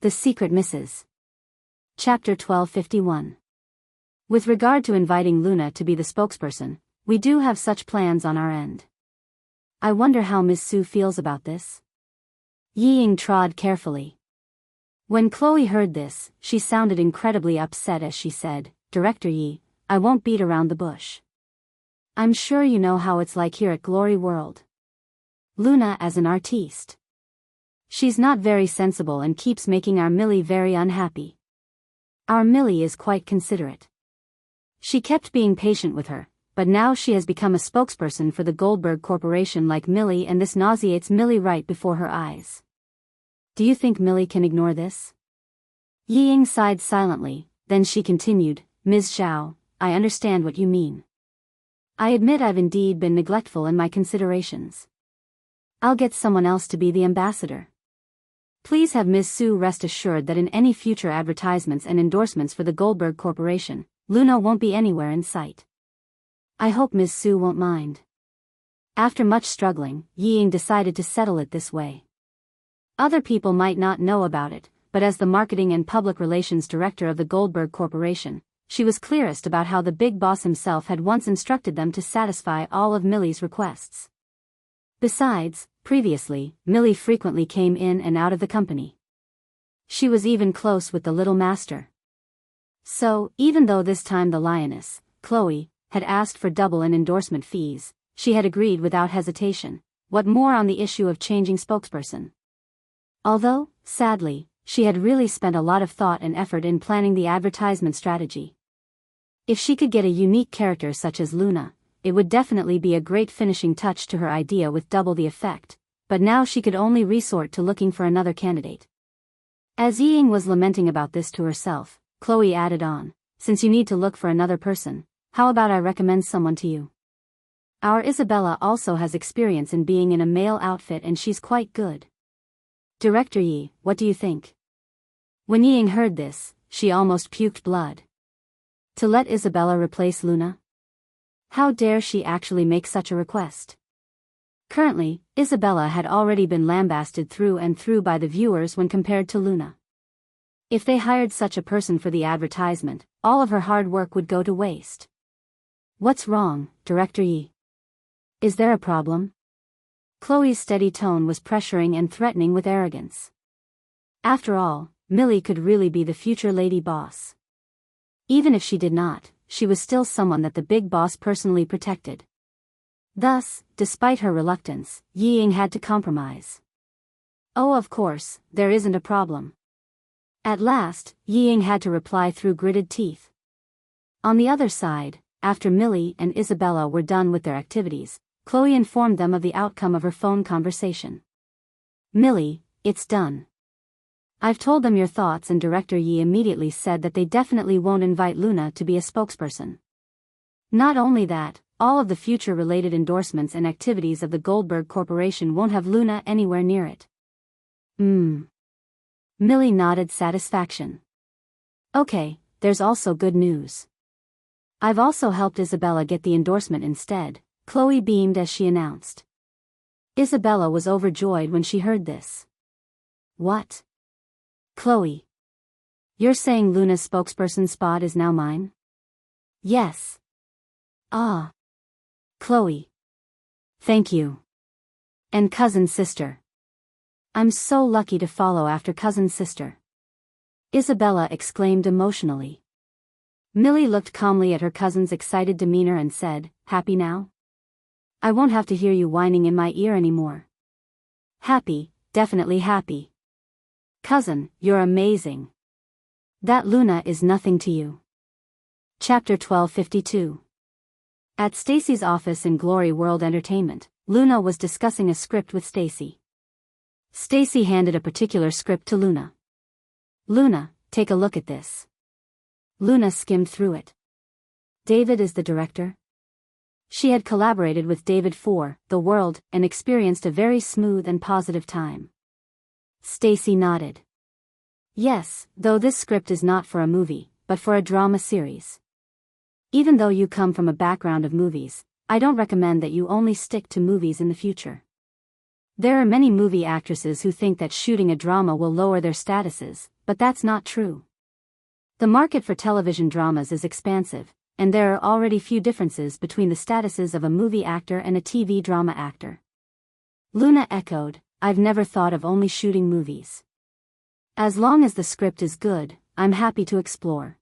The Secret Misses. Chapter 1251. With regard to inviting Luna to be the spokesperson, we do have such plans on our end. I wonder how Ms. Su feels about this. Yi Ying trod carefully. When Chloe heard this, she sounded incredibly upset as she said, "Director Yi, I won't beat around the bush. I'm sure you know how it's like here at Glory World. Luna as an artiste. She's not very sensible and keeps making our Millie very unhappy. Our Millie is quite considerate. She kept being patient with her, but now she has become a spokesperson for the Goldberg Corporation like Millie, and this nauseates Millie right before her eyes. Do you think Millie can ignore this?" Yi Ying sighed silently, then she continued, "Ms. Zhao, I understand what you mean. I admit I've indeed been neglectful in my considerations. I'll get someone else to be the ambassador. Please have Ms. Su rest assured that in any future advertisements and endorsements for the Goldberg Corporation, Luna won't be anywhere in sight. I hope Ms. Su won't mind." After much struggling, Yi Ying decided to settle it this way. Other people might not know about it, but as the marketing and public relations director of the Goldberg Corporation, she was clearest about how the big boss himself had once instructed them to satisfy all of Millie's requests. Besides, previously, Millie frequently came in and out of the company. She was even close with the little master. So, even though this time the lioness, Chloe, had asked for double in endorsement fees, she had agreed without hesitation. What more on the issue of changing spokesperson? Although, sadly, she had really spent a lot of thought and effort in planning the advertisement strategy. If she could get a unique character such as Luna, it would definitely be a great finishing touch to her idea with double the effect, but now she could only resort to looking for another candidate. As Yi Ying was lamenting about this to herself, Chloe added on, "Since you need to look for another person, how about I recommend someone to you? Our Isabella also has experience in being in a male outfit and she's quite good. Director Yi, what do you think?" When Yi Ying heard this, she almost puked blood. To let Isabella replace Luna? How dare she actually make such a request? Currently, Isabella had already been lambasted through and through by the viewers when compared to Luna. If they hired such a person for the advertisement, all of her hard work would go to waste. "What's wrong, Director Yi? Is there a problem?" Chloe's steady tone was pressuring and threatening with arrogance. After all, Millie could really be the future lady boss. Even if she did not, she was still someone that the big boss personally protected. Thus, despite her reluctance, Yi Ying had to compromise. "Oh, of course, there isn't a problem." At last, Yi Ying had to reply through gritted teeth. On the other side, after Millie and Isabella were done with their activities, Chloe informed them of the outcome of her phone conversation. "Millie, it's done. I've told them your thoughts and Director Yi immediately said that they definitely won't invite Luna to be a spokesperson. Not only that, all of the future related endorsements and activities of the Goldberg Corporation won't have Luna anywhere near it." Millie nodded satisfaction. "Okay, there's also good news. I've also helped Isabella get the endorsement instead," Chloe beamed as she announced. Isabella was overjoyed when she heard this. "What? Chloe? You're saying Luna's spokesperson spot is now mine?" "Yes." "Ah. Chloe. Thank you. And cousin sister. I'm so lucky to follow after cousin sister," Isabella exclaimed emotionally. Millie looked calmly at her cousin's excited demeanor and said, "Happy now? I won't have to hear you whining in my ear anymore." "Happy, definitely happy. Cousin, you're amazing. That Luna is nothing to you." Chapter 1252. At Stacy's office in Glory World Entertainment, Luna was discussing a script with Stacy. Stacy handed a particular script to Luna. "Luna, take a look at this." Luna skimmed through it. "David is the director?" She had collaborated with David for The World and experienced a very smooth and positive time. Stacy nodded. "Yes, though this script is not for a movie, but for a drama series. Even though you come from a background of movies, I don't recommend that you only stick to movies in the future. There are many movie actresses who think that shooting a drama will lower their statuses, but that's not true. The market for television dramas is expansive, and there are already few differences between the statuses of a movie actor and a TV drama actor. Luna echoed, I've never thought of only shooting movies. As long as the script is good, I'm happy to explore.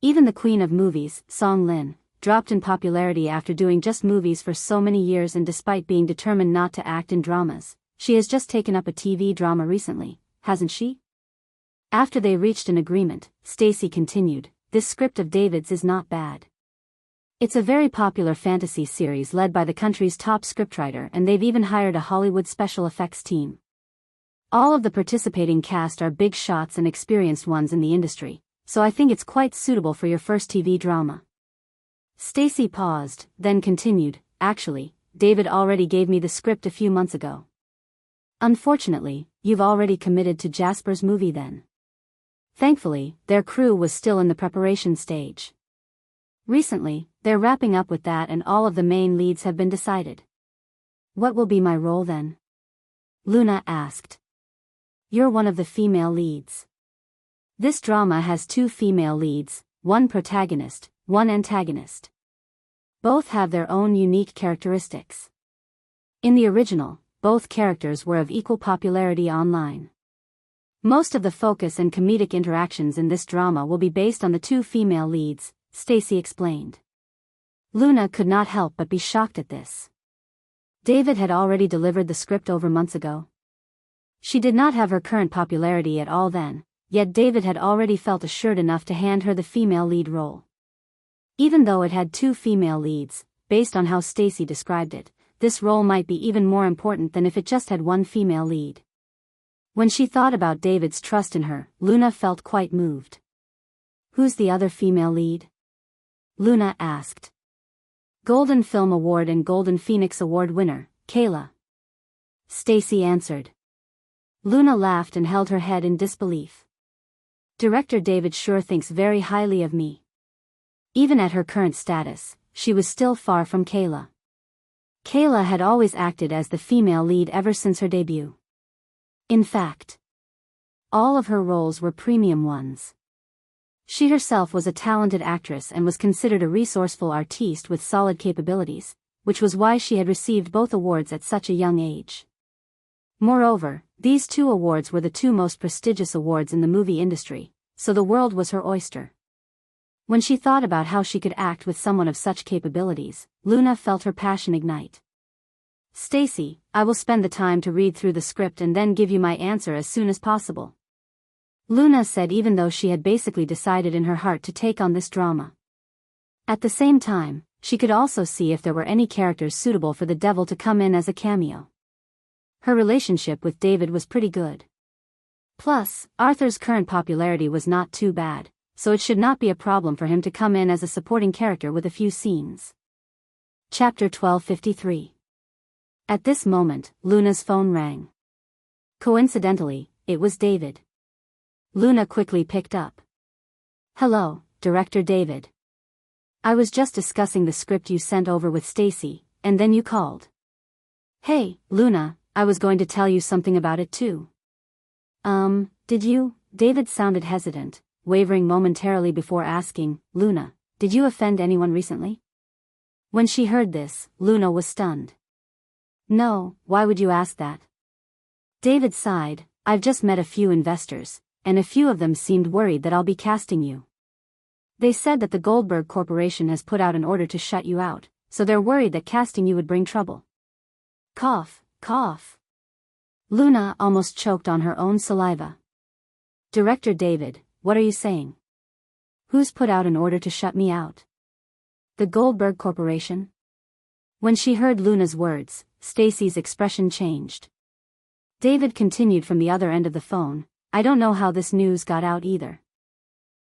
Even the queen of movies, Song Lin, dropped in popularity after doing just movies for so many years, and despite being determined not to act in dramas, she has just taken up a TV drama recently, hasn't she? After they reached an agreement, Stacy continued, this script of David's is not bad. It's a very popular fantasy series led by the country's top scriptwriter, and they've even hired a Hollywood special effects team. All of the participating cast are big shots and experienced ones in the industry, so I think it's quite suitable for your first TV drama. Stacy paused, then continued, actually, David already gave me the script a few months ago. Unfortunately, you've already committed to Jasper's movie then. Thankfully, their crew was still in the preparation stage. Recently, they're wrapping up with that and all of the main leads have been decided. What will be my role then? Luna asked. You're one of the female leads. This drama has 2 female leads, one protagonist, one antagonist. Both have their own unique characteristics. In the original, both characters were of equal popularity online. Most of the focus and comedic interactions in this drama will be based on the 2 female leads, Stacy explained. Luna could not help but be shocked at this. David had already delivered the script over months ago. She did not have her current popularity at all then, yet David had already felt assured enough to hand her the female lead role. Even though it had 2 female leads, based on how Stacy described it, this role might be even more important than if it just had 1 female lead. When she thought about David's trust in her, Luna felt quite moved. Who's the other female lead? Luna asked. Golden Film Award and Golden Phoenix Award winner, Kayla. Stacy answered. Luna laughed and held her head in disbelief. Director David sure thinks very highly of me. Even at her current status, she was still far from Kayla. Kayla had always acted as the female lead ever since her debut. In fact, all of her roles were premium ones. She herself was a talented actress and was considered a resourceful artiste with solid capabilities, which was why she had received both awards at such a young age. Moreover, these 2 awards were the 2 most prestigious awards in the movie industry, so the world was her oyster. When she thought about how she could act with someone of such capabilities, Luna felt her passion ignite. Stacy, I will spend the time to read through the script and then give you my answer as soon as possible. Luna said, even though she had basically decided in her heart to take on this drama. At the same time, she could also see if there were any characters suitable for the devil to come in as a cameo. Her relationship with David was pretty good. Plus, Arthur's current popularity was not too bad, so it should not be a problem for him to come in as a supporting character with a few scenes. Chapter 1253. At this moment, Luna's phone rang. Coincidentally, it was David. Luna quickly picked up. Hello, Director David. I was just discussing the script you sent over with Stacy, and then you called. Hey, Luna, I was going to tell you something about it too. Did you? David sounded hesitant, wavering momentarily before asking, Luna, did you offend anyone recently? When she heard this, Luna was stunned. No, why would you ask that? David sighed, I've just met a few investors, and a few of them seemed worried that I'll be casting you. They said that the Goldberg Corporation has put out an order to shut you out, so they're worried that casting you would bring trouble. Cough, cough. Luna almost choked on her own saliva. Director David, what are you saying? Who's put out an order to shut me out? The Goldberg Corporation? When she heard Luna's words, Stacy's expression changed. David continued from the other end of the phone, I don't know how this news got out either.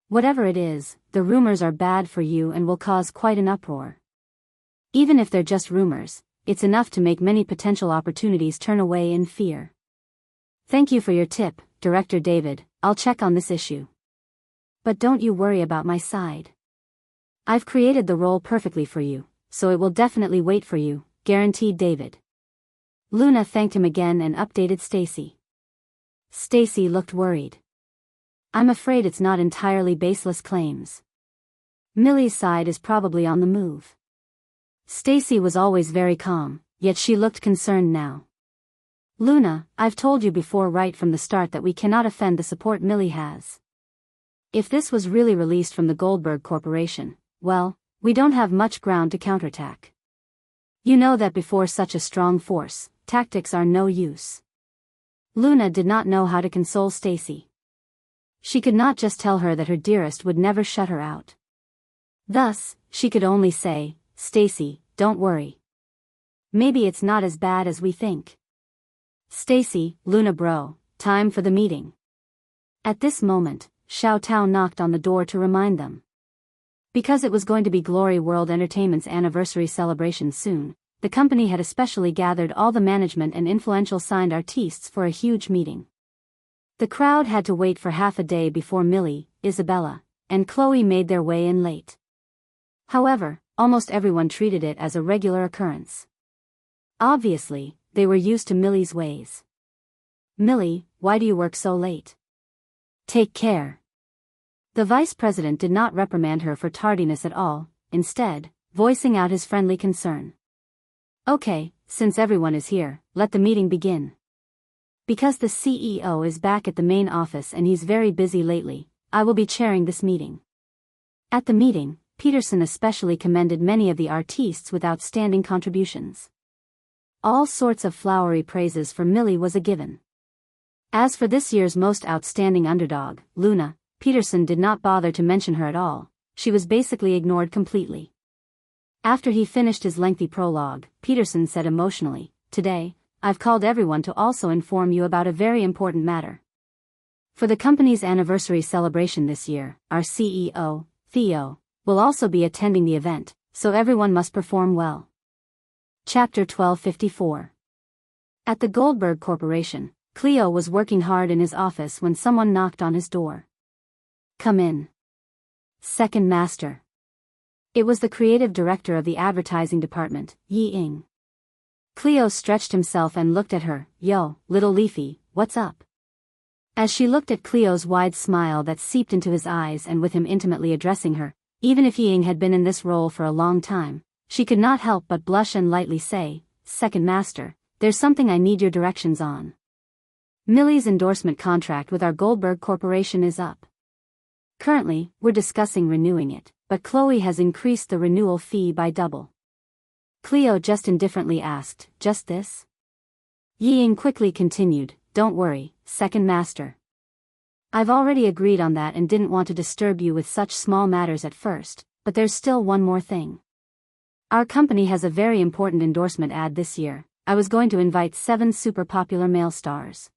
Whatever it is, the rumors are bad for you and will cause quite an uproar. Even if they're just rumors, it's enough to make many potential opportunities turn away in fear. Thank you for your tip, Director David, I'll check on this issue. But don't you worry about my side. I've created the role perfectly for you, so it will definitely wait for you, guaranteed David. Luna thanked him again and updated Stacy. Stacy looked worried. I'm afraid it's not entirely baseless claims. Millie's side is probably on the move. Stacy was always very calm, yet she looked concerned now. Luna, I've told you before right from the start that we cannot offend the support Millie has. If this was really released from the Goldberg Corporation, well, we don't have much ground to counterattack. You know that before such a strong force, tactics are no use. Luna did not know how to console Stacy. She could not just tell her that her dearest would never shut her out. Thus, she could only say, Stacy, don't worry. Maybe it's not as bad as we think. Stacy, Luna bro, time for the meeting. At this moment, Xiao Tao knocked on the door to remind them. Because it was going to be Glory World Entertainment's anniversary celebration soon, the company had especially gathered all the management and influential signed artists for a huge meeting. The crowd had to wait for half a day before Millie, Isabella, and Chloe made their way in late. However, almost everyone treated it as a regular occurrence. Obviously, they were used to Millie's ways. Millie, why do you work so late? Take care. The vice president did not reprimand her for tardiness at all, instead, voicing out his friendly concern. Okay, since everyone is here, let the meeting begin. Because the CEO is back at the main office and he's very busy lately, I will be chairing this meeting. At the meeting, Peterson especially commended many of the artists with outstanding contributions. All sorts of flowery praises for Millie was a given. As for this year's most outstanding underdog, Luna, Peterson did not bother to mention her at all. She was basically ignored completely. After he finished his lengthy prologue, Peterson said emotionally, Today, I've called everyone to also inform you about a very important matter. For the company's anniversary celebration this year, our CEO, Theo, will also be attending the event, so everyone must perform well. Chapter 1254. At the Goldberg Corporation, Cleo was working hard in his office when someone knocked on his door. Come in. Second Master. It was the creative director of the advertising department, Yi Ying. Cleo stretched himself and looked at her. Yo, little Leafy, what's up? As she looked at Cleo's wide smile that seeped into his eyes and with him intimately addressing her, even if Yi Ying had been in this role for a long time, she could not help but blush and lightly say, Second Master, there's something I need your directions on. Millie's endorsement contract with our Goldberg Corporation is up. Currently, we're discussing renewing it, but Chloe has increased the renewal fee by double. Cleo just indifferently asked, Just this? Yi Ying quickly continued, Don't worry, Second Master. I've already agreed on that and didn't want to disturb you with such small matters at first, but there's still one more thing. Our company has a very important endorsement ad this year. I was going to invite 7 super popular male stars.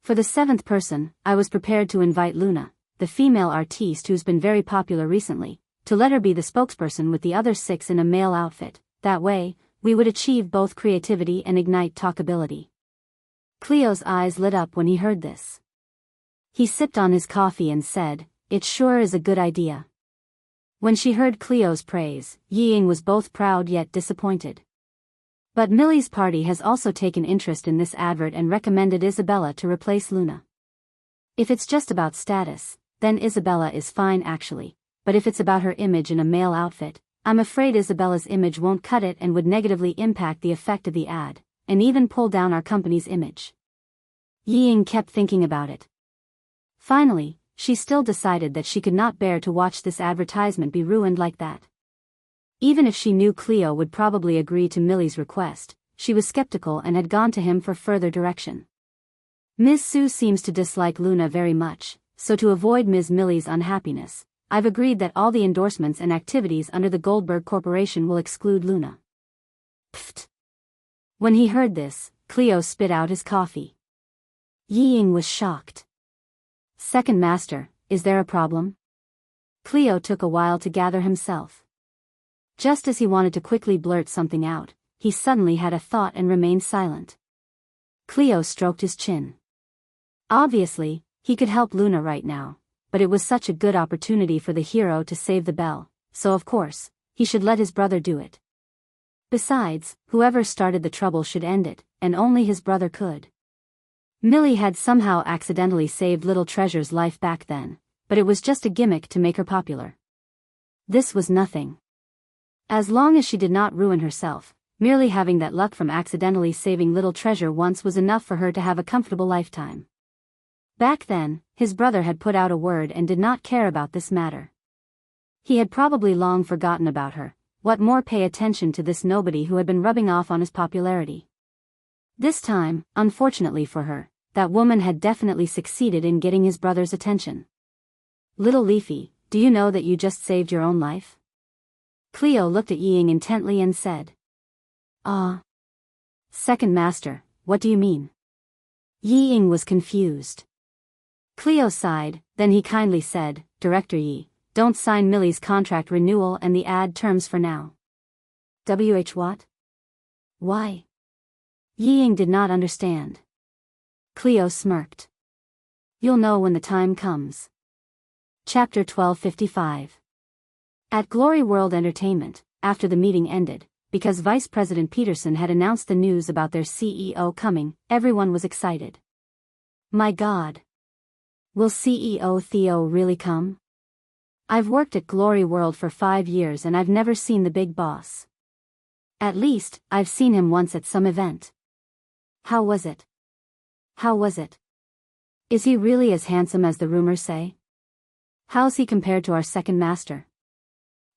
For the 7th person, I was prepared to invite Luna, the female artiste who's been very popular recently, to let her be the spokesperson with the other 6 in a male outfit. That way, we would achieve both creativity and ignite talkability. Cleo's eyes lit up when he heard this. He sipped on his coffee and said, It sure is a good idea. When she heard Cleo's praise, Yi Ying was both proud yet disappointed. But Millie's party has also taken interest in this advert and recommended Isabella to replace Luna. If it's just about status, then Isabella is fine actually, but if it's about her image in a male outfit, I'm afraid Isabella's image won't cut it and would negatively impact the effect of the ad, and even pull down our company's image. Yi Ying kept thinking about it. Finally, she still decided that she could not bear to watch this advertisement be ruined like that. Even if she knew Cleo would probably agree to Millie's request, she was skeptical and had gone to him for further direction. Ms. Su seems to dislike Luna very much, so to avoid Ms. Millie's unhappiness, I've agreed that all the endorsements and activities under the Goldberg Corporation will exclude Luna. Pfft. When he heard this, Cleo spit out his coffee. Yi Ying was shocked. Second Master, is there a problem? Cleo took a while to gather himself. Just as he wanted to quickly blurt something out, he suddenly had a thought and remained silent. Cleo stroked his chin. Obviously, he could help Luna right now, but it was such a good opportunity for the hero to save the belle, so of course, he should let his brother do it. Besides, whoever started the trouble should end it, and only his brother could. Millie had somehow accidentally saved Little Treasure's life back then, but it was just a gimmick to make her popular. This was nothing. As long as she did not ruin herself, merely having that luck from accidentally saving Little Treasure once was enough for her to have a comfortable lifetime. Back then, his brother had put out a word and did not care about this matter. He had probably long forgotten about her. What more pay attention to this nobody who had been rubbing off on his popularity? This time, unfortunately for her, that woman had definitely succeeded in getting his brother's attention. Little Leafy, do you know that you just saved your own life? Cleo looked at Ying intently and said. Second Master, what do you mean? Ying was confused. Cleo sighed, then he kindly said, Director Yi, don't sign Millie's contract renewal and the ad terms for now. What? Why? Ying did not understand. Cleo smirked. You'll know when the time comes. Chapter 1255. At Glory World Entertainment, after the meeting ended, because Vice President Peterson had announced the news about their CEO coming, everyone was excited. My God! Will CEO Theo really come? I've worked at Glory World for 5 years and I've never seen the big boss. At least, I've seen him once at some event. How was it? Is he really as handsome as the rumors say? How's he compared to our second master?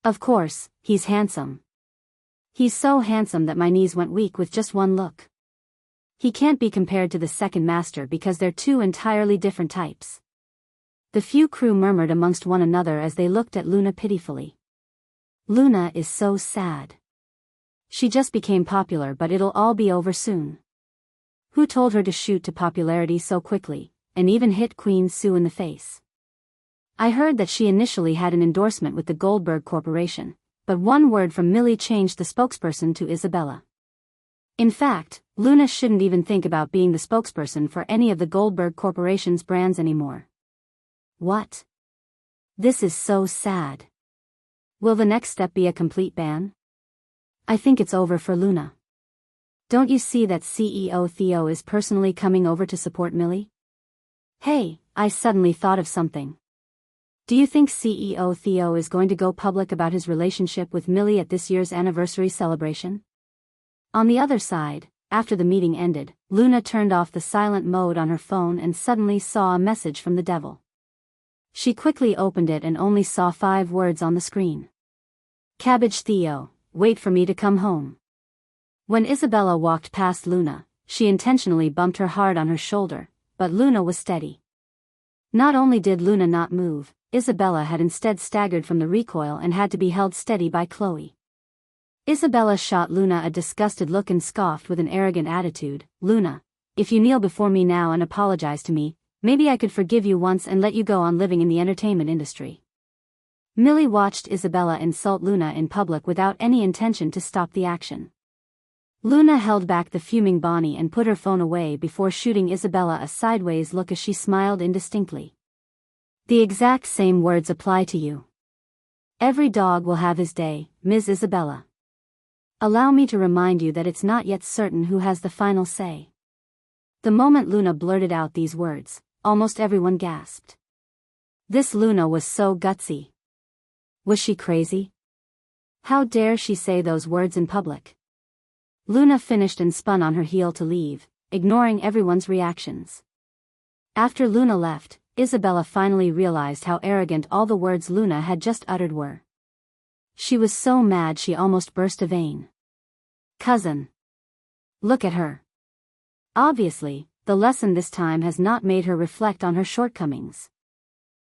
Of course, he's handsome. He's so handsome that my knees went weak with just one look. He can't be compared to the second master because they're two entirely different types. The few crew murmured amongst one another as they looked at Luna pitifully. Luna is so sad. She just became popular, but it'll all be over soon. Who told her to shoot to popularity so quickly, and even hit Queen Sue in the face? I heard that she initially had an endorsement with the Goldberg Corporation, but one word from Millie changed the spokesperson to Isabella. In fact, Luna shouldn't even think about being the spokesperson for any of the Goldberg Corporation's brands anymore. What? This is so sad. Will the next step be a complete ban? I think it's over for Luna. Don't you see that CEO Theo is personally coming over to support Millie? Hey, I suddenly thought of something. Do you think CEO Theo is going to go public about his relationship with Millie at this year's anniversary celebration? On the other side, after the meeting ended, Luna turned off the silent mode on her phone and suddenly saw a message from the devil. She quickly opened it and only saw 5 words on the screen. Cabbage Theo, wait for me to come home. When Isabella walked past Luna, she intentionally bumped her hard on her shoulder, but Luna was steady. Not only did Luna not move, Isabella had instead staggered from the recoil and had to be held steady by Chloe. Isabella shot Luna a disgusted look and scoffed with an arrogant attitude, Luna, if you kneel before me now and apologize to me, maybe I could forgive you once and let you go on living in the entertainment industry. Millie watched Isabella insult Luna in public without any intention to stop the action. Luna held back the fuming Bonnie and put her phone away before shooting Isabella a sideways look as she smiled indistinctly. The exact same words apply to you. Every dog will have his day, Ms. Isabella. Allow me to remind you that it's not yet certain who has the final say. The moment Luna blurted out these words, almost everyone gasped. This Luna was so gutsy. Was she crazy? How dare she say those words in public? Luna finished and spun on her heel to leave, ignoring everyone's reactions. After Luna left, Isabella finally realized how arrogant all the words Luna had just uttered were. She was so mad she almost burst a vein. Cousin. Look at her. Obviously, the lesson this time has not made her reflect on her shortcomings.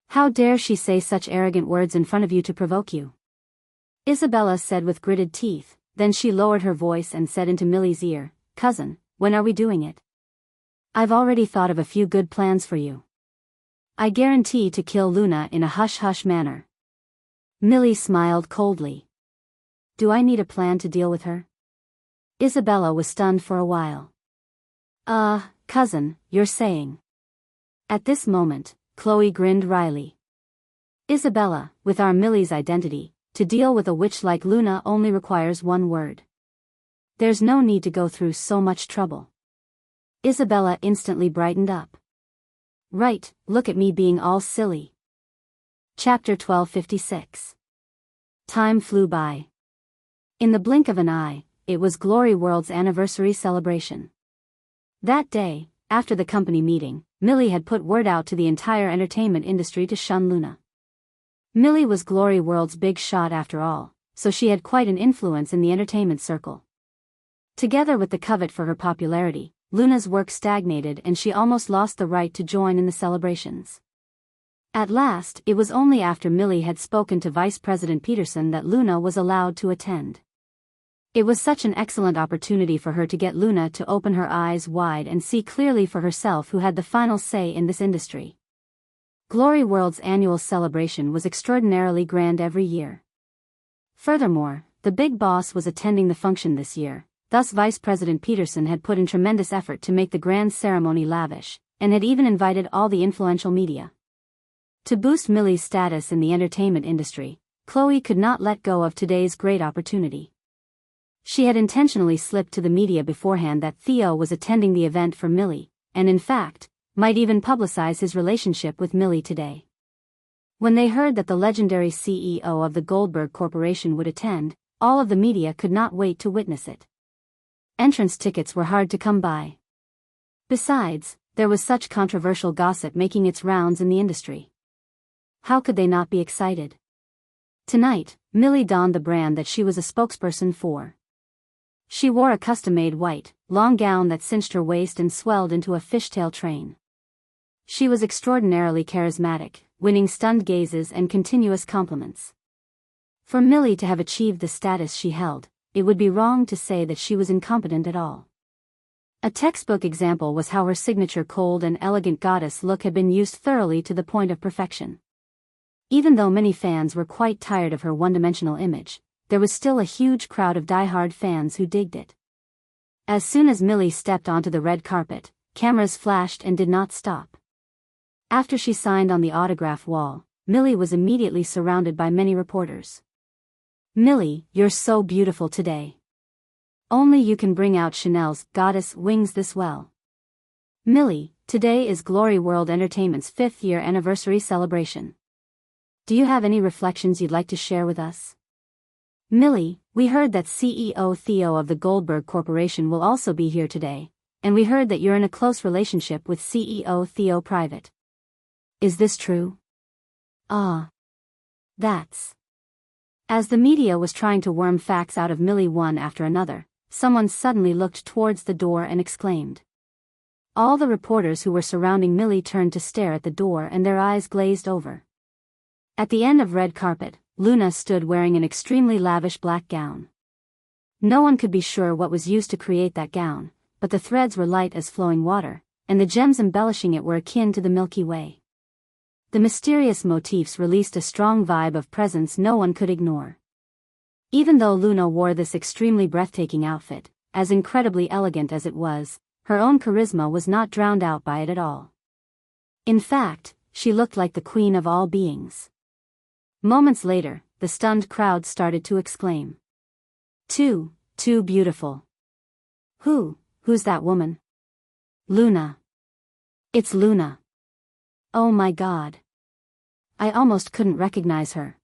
How dare she say such arrogant words in front of you to provoke you? Isabella said with gritted teeth, then she lowered her voice and said into Millie's ear, Cousin, when are we doing it? I've already thought of a few good plans for you. I guarantee to kill Luna in a hush-hush manner. Millie smiled coldly. Do I need a plan to deal with her? Isabella was stunned for a while. Cousin, you're saying. At this moment, Chloe grinned wryly. Isabella, with our Millie's identity, to deal with a witch like Luna only requires one word. There's no need to go through so much trouble. Isabella instantly brightened up. Right, look at me being all silly. Chapter 1256. Time flew by. In the blink of an eye, it was Glory World's anniversary celebration. That day, after the company meeting, Millie had put word out to the entire entertainment industry to shun Luna. Millie was Glory World's big shot after all, so she had quite an influence in the entertainment circle. Together with the covet for her popularity, Luna's work stagnated and she almost lost the right to join in the celebrations. At last, it was only after Millie had spoken to Vice President Peterson that Luna was allowed to attend. It was such an excellent opportunity for her to get Luna to open her eyes wide and see clearly for herself who had the final say in this industry. Glory World's annual celebration was extraordinarily grand every year. Furthermore, the big boss was attending the function this year, thus Vice President Peterson had put in tremendous effort to make the grand ceremony lavish, and had even invited all the influential media. To boost Millie's status in the entertainment industry, Chloe could not let go of today's great opportunity. She had intentionally slipped to the media beforehand that Theo was attending the event for Millie, and in fact, might even publicize his relationship with Millie today. When they heard that the legendary CEO of the Goldberg Corporation would attend, all of the media could not wait to witness it. Entrance tickets were hard to come by. Besides, there was such controversial gossip making its rounds in the industry. How could they not be excited? Tonight, Millie donned the brand that she was a spokesperson for. She wore a custom-made white, long gown that cinched her waist and swelled into a fishtail train. She was extraordinarily charismatic, winning stunned gazes and continuous compliments. For Millie to have achieved the status she held, it would be wrong to say that she was incompetent at all. A textbook example was how her signature cold and elegant goddess look had been used thoroughly to the point of perfection. Even though many fans were quite tired of her one-dimensional image, there was still a huge crowd of die-hard fans who digged it. As soon as Millie stepped onto the red carpet, cameras flashed and did not stop. After she signed on the autograph wall, Millie was immediately surrounded by many reporters. "Millie, you're so beautiful today. Only you can bring out Chanel's goddess wings this well. Millie, today is Glory World Entertainment's 5th-year anniversary celebration. Do you have any reflections you'd like to share with us? Millie, we heard that CEO Theo of the Goldberg Corporation will also be here today, and we heard that you're in a close relationship with CEO Theo Private. Is this true?" That's... As the media was trying to worm facts out of Millie one after another, someone suddenly looked towards the door and exclaimed. All the reporters who were surrounding Millie turned to stare at the door and their eyes glazed over. At the end of red carpet, Luna stood wearing an extremely lavish black gown. No one could be sure what was used to create that gown, but the threads were light as flowing water, and the gems embellishing it were akin to the Milky Way. The mysterious motifs released a strong vibe of presence no one could ignore. Even though Luna wore this extremely breathtaking outfit, as incredibly elegant as it was, her own charisma was not drowned out by it at all. In fact, she looked like the queen of all beings. Moments later, the stunned crowd started to exclaim. Too beautiful. Who's that woman? Luna. It's Luna. Oh my God. I almost couldn't recognize her.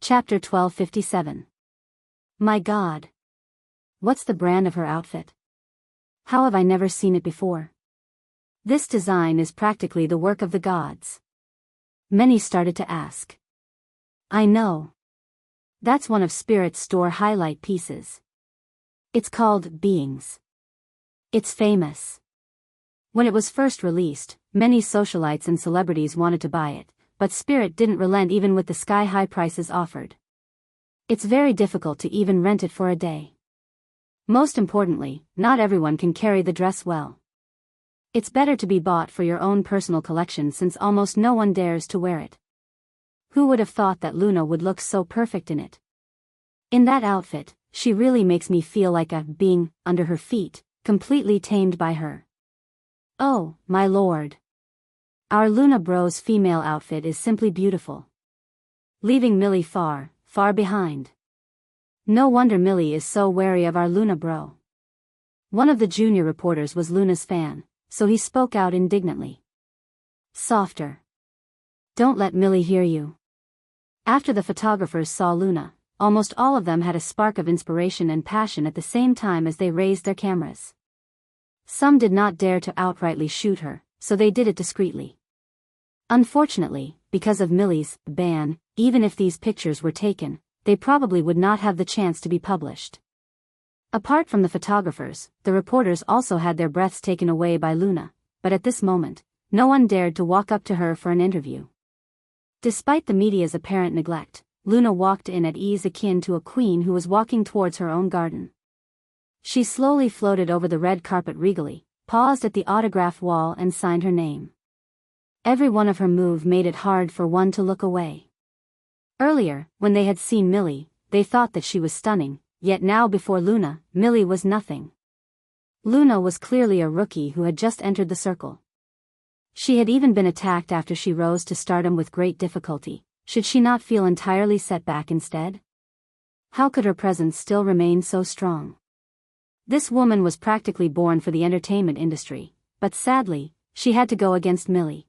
Chapter 1257. My God. What's the brand of her outfit? How have I never seen it before? This design is practically the work of the gods. Many started to ask. I know. That's one of Spirit's store highlight pieces. It's called Beings. It's famous. When it was first released, many socialites and celebrities wanted to buy it, but Spirit didn't relent even with the sky-high prices offered. It's very difficult to even rent it for a day. Most importantly, not everyone can carry the dress well. It's better to be bought for your own personal collection since almost no one dares to wear it. Who would have thought that Luna would look so perfect in it? In that outfit, she really makes me feel like a being under her feet, completely tamed by her. Oh, my lord. Our Luna Bro's female outfit is simply beautiful. Leaving Millie far, far behind. No wonder Millie is so wary of our Luna bro. One of the junior reporters was Luna's fan, so he spoke out indignantly. Softer. Don't let Millie hear you. After the photographers saw Luna, almost all of them had a spark of inspiration and passion at the same time as they raised their cameras. Some did not dare to outrightly shoot her, so they did it discreetly. Unfortunately, because of Millie's ban, even if these pictures were taken, they probably would not have the chance to be published. Apart from the photographers, the reporters also had their breaths taken away by Luna, but at this moment, no one dared to walk up to her for an interview. Despite the media's apparent neglect, Luna walked in at ease akin to a queen who was walking towards her own garden. She slowly floated over the red carpet regally, paused at the autograph wall and signed her name. Every one of her move made it hard for one to look away. Earlier, when they had seen Millie, they thought that she was stunning, yet now before Luna, Millie was nothing. Luna was clearly a rookie who had just entered the circle. She had even been attacked after she rose to stardom with great difficulty. Should she not feel entirely set back instead? How could her presence still remain so strong? This woman was practically born for the entertainment industry, but sadly, she had to go against Millie.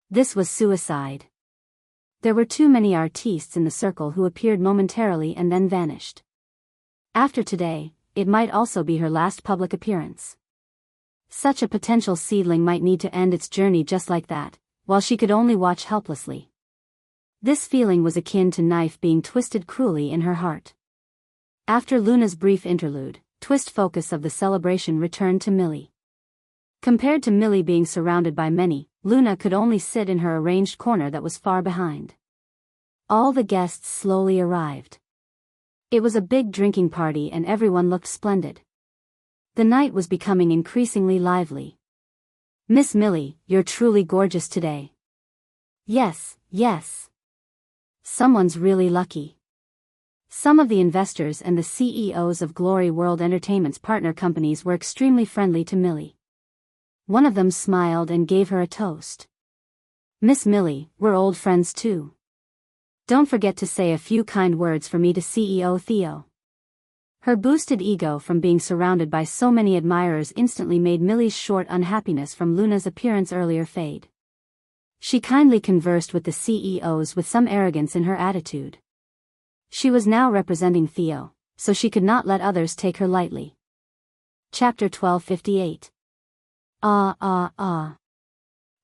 This was suicide. There were too many artistes in the circle who appeared momentarily and then vanished. After today, it might also be her last public appearance. Such a potential seedling might need to end its journey just like that, while she could only watch helplessly. This feeling was akin to knife being twisted cruelly in her heart. After Luna's brief interlude, twist focus of the celebration returned to Millie. Compared to Millie being surrounded by many, Luna could only sit in her arranged corner that was far behind. All the guests slowly arrived. It was a big drinking party and everyone looked splendid. The night was becoming increasingly lively. Miss Millie, you're truly gorgeous today. Yes, yes. Someone's really lucky. Some of the investors and the CEOs of Glory World Entertainment's partner companies were extremely friendly to Millie. One of them smiled and gave her a toast. Miss Millie, we're old friends too. Don't forget to say a few kind words for me to CEO Theo. Her boosted ego from being surrounded by so many admirers instantly made Millie's short unhappiness from Luna's appearance earlier fade. She kindly conversed with the CEOs with some arrogance in her attitude. She was now representing Theo, so she could not let others take her lightly. Chapter 1258.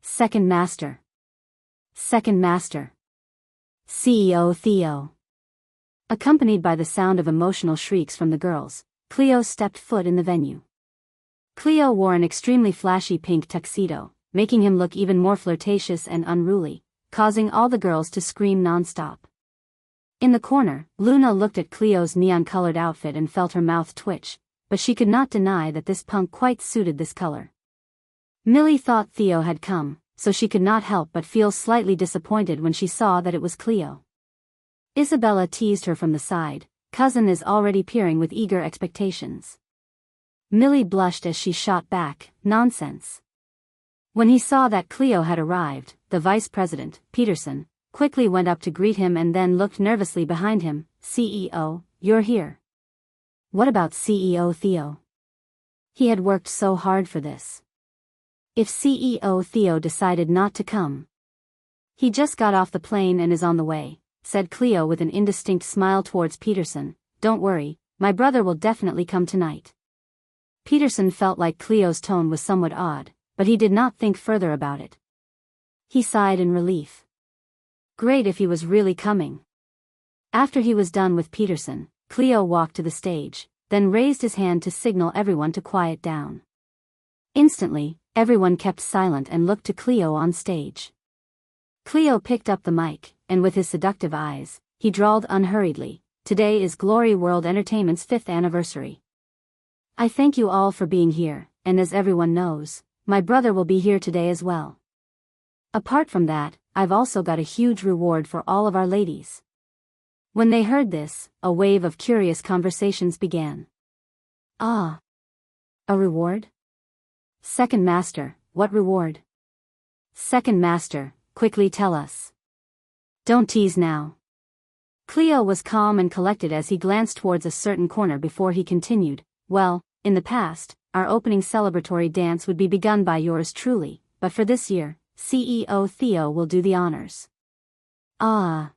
Second Master. Second Master. CEO Theo. Accompanied by the sound of emotional shrieks from the girls, Cleo stepped foot in the venue. Cleo wore an extremely flashy pink tuxedo, making him look even more flirtatious and unruly, causing all the girls to scream non-stop. In the corner, Luna looked at Cleo's neon-colored outfit and felt her mouth twitch, but she could not deny that this punk quite suited this color. Millie thought Theo had come, so she could not help but feel slightly disappointed when she saw that it was Cleo. Isabella teased her from the side, cousin is already peering with eager expectations. Millie blushed as she shot back, nonsense. When he saw that Cleo had arrived, the vice president, Peterson, quickly went up to greet him and then looked nervously behind him. CEO, you're here. What about CEO Theo? He had worked so hard for this. If CEO Theo decided not to come. He just got off the plane and is on the way, said Cleo with an indistinct smile towards Peterson. Don't worry, my brother will definitely come tonight. Peterson felt like Cleo's tone was somewhat odd, but he did not think further about it. He sighed in relief. Great if he was really coming. After he was done with Peterson, Cleo walked to the stage, then raised his hand to signal everyone to quiet down. Instantly, everyone kept silent and looked to Cleo on stage. Cleo picked up the mic, and with his seductive eyes, he drawled unhurriedly, today is Glory World Entertainment's 5th anniversary. I thank you all for being here, and as everyone knows, my brother will be here today as well. Apart from that, I've also got a huge reward for all of our ladies. When they heard this, a wave of curious conversations began. Ah. A reward? Second Master, what reward? Second Master, quickly tell us. Don't tease now. Cleo was calm and collected as he glanced towards a certain corner before he continued, "Well, in the past, our opening celebratory dance would be begun by yours truly, but for this year, CEO Theo will do the honors." Ah.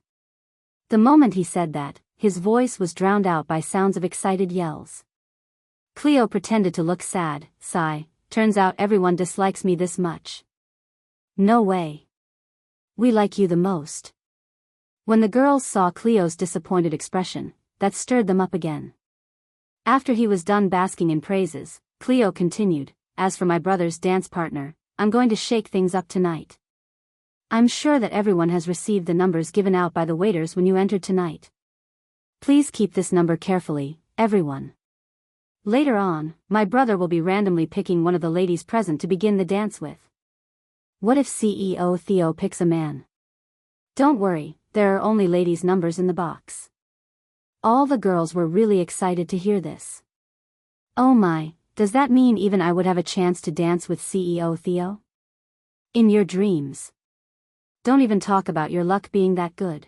The moment he said that, his voice was drowned out by sounds of excited yells. Cleo pretended to look sad, sigh, "Turns out everyone dislikes me this much." "No way. We like you the most." When the girls saw Cleo's disappointed expression, that stirred them up again. After he was done basking in praises, Cleo continued, "As for my brother's dance partner, I'm going to shake things up tonight. I'm sure that everyone has received the numbers given out by the waiters when you entered tonight. Please keep this number carefully, everyone. Later on, my brother will be randomly picking one of the ladies present to begin the dance with. What if CEO Theo picks a man? Don't worry, there are only ladies' numbers in the box." All the girls were really excited to hear this. "Oh my, does that mean even I would have a chance to dance with CEO Theo?" "In your dreams. Don't even talk about your luck being that good.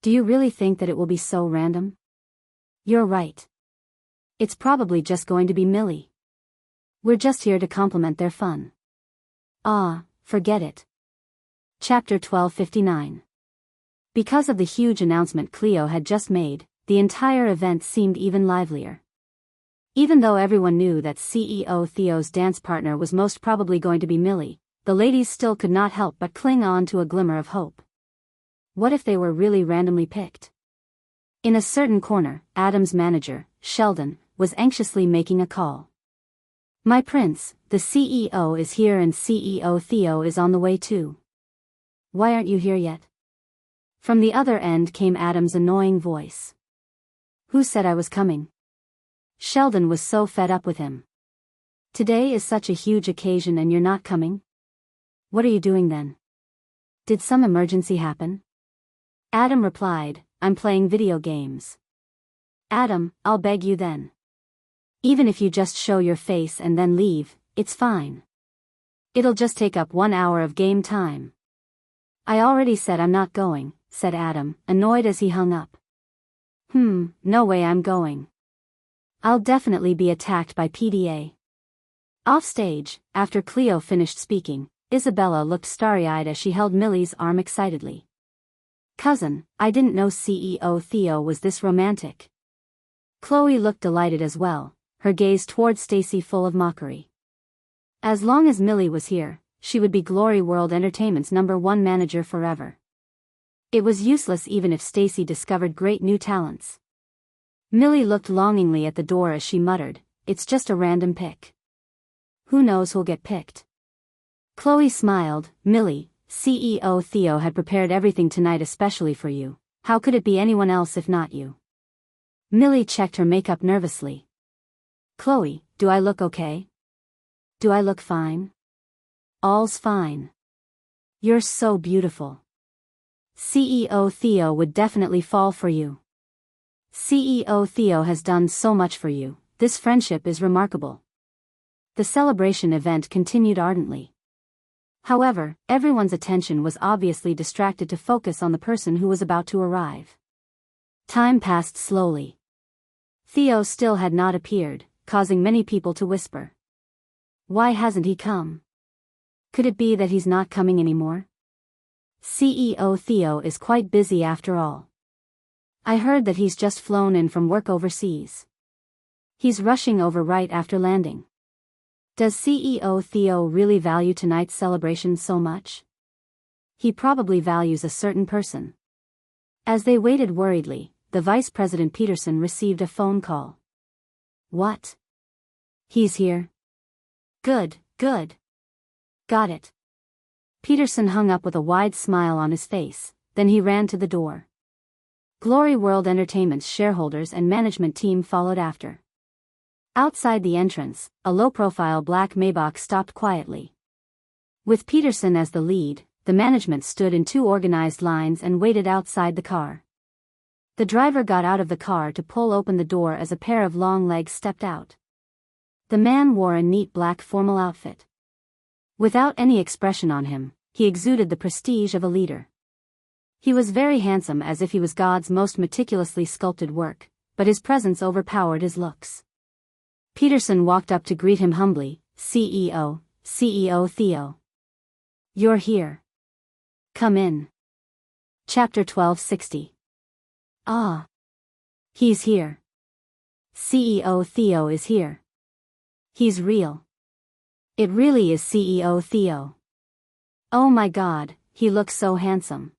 Do you really think that it will be so random?" "You're right. It's probably just going to be Millie. We're just here to compliment their fun." "Ah, forget it." Chapter 1259. Because of the huge announcement Cleo had just made, the entire event seemed even livelier. Even though everyone knew that CEO Theo's dance partner was most probably going to be Millie, the ladies still could not help but cling on to a glimmer of hope. What if they were really randomly picked? In a certain corner, Adam's manager, Sheldon, was anxiously making a call. "My prince, the CEO is here and CEO Theo is on the way too. Why aren't you here yet?" From the other end came Adam's annoying voice. "Who said I was coming?" Sheldon was so fed up with him. "Today is such a huge occasion and you're not coming? What are you doing then? Did some emergency happen?" Adam replied, "I'm playing video games." "Adam, I'll beg you then. Even if you just show your face and then leave, it's fine. It'll just take up 1 hour of game time." "I already said I'm not going," said Adam, annoyed as he hung up. No way I'm going. I'll definitely be attacked by PDA." Offstage, after Cleo finished speaking, Isabella looked starry-eyed as she held Millie's arm excitedly. "Cousin, I didn't know CEO Theo was this romantic." Chloe looked delighted as well, her gaze toward Stacy full of mockery. As long as Millie was here, she would be Glory World Entertainment's #1 manager forever. It was useless even if Stacy discovered great new talents. Millie looked longingly at the door as she muttered, "It's just a random pick. Who knows who'll get picked?" Chloe smiled, "Millie, CEO Theo had prepared everything tonight especially for you. How could it be anyone else if not you?" Millie checked her makeup nervously. "Chloe, do I look okay? Do I look fine?" "All's fine. You're so beautiful. CEO Theo would definitely fall for you. CEO Theo has done so much for you, this friendship is remarkable." The celebration event continued ardently. However, everyone's attention was obviously distracted to focus on the person who was about to arrive. Time passed slowly. Theo still had not appeared, causing many people to whisper, "Why hasn't he come? Could it be that he's not coming anymore? CEO Theo is quite busy after all. I heard that he's just flown in from work overseas. He's rushing over right after landing. Does CEO Theo really value tonight's celebration so much? He probably values a certain person." As they waited worriedly, the Vice President Peterson received a phone call. "What? He's here? Good, good. Got it." Peterson hung up with a wide smile on his face, then he ran to the door. Glory World Entertainment's shareholders and management team followed after. Outside the entrance, a low-profile black Maybach stopped quietly. With Peterson as the lead, the management stood in 2 organized lines and waited outside the car. The driver got out of the car to pull open the door as a pair of long legs stepped out. The man wore a neat black formal outfit. Without any expression on him, he exuded the prestige of a leader. He was very handsome, as if he was God's most meticulously sculpted work, but his presence overpowered his looks. Peterson walked up to greet him humbly. CEO Theo. You're here. Come in. Chapter 1260. Ah. He's here. CEO Theo is here. He's real. It really is CEO Theo. Oh my God, he looks so handsome.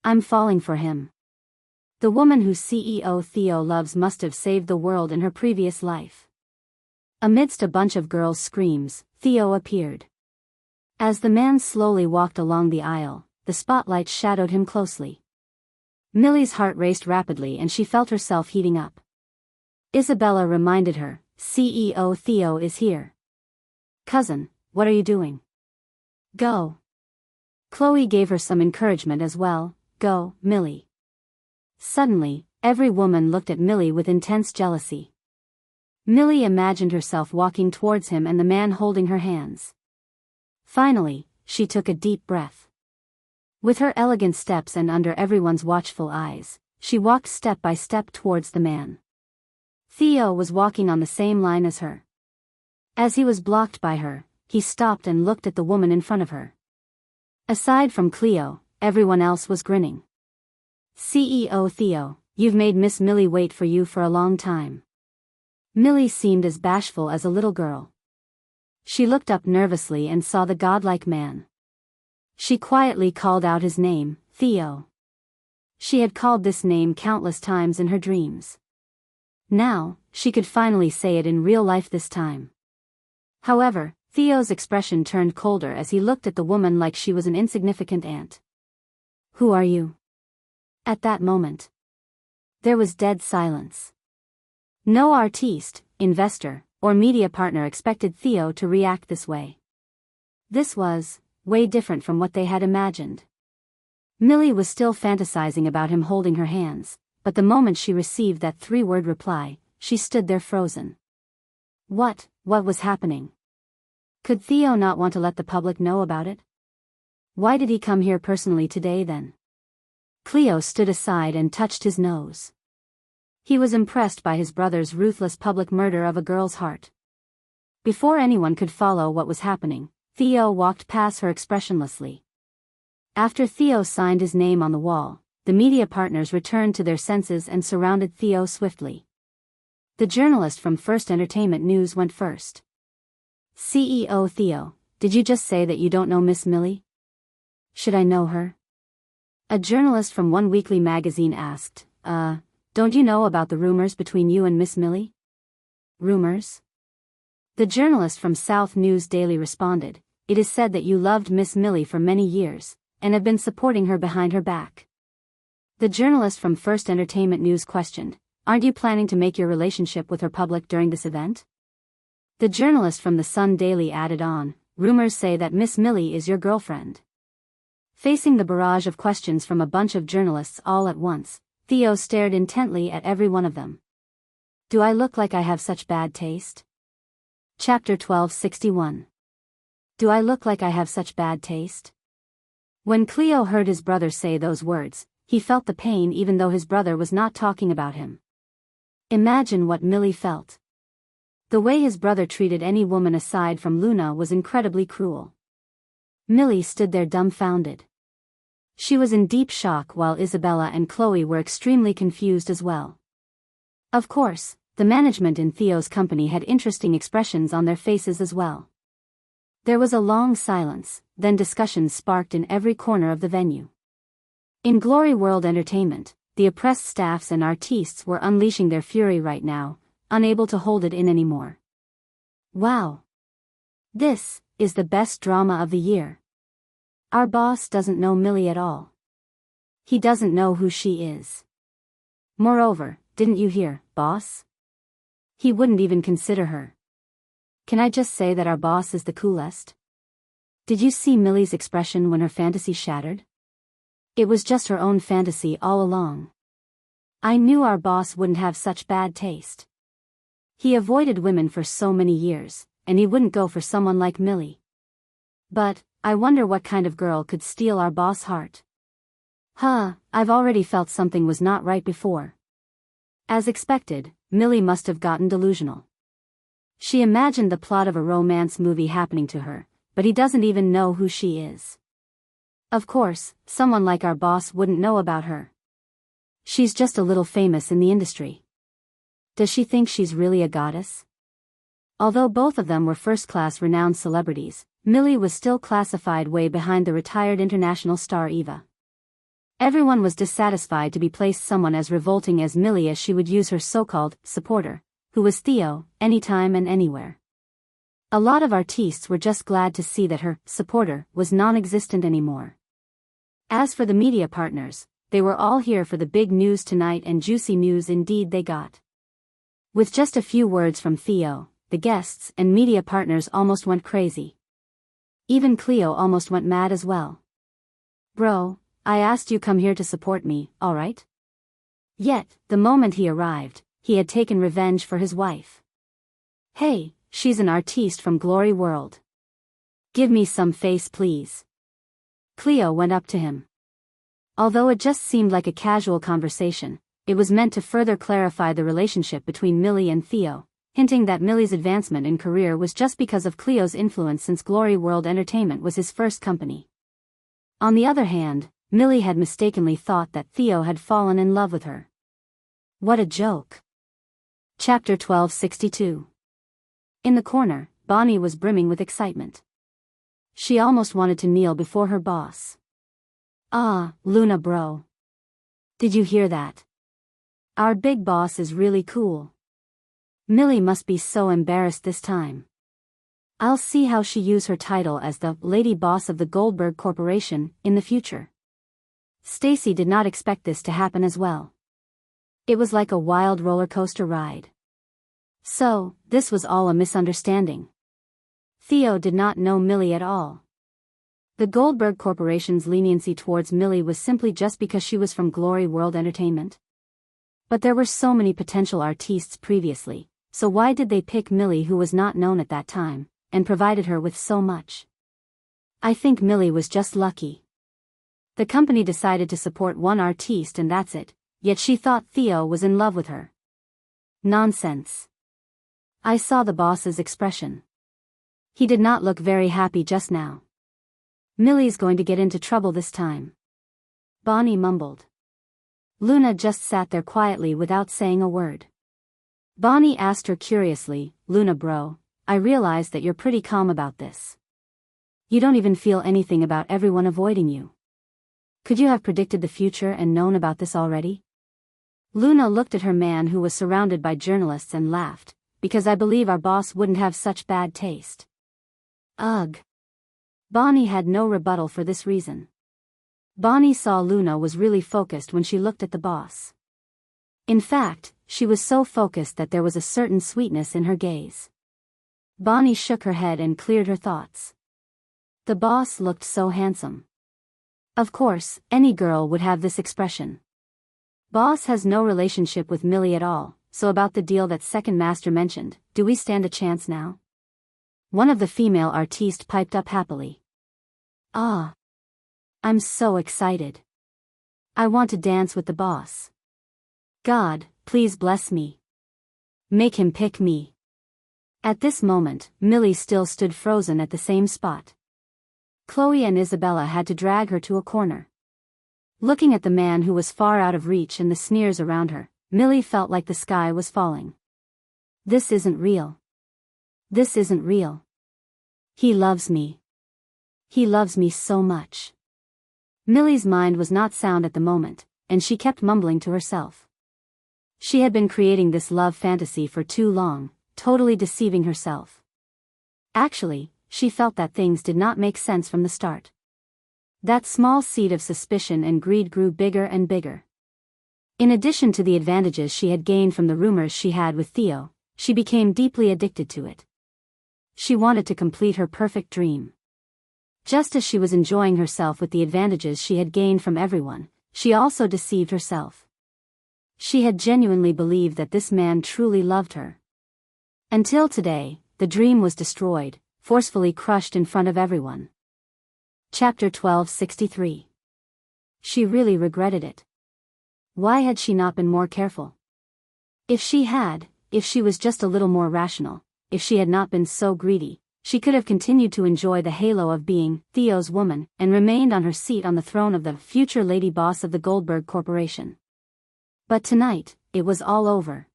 I'm falling for him. The woman who CEO Theo loves must have saved the world in her previous life. Amidst a bunch of girls' screams, Theo appeared. As the man slowly walked along the aisle, the spotlight shadowed him closely. Millie's heart raced rapidly and she felt herself heating up. Isabella reminded her, CEO Theo is here. Cousin, what are you doing? Go. Chloe gave her some encouragement as well. Go, Millie. Suddenly, every woman looked at Millie with intense jealousy. Millie imagined herself walking towards him and the man holding her hands. Finally, she took a deep breath. With her elegant steps and under everyone's watchful eyes, she walked step by step towards the man. Theo was walking on the same line as her. As he was blocked by her, he stopped and looked at the woman in front of her. Aside from Cleo, everyone else was grinning. CEO Theo, you've made Miss Millie wait for you for a long time. Millie seemed as bashful as a little girl. She looked up nervously and saw the godlike man. She quietly called out his name, Theo. She had called this name countless times in her dreams. Now, she could finally say it in real life this time. However, Theo's expression turned colder as he looked at the woman like she was an insignificant ant. Who are you? At that moment, there was dead silence. No artiste, investor, or media partner expected Theo to react this way. This was way different from what they had imagined. Millie was still fantasizing about him holding her hands, but the moment she received that three-word reply, she stood there frozen. What was happening? Could Theo not want to let the public know about it? Why did he come here personally today then? Cleo stood aside and touched his nose. He was impressed by his brother's ruthless public murder of a girl's heart. Before anyone could follow what was happening, Theo walked past her expressionlessly. After Theo signed his name on the wall, the media partners returned to their senses and surrounded Theo swiftly. The journalist from First Entertainment News went first. CEO Theo, did you just say that you don't know Miss Millie? Should I know her? A journalist from one weekly magazine asked, don't you know about the rumors between you and Miss Millie? Rumors? The journalist from South News Daily responded, it is said that you loved Miss Millie for many years, and have been supporting her behind her back. The journalist from First Entertainment News questioned, aren't you planning to make your relationship with her public during this event? The journalist from the Sun Daily added on, rumors say that Miss Millie is your girlfriend. Facing the barrage of questions from a bunch of journalists all at once, Theo stared intently at every one of them. Do I look like I have such bad taste? Chapter 1261. Do I look like I have such bad taste? When Cleo heard his brother say those words, he felt the pain even though his brother was not talking about him. Imagine what Millie felt. The way his brother treated any woman aside from Luna was incredibly cruel. Millie stood there dumbfounded. She was in deep shock while Isabella and Chloe were extremely confused as well. Of course, the management in Theo's company had interesting expressions on their faces as well. There was a long silence, then discussions sparked in every corner of the venue. In Glory World Entertainment, the oppressed staffs and artistes were unleashing their fury right now, unable to hold it in anymore. Wow! This is the best drama of the year. Our boss doesn't know Millie at all. He doesn't know who she is. Moreover, didn't you hear, boss? He wouldn't even consider her. Can I just say that our boss is the coolest? Did you see Millie's expression when her fantasy shattered? It was just her own fantasy all along. I knew our boss wouldn't have such bad taste. He avoided women for so many years, and he wouldn't go for someone like Millie. But, I wonder what kind of girl could steal our boss' heart. I've already felt something was not right before. As expected, Millie must have gotten delusional. She imagined the plot of a romance movie happening to her, but he doesn't even know who she is. Of course, someone like our boss wouldn't know about her. She's just a little famous in the industry. Does she think she's really a goddess? Although both of them were first-class renowned celebrities, Millie was still classified way behind the retired international star Eva. Everyone was dissatisfied to be placed someone as revolting as Millie, as she would use her so-called supporter, who was Theo, anytime and anywhere. A lot of artistes were just glad to see that her supporter was non-existent anymore. As for the media partners, they were all here for the big news tonight, and juicy news indeed they got. With just a few words from Theo, the guests and media partners almost went crazy. Even Cleo almost went mad as well. Bro, I asked you come here to support me, alright? Yet, the moment he arrived, he had taken revenge for his wife. Hey, she's an artiste from Glory World. Give me some face please. Cleo went up to him. Although it just seemed like a casual conversation, it was meant to further clarify the relationship between Millie and Theo, hinting that Millie's advancement in career was just because of Cleo's influence, since Glory World Entertainment was his first company. On the other hand, Millie had mistakenly thought that Theo had fallen in love with her. What a joke. Chapter 1262. In the corner, Bonnie was brimming with excitement. She almost wanted to kneel before her boss. Ah, Luna bro. Did you hear that? Our big boss is really cool. Millie must be so embarrassed this time. I'll see how she use her title as the lady boss of the Goldberg Corporation in the future. Stacy did not expect this to happen as well. It was like a wild roller coaster ride. So, this was all a misunderstanding. Theo did not know Millie at all. The Goldberg Corporation's leniency towards Millie was simply just because she was from Glory World Entertainment. But there were so many potential artistes previously, so why did they pick Millie, who was not known at that time, and provided her with so much? I think Millie was just lucky. The company decided to support one artiste and that's it, yet she thought Theo was in love with her. Nonsense. I saw the boss's expression. He did not look very happy just now. Millie's going to get into trouble this time. Bonnie mumbled. Luna just sat there quietly without saying a word. Bonnie asked her curiously, Luna bro, I realize that you're pretty calm about this. You don't even feel anything about everyone avoiding you. Could you have predicted the future and known about this already? Luna looked at her man, who was surrounded by journalists, and laughed, because I believe our boss wouldn't have such bad taste. Ugh. Bonnie had no rebuttal for this reason. Bonnie saw Luna was really focused when she looked at the boss. In fact, she was so focused that there was a certain sweetness in her gaze. Bonnie shook her head and cleared her thoughts. The boss looked so handsome. Of course, any girl would have this expression. Boss has no relationship with Millie at all, so about the deal that second master mentioned, do we stand a chance now? One of the female artistes piped up happily. Ah. I'm so excited. I want to dance with the boss. God, please bless me. Make him pick me. At this moment, Millie still stood frozen at the same spot. Chloe and Isabella had to drag her to a corner. Looking at the man who was far out of reach and the sneers around her, Millie felt like the sky was falling. This isn't real. This isn't real. He loves me. He loves me so much. Millie's mind was not sound at the moment, and she kept mumbling to herself. She had been creating this love fantasy for too long, totally deceiving herself. Actually, she felt that things did not make sense from the start. That small seed of suspicion and greed grew bigger and bigger. In addition to the advantages she had gained from the rumors she had with Theo, she became deeply addicted to it. She wanted to complete her perfect dream. Just as she was enjoying herself with the advantages she had gained from everyone, she also deceived herself. She had genuinely believed that this man truly loved her. Until today, the dream was destroyed, forcefully crushed in front of everyone. Chapter 1263. She she really regretted it. Why had she not been more careful? If she was just a little more rational, if she had not been so greedy, she could have continued to enjoy the halo of being Theo's woman and remained on her seat on the throne of the future lady boss of the Goldberg Corporation. But tonight, it was all over.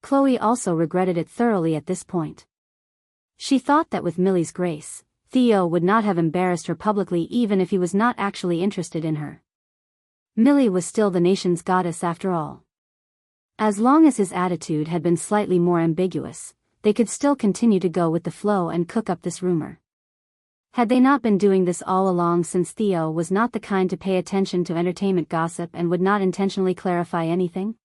Chloe also regretted it thoroughly at this point. She thought that with Millie's grace, Theo would not have embarrassed her publicly even if he was not actually interested in her. Millie was still the nation's goddess after all. As long as his attitude had been slightly more ambiguous, they could still continue to go with the flow and cook up this rumor. Had they not been doing this all along, since Theo was not the kind to pay attention to entertainment gossip and would not intentionally clarify anything?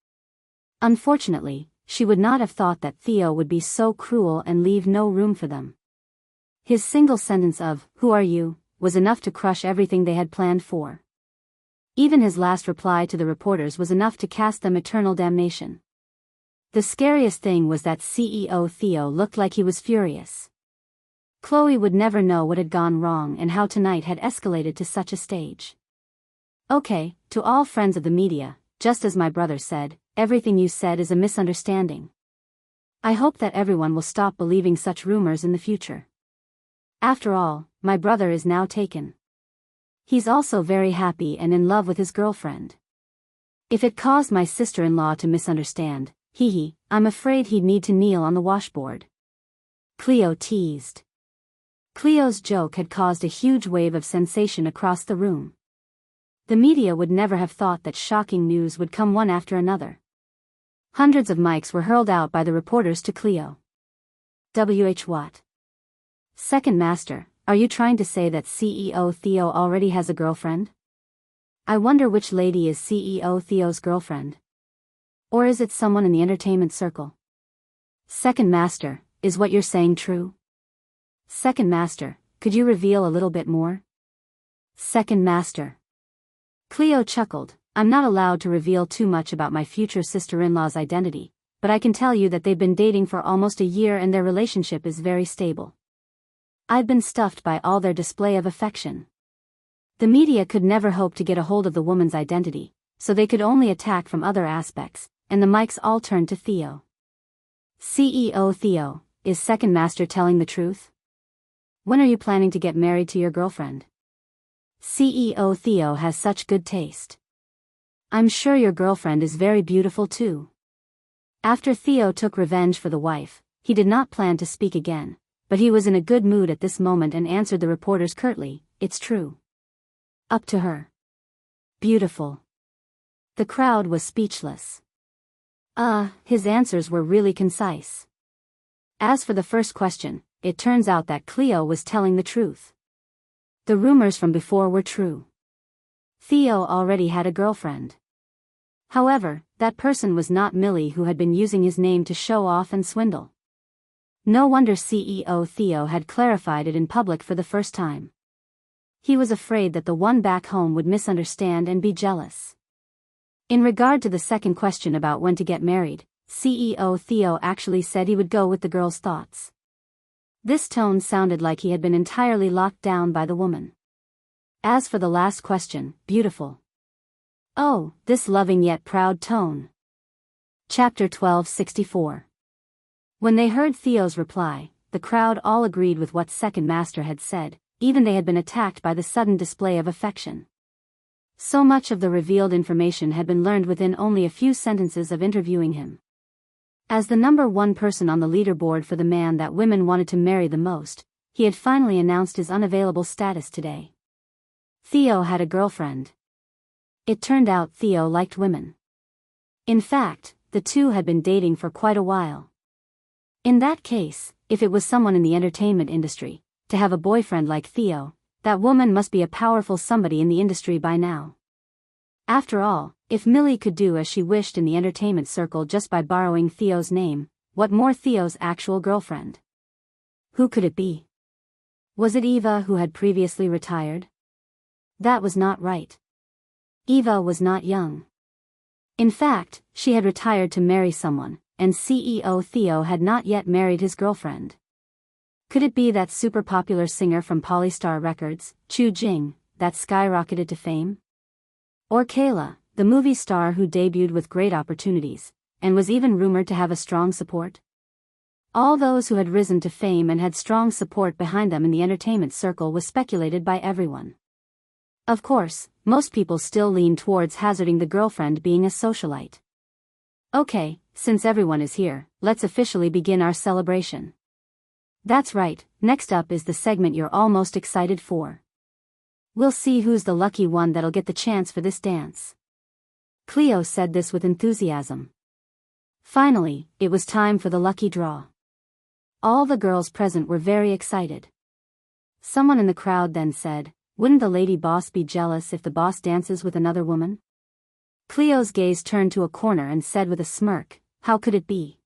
Unfortunately, she would not have thought that Theo would be so cruel and leave no room for them. His single sentence of, "Who are you?" was enough to crush everything they had planned for. Even his last reply to the reporters was enough to cast them eternal damnation. The scariest thing was that CEO Theo looked like he was furious. Chloe would never know what had gone wrong and how tonight had escalated to such a stage. "Okay, to all friends of the media, just as my brother said, everything you said is a misunderstanding. I hope that everyone will stop believing such rumors in the future. After all, my brother is now taken. He's also very happy and in love with his girlfriend. If it caused my sister-in-law to misunderstand, I'm afraid he'd need to kneel on the washboard." Cleo teased. Cleo's joke had caused a huge wave of sensation across the room. The media would never have thought that shocking news would come one after another. Hundreds of mics were hurled out by the reporters to Cleo. What? Second Master, are you trying to say that CEO Theo already has a girlfriend? I wonder which lady is CEO Theo's girlfriend. Or is it someone in the entertainment circle? Second Master, is what you're saying true? Second Master, could you reveal a little bit more? Second Master. Cleo chuckled. I'm not allowed to reveal too much about my future sister-in-law's identity, but I can tell you that they've been dating for almost a year and their relationship is very stable. I've been stuffed by all their display of affection. The media could never hope to get a hold of the woman's identity, so they could only attack from other aspects, and the mics all turned to Theo. CEO Theo, is Second Master telling the truth? When are you planning to get married to your girlfriend? CEO Theo has such good taste. I'm sure your girlfriend is very beautiful too. After Theo took revenge for the wife, he did not plan to speak again, but he was in a good mood at this moment and answered the reporters curtly, "It's true. Up to her. Beautiful." The crowd was speechless. His answers were really concise. As for the first question, it turns out that Cleo was telling the truth. The rumors from before were true. Theo already had a girlfriend. However, that person was not Millie, who had been using his name to show off and swindle. No wonder CEO Theo had clarified it in public for the first time. He was afraid that the one back home would misunderstand and be jealous. In regard to the second question about when to get married, CEO Theo actually said he would go with the girl's thoughts. This tone sounded like he had been entirely locked down by the woman. As for the last question, beautiful. Oh, this loving yet proud tone. Chapter 1264. When they heard Theo's reply, the crowd all agreed with what Second Master had said, even they had been attacked by the sudden display of affection. So much of the revealed information had been learned within only a few sentences of interviewing him. As the number one person on the leaderboard for the man that women wanted to marry the most, he had finally announced his unavailable status today. Theo had a girlfriend. It turned out Theo liked women. In fact, the two had been dating for quite a while. In that case, if it was someone in the entertainment industry, to have a boyfriend like Theo, that woman must be a powerful somebody in the industry by now. After all, if Millie could do as she wished in the entertainment circle just by borrowing Theo's name, what more Theo's actual girlfriend? Who could it be? Was it Eva, who had previously retired? That was not right. Eva was not young. In fact, she had retired to marry someone, and CEO Theo had not yet married his girlfriend. Could it be that super popular singer from Polystar Records, Chu Jing, that skyrocketed to fame? Or Kayla, the movie star who debuted with great opportunities, and was even rumored to have a strong support? All those who had risen to fame and had strong support behind them in the entertainment circle was speculated by everyone. Of course, most people still lean towards hazarding the girlfriend being a socialite. Okay, since everyone is here, let's officially begin our celebration. That's right, next up is the segment you're all most excited for. We'll see who's the lucky one that'll get the chance for this dance. Cleo said this with enthusiasm. Finally, it was time for the lucky draw. All the girls present were very excited. Someone in the crowd then said, "Wouldn't the lady boss be jealous if the boss dances with another woman?" Cleo's gaze turned to a corner and said with a smirk, "How could it be?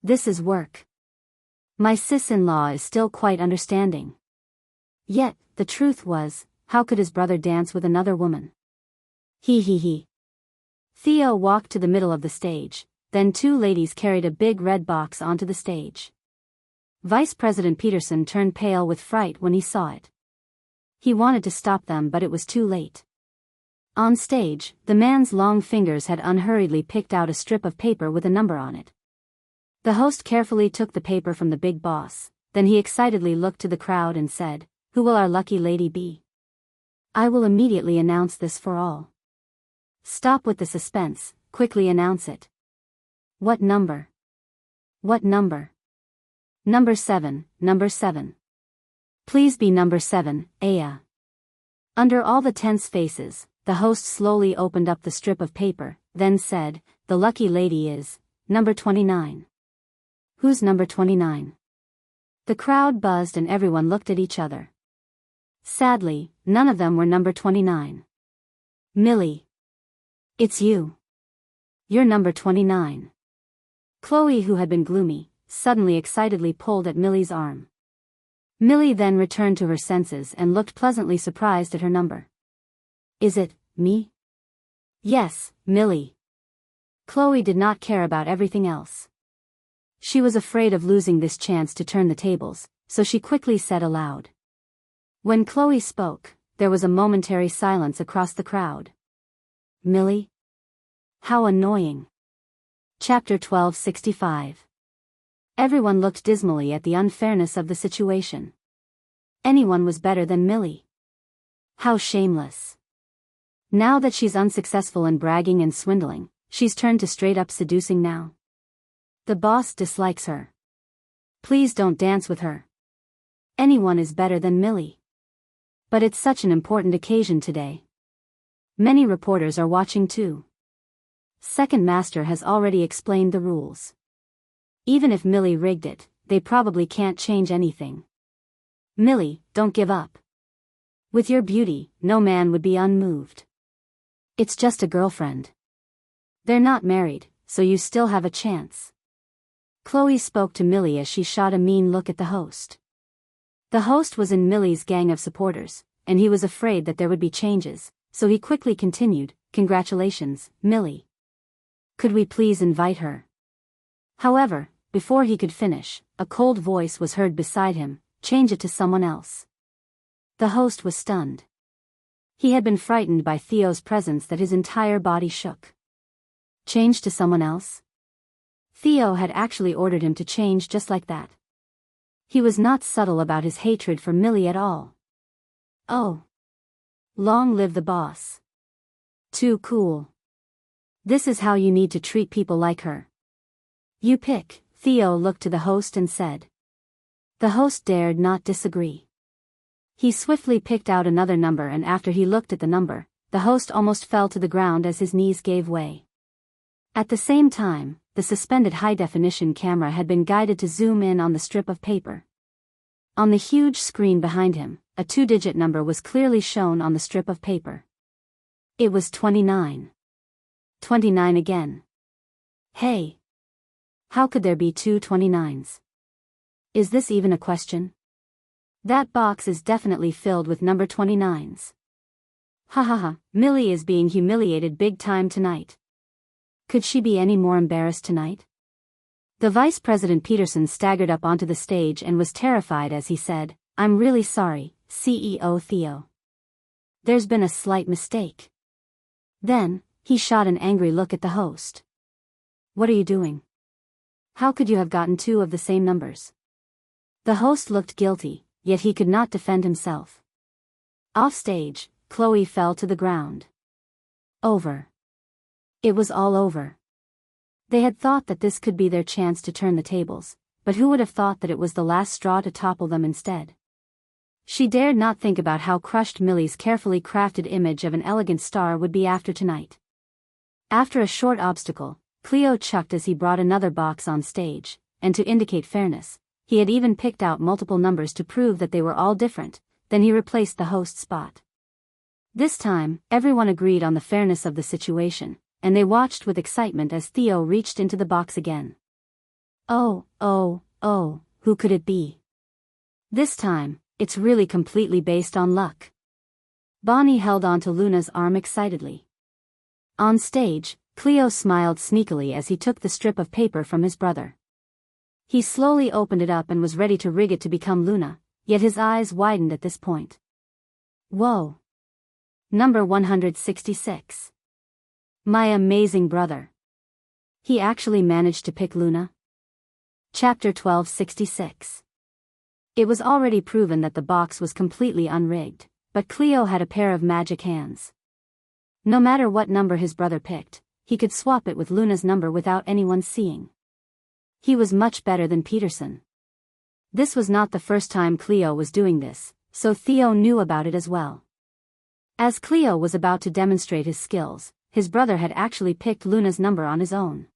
This is work. My sis-in-law is still quite understanding." Yet, the truth was, how could his brother dance with another woman? He. Theo walked to the middle of the stage, then two ladies carried a big red box onto the stage. Vice President Peterson turned pale with fright when he saw it. He wanted to stop them, but it was too late. On stage, the man's long fingers had unhurriedly picked out a strip of paper with a number on it. The host carefully took the paper from the big boss, then he excitedly looked to the crowd and said, "Who will our lucky lady be? I will immediately announce this for all." "Stop with the suspense, quickly announce it." "What number? What number?" "Number 7, number 7. Please be number 7, Aya." Under all the tense faces, the host slowly opened up the strip of paper, then said, "The lucky lady is number 29. Who's number 29? The crowd buzzed and everyone looked at each other. Sadly, none of them were number 29. "Millie. It's you. You're number 29. Chloe, who had been gloomy, suddenly excitedly pulled at Millie's arm. Millie then returned to her senses and looked pleasantly surprised at her number. "Is it me?" "Yes, Millie." Chloe did not care about everything else. She was afraid of losing this chance to turn the tables, so she quickly said aloud. When Chloe spoke, there was a momentary silence across the crowd. "Millie? How annoying." Chapter 1265. Everyone looked dismally at the unfairness of the situation. Anyone was better than Millie. How shameless. Now that she's unsuccessful in bragging and swindling, she's turned to straight-up seducing now. The boss dislikes her. Please don't dance with her. Anyone is better than Millie. But it's such an important occasion today. Many reporters are watching too. Second Master has already explained the rules. Even if Millie rigged it, they probably can't change anything. Millie, don't give up. With your beauty, no man would be unmoved. It's just a girlfriend. They're not married, so you still have a chance. Chloe spoke to Millie as she shot a mean look at the host. The host was in Millie's gang of supporters, and he was afraid that there would be changes, so he quickly continued, "Congratulations, Millie. Could we please invite her?" However, before he could finish, a cold voice was heard beside him, "Change it to someone else." The host was stunned. He had been frightened by Theo's presence that his entire body shook. Change to someone else? Theo had actually ordered him to change just like that. He was not subtle about his hatred for Millie at all. Oh. Long live the boss. Too cool. This is how you need to treat people like her. You pick. Theo looked to the host and said. The host dared not disagree. He swiftly picked out another number, and after he looked at the number, the host almost fell to the ground as his knees gave way. At the same time, the suspended high-definition camera had been guided to zoom in on the strip of paper. On the huge screen behind him, a 2-digit number was clearly shown on the strip of paper. It was 29. 29 again. Hey! How could there be two 29s? Is this even a question? That box is definitely filled with number 29s. Ha ha ha, Millie is being humiliated big time tonight. Could she be any more embarrassed tonight? The Vice President Peterson staggered up onto the stage and was terrified as he said, "I'm really sorry, CEO Theo. There's been a slight mistake. Then, he shot an angry look at the host. What are you doing? How could you have gotten two of the same numbers? The host looked guilty, yet he could not defend himself. Off stage, Chloe fell to the ground. Over. It was all over. They had thought that this could be their chance to turn the tables, but who would have thought that it was the last straw to topple them instead? She dared not think about how crushed Millie's carefully crafted image of an elegant star would be after tonight. After a short obstacle, Cleo chucked as he brought another box on stage, and to indicate fairness, he had even picked out multiple numbers to prove that they were all different. Then he replaced the host's spot. This time, everyone agreed on the fairness of the situation, and they watched with excitement as Theo reached into the box again. Oh, who could it be? This time, it's really completely based on luck. Bonnie held onto Luna's arm excitedly. On stage, Cleo smiled sneakily as he took the strip of paper from his brother. He slowly opened it up and was ready to rig it to become Luna, yet his eyes widened at this point. Whoa! Number 166. My amazing brother. He actually managed to pick Luna? Chapter 1266. It was already proven that the box was completely unrigged, but Cleo had a pair of magic hands. No matter what number his brother picked, he could swap it with Luna's number without anyone seeing. He was much better than Peterson. This was not the first time Cleo was doing this, so Theo knew about it as well. As Cleo was about to demonstrate his skills, his brother had actually picked Luna's number on his own.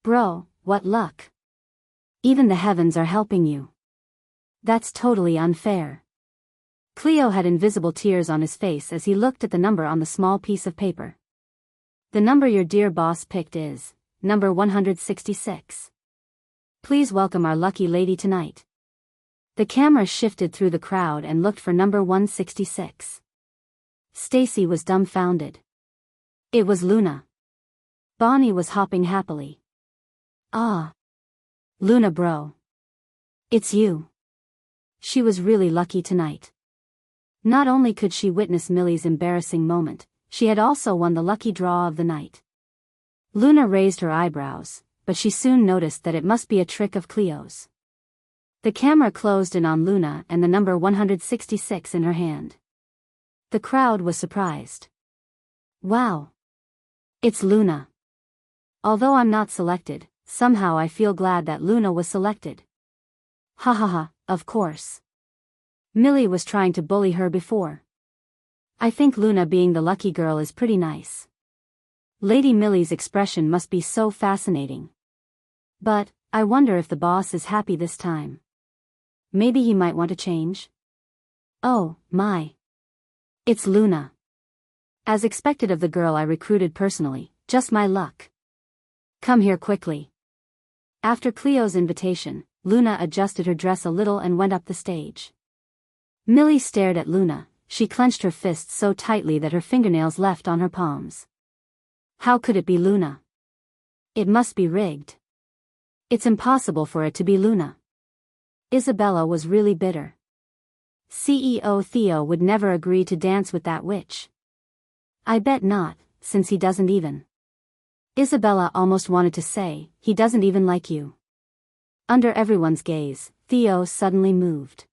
Bro, what luck. Even the heavens are helping you. That's totally unfair. Cleo had invisible tears on his face as he looked at the number on the small piece of paper. The number your dear boss picked is number 166. Please welcome our lucky lady tonight. The camera shifted through the crowd and looked for number 166. Stacy was dumbfounded. It was Luna. Bonnie was hopping happily. Ah. Luna bro. It's you. She was really lucky tonight. Not only could she witness Millie's embarrassing moment, she had also won the lucky draw of the night. Luna raised her eyebrows, but she soon noticed that it must be a trick of Cleo's. The camera closed in on Luna and the number 166 in her hand. The crowd was surprised. Wow. It's Luna. Although I'm not selected, somehow I feel glad that Luna was selected. Ha ha ha, of course. Millie was trying to bully her before. I think Luna being the lucky girl is pretty nice. Lady Millie's expression must be so fascinating. But, I wonder if the boss is happy this time. Maybe he might want to change? Oh, my. It's Luna. As expected of the girl I recruited personally, just my luck. Come here quickly. After Cleo's invitation, Luna adjusted her dress a little and went up the stage. Millie stared at Luna. She clenched her fists so tightly that her fingernails left on her palms. How could it be Luna? It must be rigged. It's impossible for it to be Luna. Isabella was really bitter. CEO Theo would never agree to dance with that witch. I bet not, since he doesn't even. Isabella almost wanted to say, he doesn't even like you. Under everyone's gaze, Theo suddenly moved.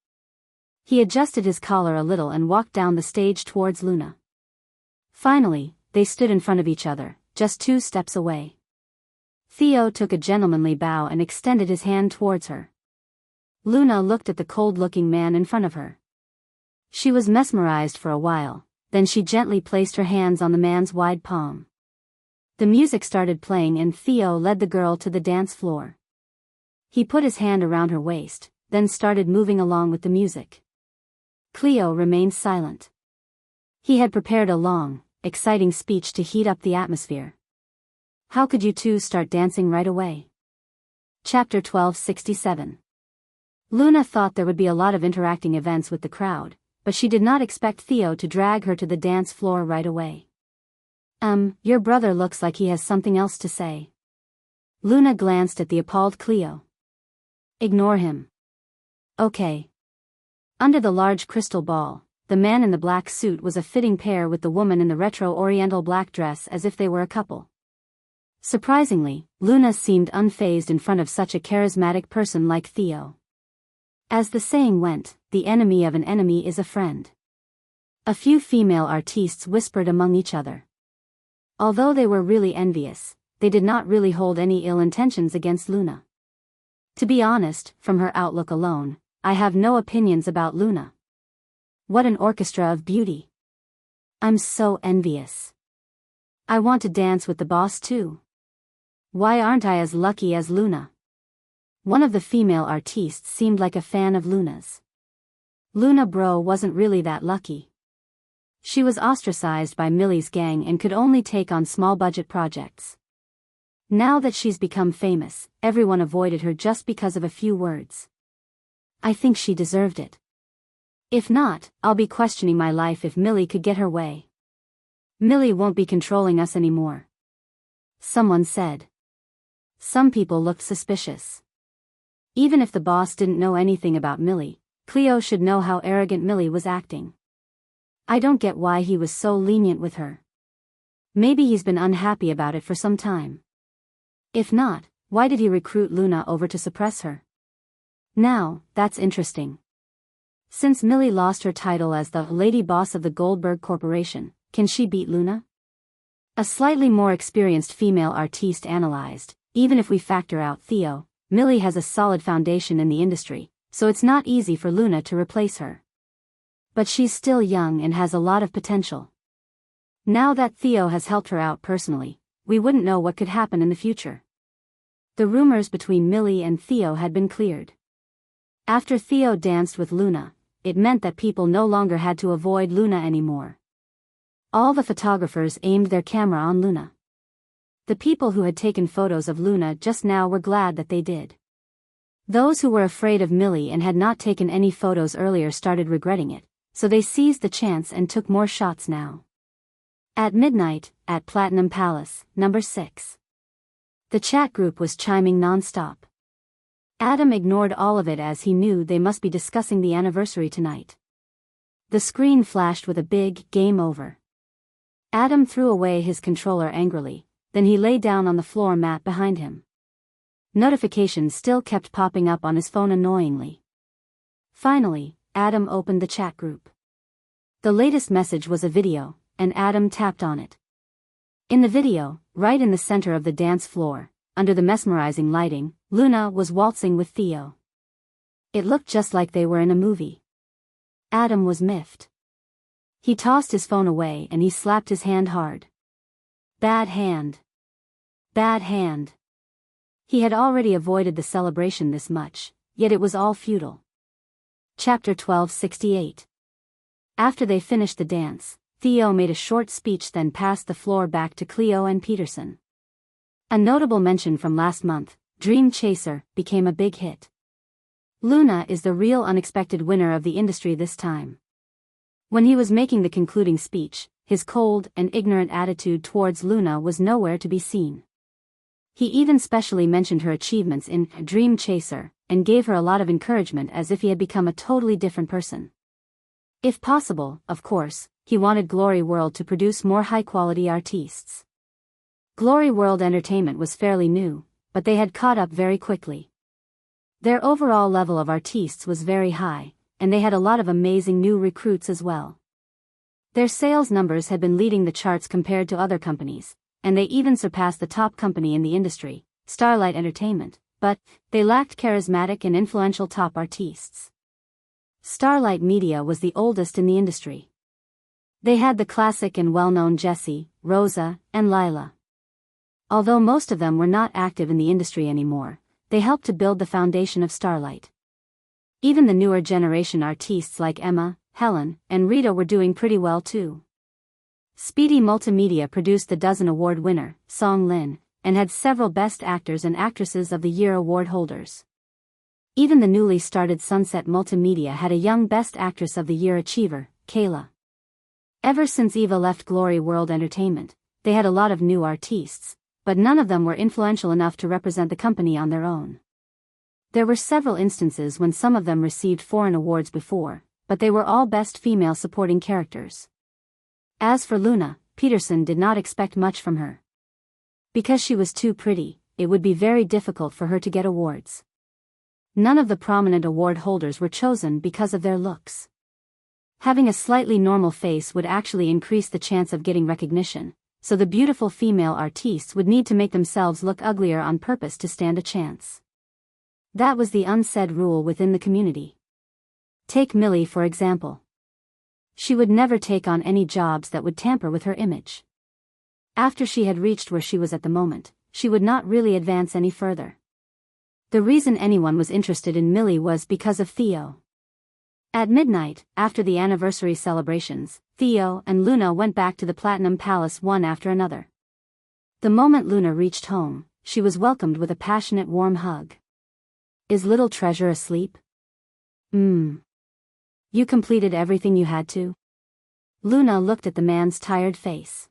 He adjusted his collar a little and walked down the stage towards Luna. Finally, they stood in front of each other, just 2 steps away. Theo took a gentlemanly bow and extended his hand towards her. Luna looked at the cold-looking man in front of her. She was mesmerized for a while, then she gently placed her hands on the man's wide palm. The music started playing and Theo led the girl to the dance floor. He put his hand around her waist, then started moving along with the music. Cleo remained silent. He had prepared a long, exciting speech to heat up the atmosphere. How could you two start dancing right away? Chapter 1267. Luna thought there would be a lot of interacting events with the crowd, but she did not expect Theo to drag her to the dance floor right away. Your brother looks like he has something else to say. Luna glanced at the appalled Cleo. Ignore him. Okay. Under the large crystal ball, the man in the black suit was a fitting pair with the woman in the retro oriental black dress, as if they were a couple. Surprisingly, Luna seemed unfazed in front of such a charismatic person like Theo. As the saying went, the enemy of an enemy is a friend. A few female artistes whispered among each other. Although they were really envious, they did not really hold any ill intentions against Luna. To be honest, from her outlook alone, I have no opinions about Luna. What an orchestra of beauty. I'm so envious. I want to dance with the boss too. Why aren't I as lucky as Luna? One of the female artistes seemed like a fan of Luna's. Luna bro wasn't really that lucky. She was ostracized by Millie's gang and could only take on small budget projects. Now that she's become famous, everyone avoided her just because of a few words. I think she deserved it. If not, I'll be questioning my life if Millie could get her way. Millie won't be controlling us anymore, someone said. Some people looked suspicious. Even if the boss didn't know anything about Millie, Cleo should know how arrogant Millie was acting. I don't get why he was so lenient with her. Maybe he's been unhappy about it for some time. If not, why did he recruit Luna over to suppress her? Now, that's interesting. Since Millie lost her title as the lady boss of the Goldberg Corporation, can she beat Luna? A slightly more experienced female artiste analyzed. Even if we factor out Theo, Millie has a solid foundation in the industry, so it's not easy for Luna to replace her. But she's still young and has a lot of potential. Now that Theo has helped her out personally, we wouldn't know what could happen in the future. The rumors between Millie and Theo had been cleared. After Theo danced with Luna, it meant that people no longer had to avoid Luna anymore. All the photographers aimed their camera on Luna. The people who had taken photos of Luna just now were glad that they did. Those who were afraid of Millie and had not taken any photos earlier started regretting it, so they seized the chance and took more shots now. At midnight, at Platinum Palace, number 6. The chat group was chiming non-stop. Adam ignored all of it as he knew they must be discussing the anniversary tonight. The screen flashed with a big "game over." Adam threw away his controller angrily. Then he lay down on the floor mat behind him. Notifications still kept popping up on his phone annoyingly. Finally, Adam opened the chat group. The latest message was a video, and Adam tapped on it. In the video, right in the center of the dance floor, under the mesmerizing lighting, Luna was waltzing with Theo. It looked just like they were in a movie. Adam was miffed. He tossed his phone away and he slapped his hand hard. Bad hand. Bad hand. He had already avoided the celebration this much, yet it was all futile. Chapter 1268. After they finished the dance, Theo made a short speech, then passed the floor back to Cleo and Peterson. A notable mention from last month, Dream Chaser, became a big hit. Luna is the real unexpected winner of the industry this time. When he was making the concluding speech, his cold and ignorant attitude towards Luna was nowhere to be seen. He even specially mentioned her achievements in Dream Chaser, and gave her a lot of encouragement as if he had become a totally different person. If possible, of course, he wanted Glory World to produce more high-quality artists. Glory World Entertainment was fairly new, but they had caught up very quickly. Their overall level of artists was very high, and they had a lot of amazing new recruits as well. Their sales numbers had been leading the charts compared to other companies, and they even surpassed the top company in the industry, Starlight Entertainment, but they lacked charismatic and influential top artists. Starlight Media was the oldest in the industry. They had the classic and well-known Jessie, Rosa, and Lila. Although most of them were not active in the industry anymore, they helped to build the foundation of Starlight. Even the newer generation artists like Emma, Helen, and Rita were doing pretty well too. Speedy Multimedia produced the Dozen Award winner, Song Lin, and had several Best Actors and Actresses of the Year award holders. Even the newly started Sunset Multimedia had a young Best Actress of the Year achiever, Kayla. Ever since Eva left Glory World Entertainment, they had a lot of new artists, but none of them were influential enough to represent the company on their own. There were several instances when some of them received foreign awards before, but they were all best female supporting characters. As for Luna, Peterson did not expect much from her. Because she was too pretty, it would be very difficult for her to get awards. None of the prominent award holders were chosen because of their looks. Having a slightly normal face would actually increase the chance of getting recognition, so the beautiful female artistes would need to make themselves look uglier on purpose to stand a chance. That was the unsaid rule within the community. Take Millie for example. She would never take on any jobs that would tamper with her image. After she had reached where she was at the moment, she would not really advance any further. The reason anyone was interested in Millie was because of Theo. At midnight, after the anniversary celebrations, Theo and Luna went back to the Platinum Palace one after another. The moment Luna reached home, she was welcomed with a passionate warm hug. Is little treasure asleep? You completed everything you had to? Luna looked at the man's tired face.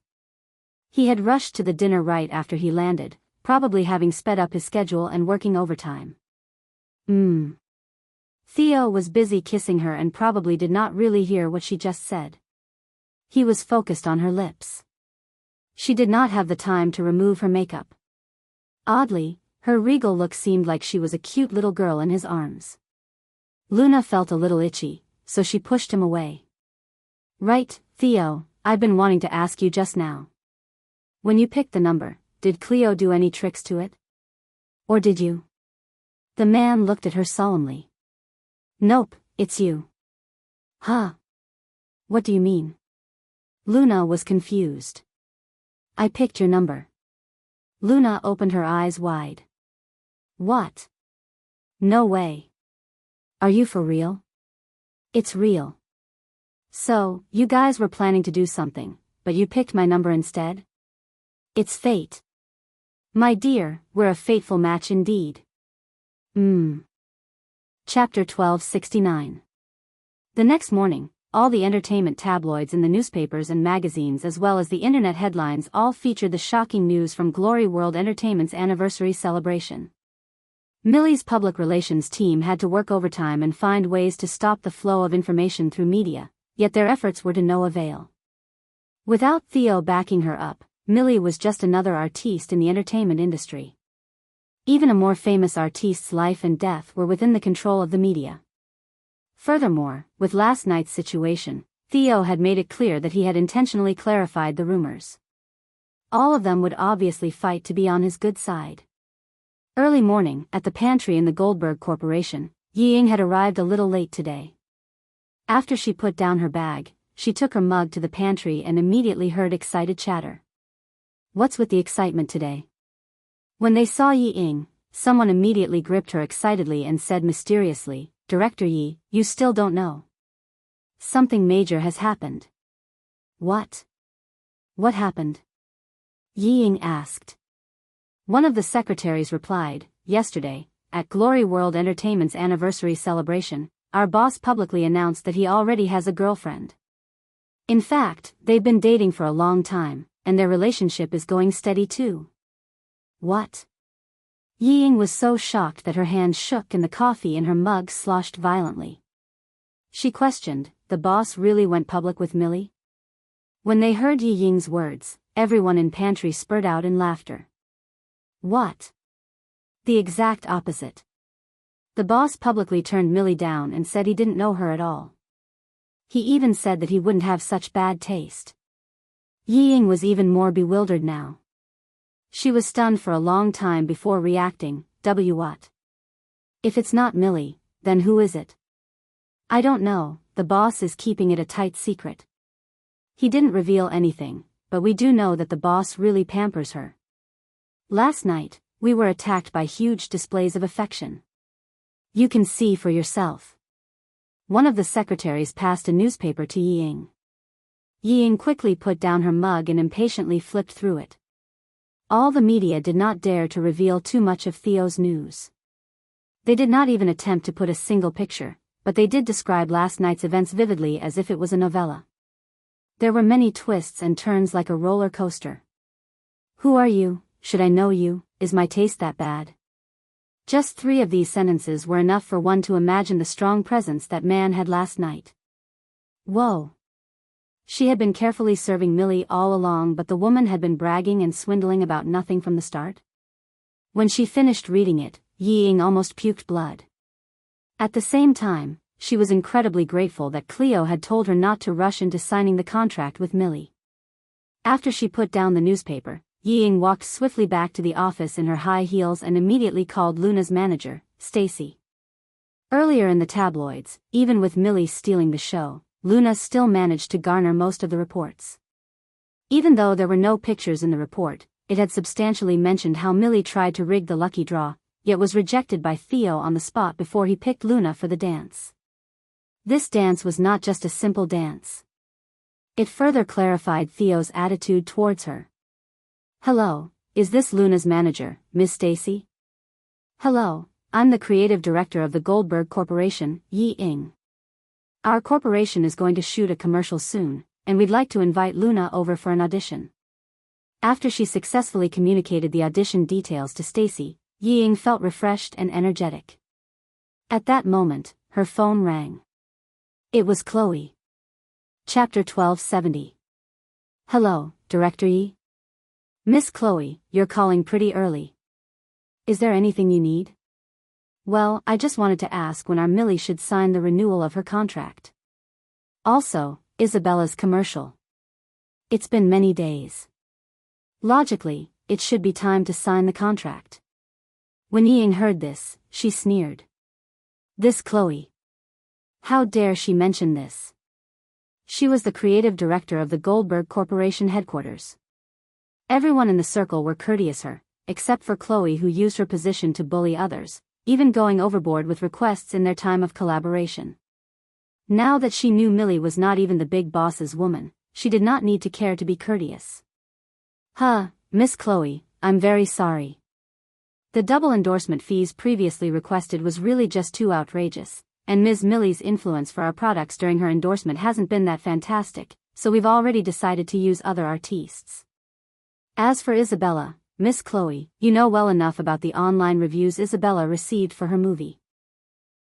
He had rushed to the dinner right after he landed, probably having sped up his schedule and working overtime. Theo was busy kissing her and probably did not really hear what she just said. He was focused on her lips. She did not have the time to remove her makeup. Oddly, her regal look seemed like she was a cute little girl in his arms. Luna felt a little itchy, so she pushed him away. Right, Theo, I've been wanting to ask you just now. When you picked the number, did Cleo do any tricks to it? Or did you? The man looked at her solemnly. Nope, it's you. Huh? What do you mean? Luna was confused. I picked your number. Luna opened her eyes wide. What? No way. Are you for real? It's real. So, you guys were planning to do something, but you picked my number instead? It's fate. My dear, we're a fateful match indeed. Chapter 1269. The next morning, all the entertainment tabloids in the newspapers and magazines as well as the internet headlines all featured the shocking news from Glory World Entertainment's anniversary celebration. Millie's public relations team had to work overtime and find ways to stop the flow of information through media, yet their efforts were to no avail. Without Theo backing her up, Millie was just another artiste in the entertainment industry. Even a more famous artiste's life and death were within the control of the media. Furthermore, with last night's situation, Theo had made it clear that he had intentionally clarified the rumors. All of them would obviously fight to be on his good side. Early morning, at the pantry in the Goldberg Corporation, Ying had arrived a little late today. After she put down her bag, she took her mug to the pantry and immediately heard excited chatter. What's with the excitement today? When they saw Ying, someone immediately gripped her excitedly and said mysteriously, Director Yi, you still don't know. Something major has happened. What? What happened? Ying asked. One of the secretaries replied, yesterday, at Glory World Entertainment's anniversary celebration, our boss publicly announced that he already has a girlfriend. In fact, they've been dating for a long time, and their relationship is going steady too. What? Ying was so shocked that her hands shook and the coffee in her mug sloshed violently. She questioned, the boss really went public with Millie? When they heard Ying's words, everyone in pantry spurted out in laughter. What? The exact opposite. The boss publicly turned Millie down and said he didn't know her at all. He even said that he wouldn't have such bad taste. Ying was even more bewildered now. She was stunned for a long time before reacting, what? If it's not Millie, then who is it? I don't know, the boss is keeping it a tight secret. He didn't reveal anything, but we do know that the boss really pampers her. Last night, we were attacked by huge displays of affection. You can see for yourself. One of the secretaries passed a newspaper to Ying. Ying quickly put down her mug and impatiently flipped through it. All the media did not dare to reveal too much of Theo's news. They did not even attempt to put a single picture, but they did describe last night's events vividly as if it was a novella. There were many twists and turns like a roller coaster. Who are you? Should I know you? Is my taste that bad? Just 3 of these sentences were enough for one to imagine the strong presence that man had last night. Whoa. She had been carefully serving Millie all along, but the woman had been bragging and swindling about nothing from the start. When she finished reading it, Ying almost puked blood. At the same time, she was incredibly grateful that Cleo had told her not to rush into signing the contract with Millie. After she put down the newspaper, Ying walked swiftly back to the office in her high heels and immediately called Luna's manager, Stacy. Earlier in the tabloids, even with Millie stealing the show, Luna still managed to garner most of the reports. Even though there were no pictures in the report, it had substantially mentioned how Millie tried to rig the lucky draw, yet was rejected by Theo on the spot before he picked Luna for the dance. This dance was not just a simple dance. It further clarified Theo's attitude towards her. "Hello, is this Luna's manager, Miss Stacy?" "Hello, I'm the creative director of the Goldberg Corporation, Ying. Our corporation is going to shoot a commercial soon, and we'd like to invite Luna over for an audition." After she successfully communicated the audition details to Stacy, Ying felt refreshed and energetic. At that moment, her phone rang. It was Chloe. Chapter 1270. "Hello, Director Yi. Miss Chloe, you're calling pretty early. Is there anything you need?" "Well, I just wanted to ask when our Millie should sign the renewal of her contract. Also, Isabella's commercial. It's been many days. Logically, it should be time to sign the contract." When Ying heard this, she sneered. This Chloe. How dare she mention this? She was the creative director of the Goldberg Corporation headquarters. Everyone in the circle were courteous her, except for Chloe, who used her position to bully others, even going overboard with requests in their time of collaboration. Now that she knew Millie was not even the big boss's woman, she did not need to care to be courteous. Miss Chloe, I'm very sorry. The double endorsement fees previously requested was really just too outrageous, and Ms. Millie's influence for our products during her endorsement hasn't been that fantastic, so we've already decided to use other artistes. As for Isabella, Miss Chloe, you know well enough about the online reviews Isabella received for her movie.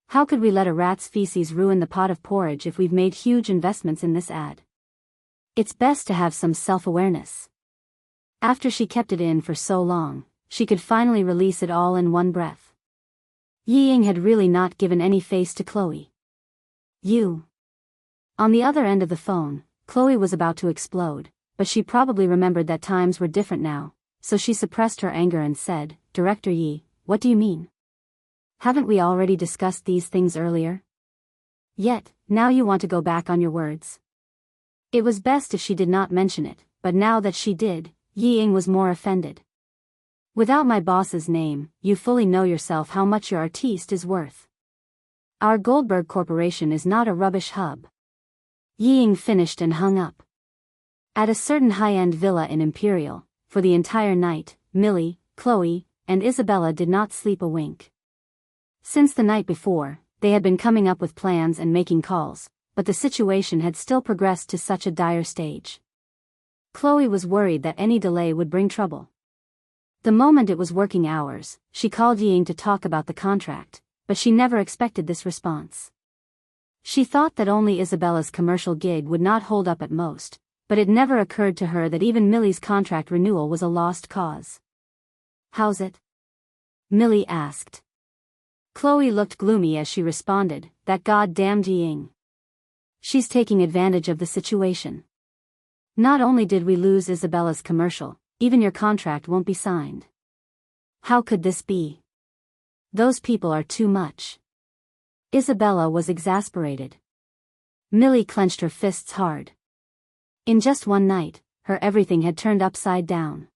How could we let a rat's feces ruin the pot of porridge if we've made huge investments in this ad? It's best to have some self-awareness. After she kept it in for so long, she could finally release it all in one breath. Ying had really not given any face to Chloe. You. On the other end of the phone, Chloe was about to explode, but she probably remembered that times were different now, so she suppressed her anger and said, Director Yi, what do you mean? Haven't we already discussed these things earlier? Yet, now you want to go back on your words. It was best if she did not mention it, but now that she did, Ying was more offended. Without my boss's name, you fully know yourself how much your artiste is worth. Our Goldberg Corporation is not a rubbish hub. Ying finished and hung up. At a certain high-end villa in Imperial, for the entire night, Millie, Chloe, and Isabella did not sleep a wink. Since the night before, they had been coming up with plans and making calls, but the situation had still progressed to such a dire stage. Chloe was worried that any delay would bring trouble. The moment it was working hours, she called Ying to talk about the contract, but she never expected this response. She thought that only Isabella's commercial gig would not hold up at most, but it never occurred to her that even Millie's contract renewal was a lost cause. How's it? Millie asked. Chloe looked gloomy as she responded, that goddamned Ying. She's taking advantage of the situation. Not only did we lose Isabella's commercial, even your contract won't be signed. How could this be? Those people are too much. Isabella was exasperated. Millie clenched her fists hard. In just one night, her everything had turned upside down.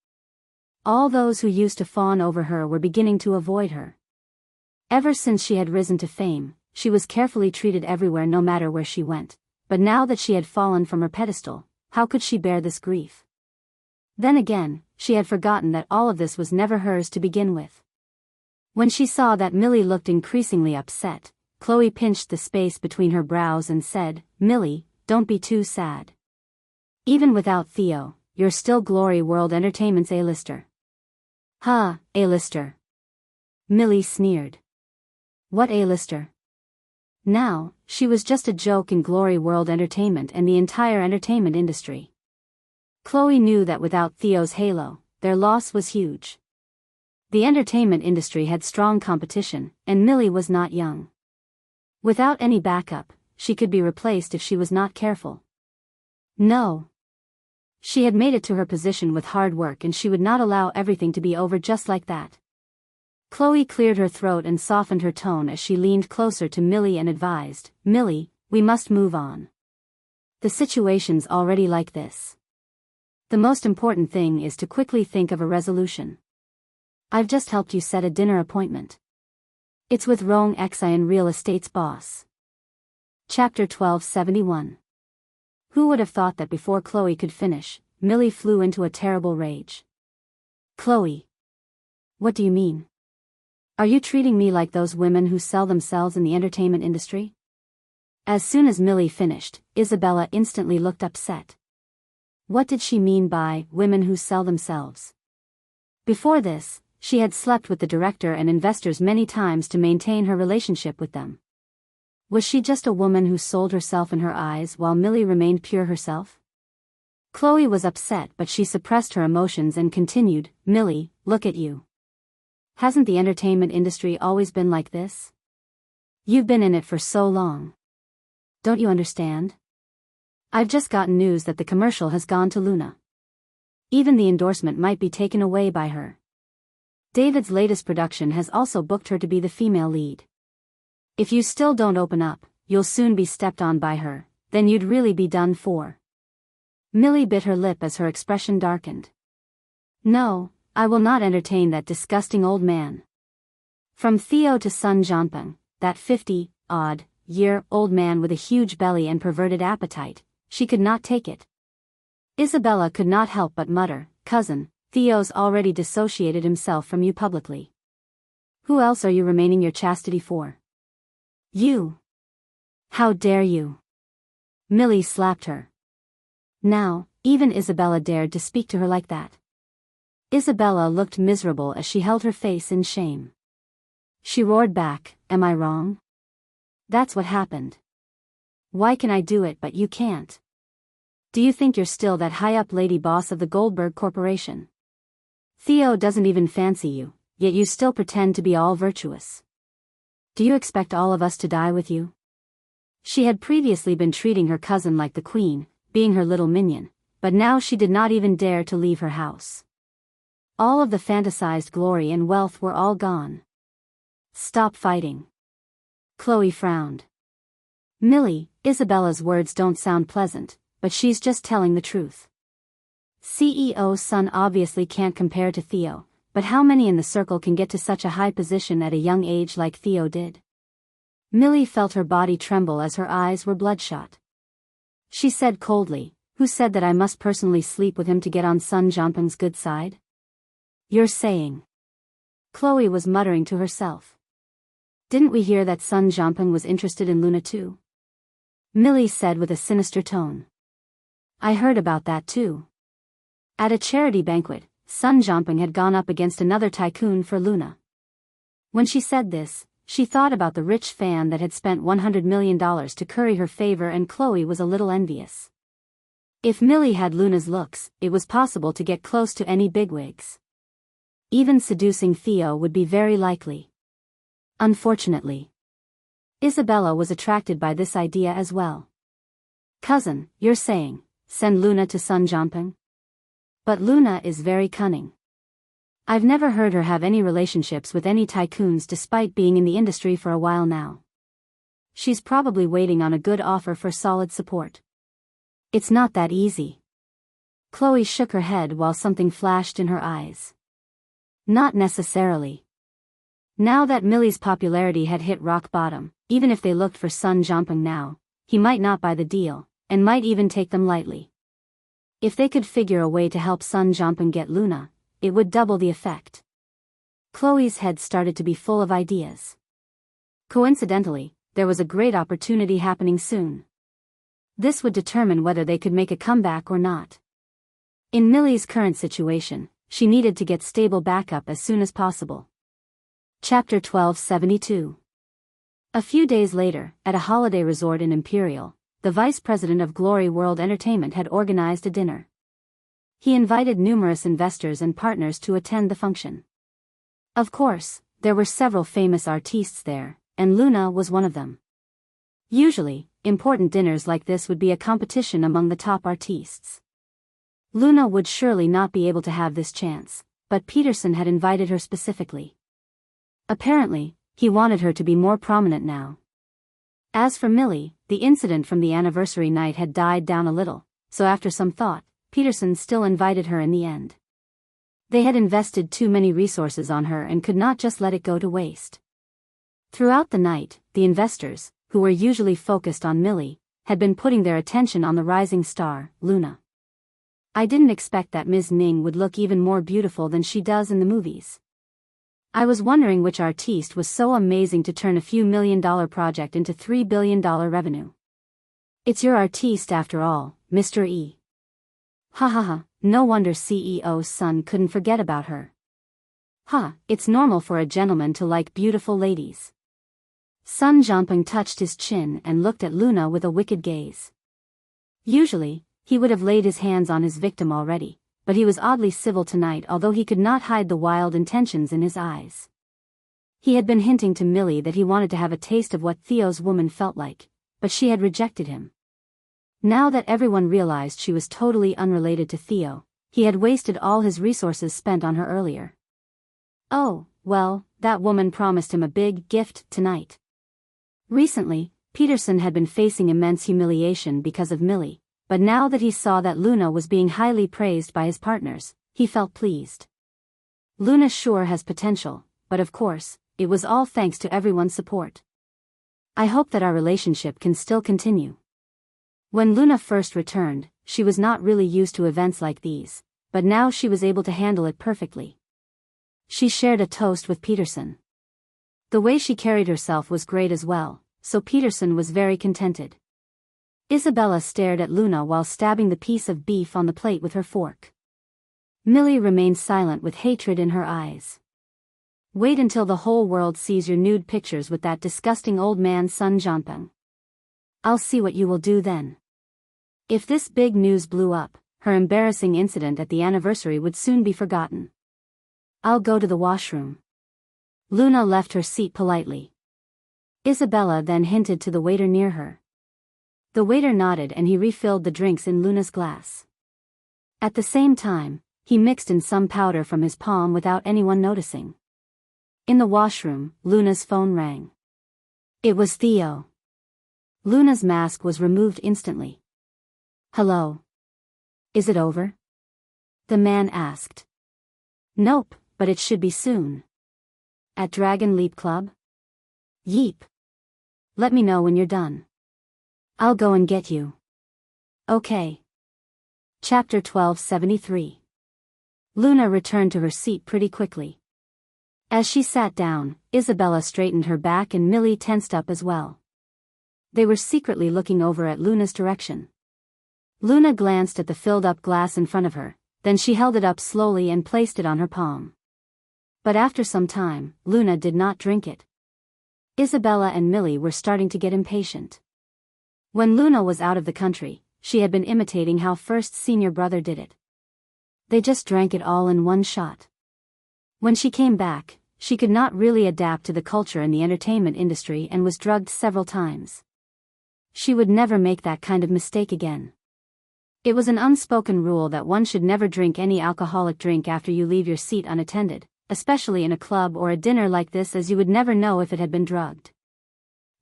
All those who used to fawn over her were beginning to avoid her. Ever since she had risen to fame, she was carefully treated everywhere no matter where she went, but now that she had fallen from her pedestal, how could she bear this grief? Then again, she had forgotten that all of this was never hers to begin with. When she saw that Millie looked increasingly upset, Chloe pinched the space between her brows and said, Millie, don't be too sad. Even without Theo, you're still Glory World Entertainment's A-lister. A-lister. Millie sneered. What A-lister? Now, she was just a joke in Glory World Entertainment and the entire entertainment industry. Chloe knew that without Theo's halo, their loss was huge. The entertainment industry had strong competition, and Millie was not young. Without any backup, she could be replaced if she was not careful. No. She had made it to her position with hard work and she would not allow everything to be over just like that. Chloe cleared her throat and softened her tone as she leaned closer to Millie and advised, "Millie, we must move on. The situation's already like this. The most important thing is to quickly think of a resolution. I've just helped you set a dinner appointment. It's with Rong Xian Real Estate's boss." Chapter 1271. Who would have thought that before Chloe could finish, Millie flew into a terrible rage. "Chloe. What do you mean? Are you treating me like those women who sell themselves in the entertainment industry?" As soon as Millie finished, Isabella instantly looked upset. What did she mean by women who sell themselves? Before this, she had slept with the director and investors many times to maintain her relationship with them. Was she just a woman who sold herself in her eyes while Millie remained pure herself? Chloe was upset, but she suppressed her emotions and continued, "Millie, look at you. Hasn't the entertainment industry always been like this? You've been in it for so long. Don't you understand? I've just gotten news that the commercial has gone to Luna. Even the endorsement might be taken away by her. David's latest production has also booked her to be the female lead. If you still don't open up, you'll soon be stepped on by her, then you'd really be done for." Millie bit her lip as her expression darkened. "No, I will not entertain that disgusting old man." From Theo to Sun Jianpeng, that 50-odd-year-old man with a huge belly and perverted appetite, she could not take it. Isabella could not help but mutter, "Cousin, Theo's already dissociated himself from you publicly. Who else are you remaining your chastity for? You. How dare you?" Millie slapped her. Now, even Isabella dared to speak to her like that. Isabella looked miserable as she held her face in shame. She roared back, "Am I wrong? That's what happened. Why can I do it but you can't? Do you think you're still that high-up lady boss of the Goldberg Corporation? Theo doesn't even fancy you, yet you still pretend to be all virtuous. Do you expect all of us to die with you?" She had previously been treating her cousin like the queen, being her little minion, but now she did not even dare to leave her house. All of the fantasized glory and wealth were all gone. "Stop fighting." Chloe frowned. "Millie, Isabella's words don't sound pleasant, but she's just telling the truth. CEO's son obviously can't compare to Theo, but how many in the circle can get to such a high position at a young age like Theo did?" Millie felt her body tremble as her eyes were bloodshot. She said coldly, "Who said that I must personally sleep with him to get on Sun Jianpeng's good side? You're saying..." Chloe was muttering to herself. "Didn't we hear that Sun Jianpeng was interested in Luna too?" Millie said with a sinister tone. "I heard about that too. At a charity banquet, Sun Jianpeng had gone up against another tycoon for Luna." When she said this, she thought about the rich fan that had spent $100 million to curry her favor, and Chloe was a little envious. If Millie had Luna's looks, it was possible to get close to any bigwigs. Even seducing Theo would be very likely. Unfortunately, Isabella was attracted by this idea as well. "Cousin, you're saying, send Luna to Sun Jianpeng? But Luna is very cunning. I've never heard her have any relationships with any tycoons despite being in the industry for a while now. She's probably waiting on a good offer for solid support. It's not that easy." Chloe shook her head while something flashed in her eyes. "Not necessarily. Now that Millie's popularity had hit rock bottom, even if they looked for Sun Jianpeng now, he might not buy the deal, and might even take them lightly. If they could figure a way to help Sun Jianpeng get Luna, it would double the effect." Chloe's head started to be full of ideas. Coincidentally, there was a great opportunity happening soon. This would determine whether they could make a comeback or not. In Millie's current situation, she needed to get stable backup as soon as possible. Chapter 1272. A few days later, at a holiday resort in Imperial, the vice president of Glory World Entertainment had organized a dinner. He invited numerous investors and partners to attend the function. Of course, there were several famous artistes there, and Luna was one of them. Usually, important dinners like this would be a competition among the top artistes. Luna would surely not be able to have this chance, but Peterson had invited her specifically. Apparently, he wanted her to be more prominent now. As for Millie, the incident from the anniversary night had died down a little, so after some thought, Peterson still invited her in the end. They had invested too many resources on her and could not just let it go to waste. Throughout the night, the investors, who were usually focused on Millie, had been putting their attention on the rising star, Luna. I didn't expect that Ms. Ning would look even more beautiful than she does in the movies. I was wondering which artiste was so amazing to turn a few $1 million project into $3 billion revenue. It's your artiste after all, Mr. E. Ha ha ha, no wonder CEO's son couldn't forget about her. Ha, it's normal for a gentleman to like beautiful ladies. Sun Jianping touched his chin and looked at Luna with a wicked gaze. Usually, he would have laid his hands on his victim already, but he was oddly civil tonight, although he could not hide the wild intentions in his eyes. He had been hinting to Millie that he wanted to have a taste of what Theo's woman felt like, but she had rejected him. Now that everyone realized she was totally unrelated to Theo, he had wasted all his resources spent on her earlier. Oh, well, that woman promised him a big gift tonight. Recently, Peterson had been facing immense humiliation because of Millie, but now that he saw that Luna was being highly praised by his partners, he felt pleased. Luna sure has potential, but of course, it was all thanks to everyone's support. I hope that our relationship can still continue. When Luna first returned, she was not really used to events like these, but now she was able to handle it perfectly. She shared a toast with Peterson. The way she carried herself was great as well, so Peterson was very contented. Isabella stared at Luna while stabbing the piece of beef on the plate with her fork. Millie remained silent with hatred in her eyes. Wait until the whole world sees your nude pictures with that disgusting old man Sun Jianping. I'll see what you will do then. If this big news blew up, her embarrassing incident at the anniversary would soon be forgotten. I'll go to the washroom. Luna left her seat politely. Isabella then hinted to the waiter near her. The waiter nodded and he refilled the drinks in Luna's glass. At the same time, he mixed in some powder from his palm without anyone noticing. In the washroom, Luna's phone rang. It was Theo. Luna's mask was removed instantly. Hello. Is it over? The man asked. Nope, but it should be soon. At Dragon Leap Club? Yeep. Let me know when you're done. I'll go and get you. Okay. Chapter 1273. Luna returned to her seat pretty quickly. As she sat down, Isabella straightened her back and Millie tensed up as well. They were secretly looking over at Luna's direction. Luna glanced at the filled-up glass in front of her, then she held it up slowly and placed it on her palm. But after some time, Luna did not drink it. Isabella and Millie were starting to get impatient. When Luna was out of the country, she had been imitating how first senior brother did it. They just drank it all in one shot. When she came back, she could not really adapt to the culture in the entertainment industry and was drugged several times. She would never make that kind of mistake again. It was an unspoken rule that one should never drink any alcoholic drink after you leave your seat unattended, especially in a club or a dinner like this, as you would never know if it had been drugged.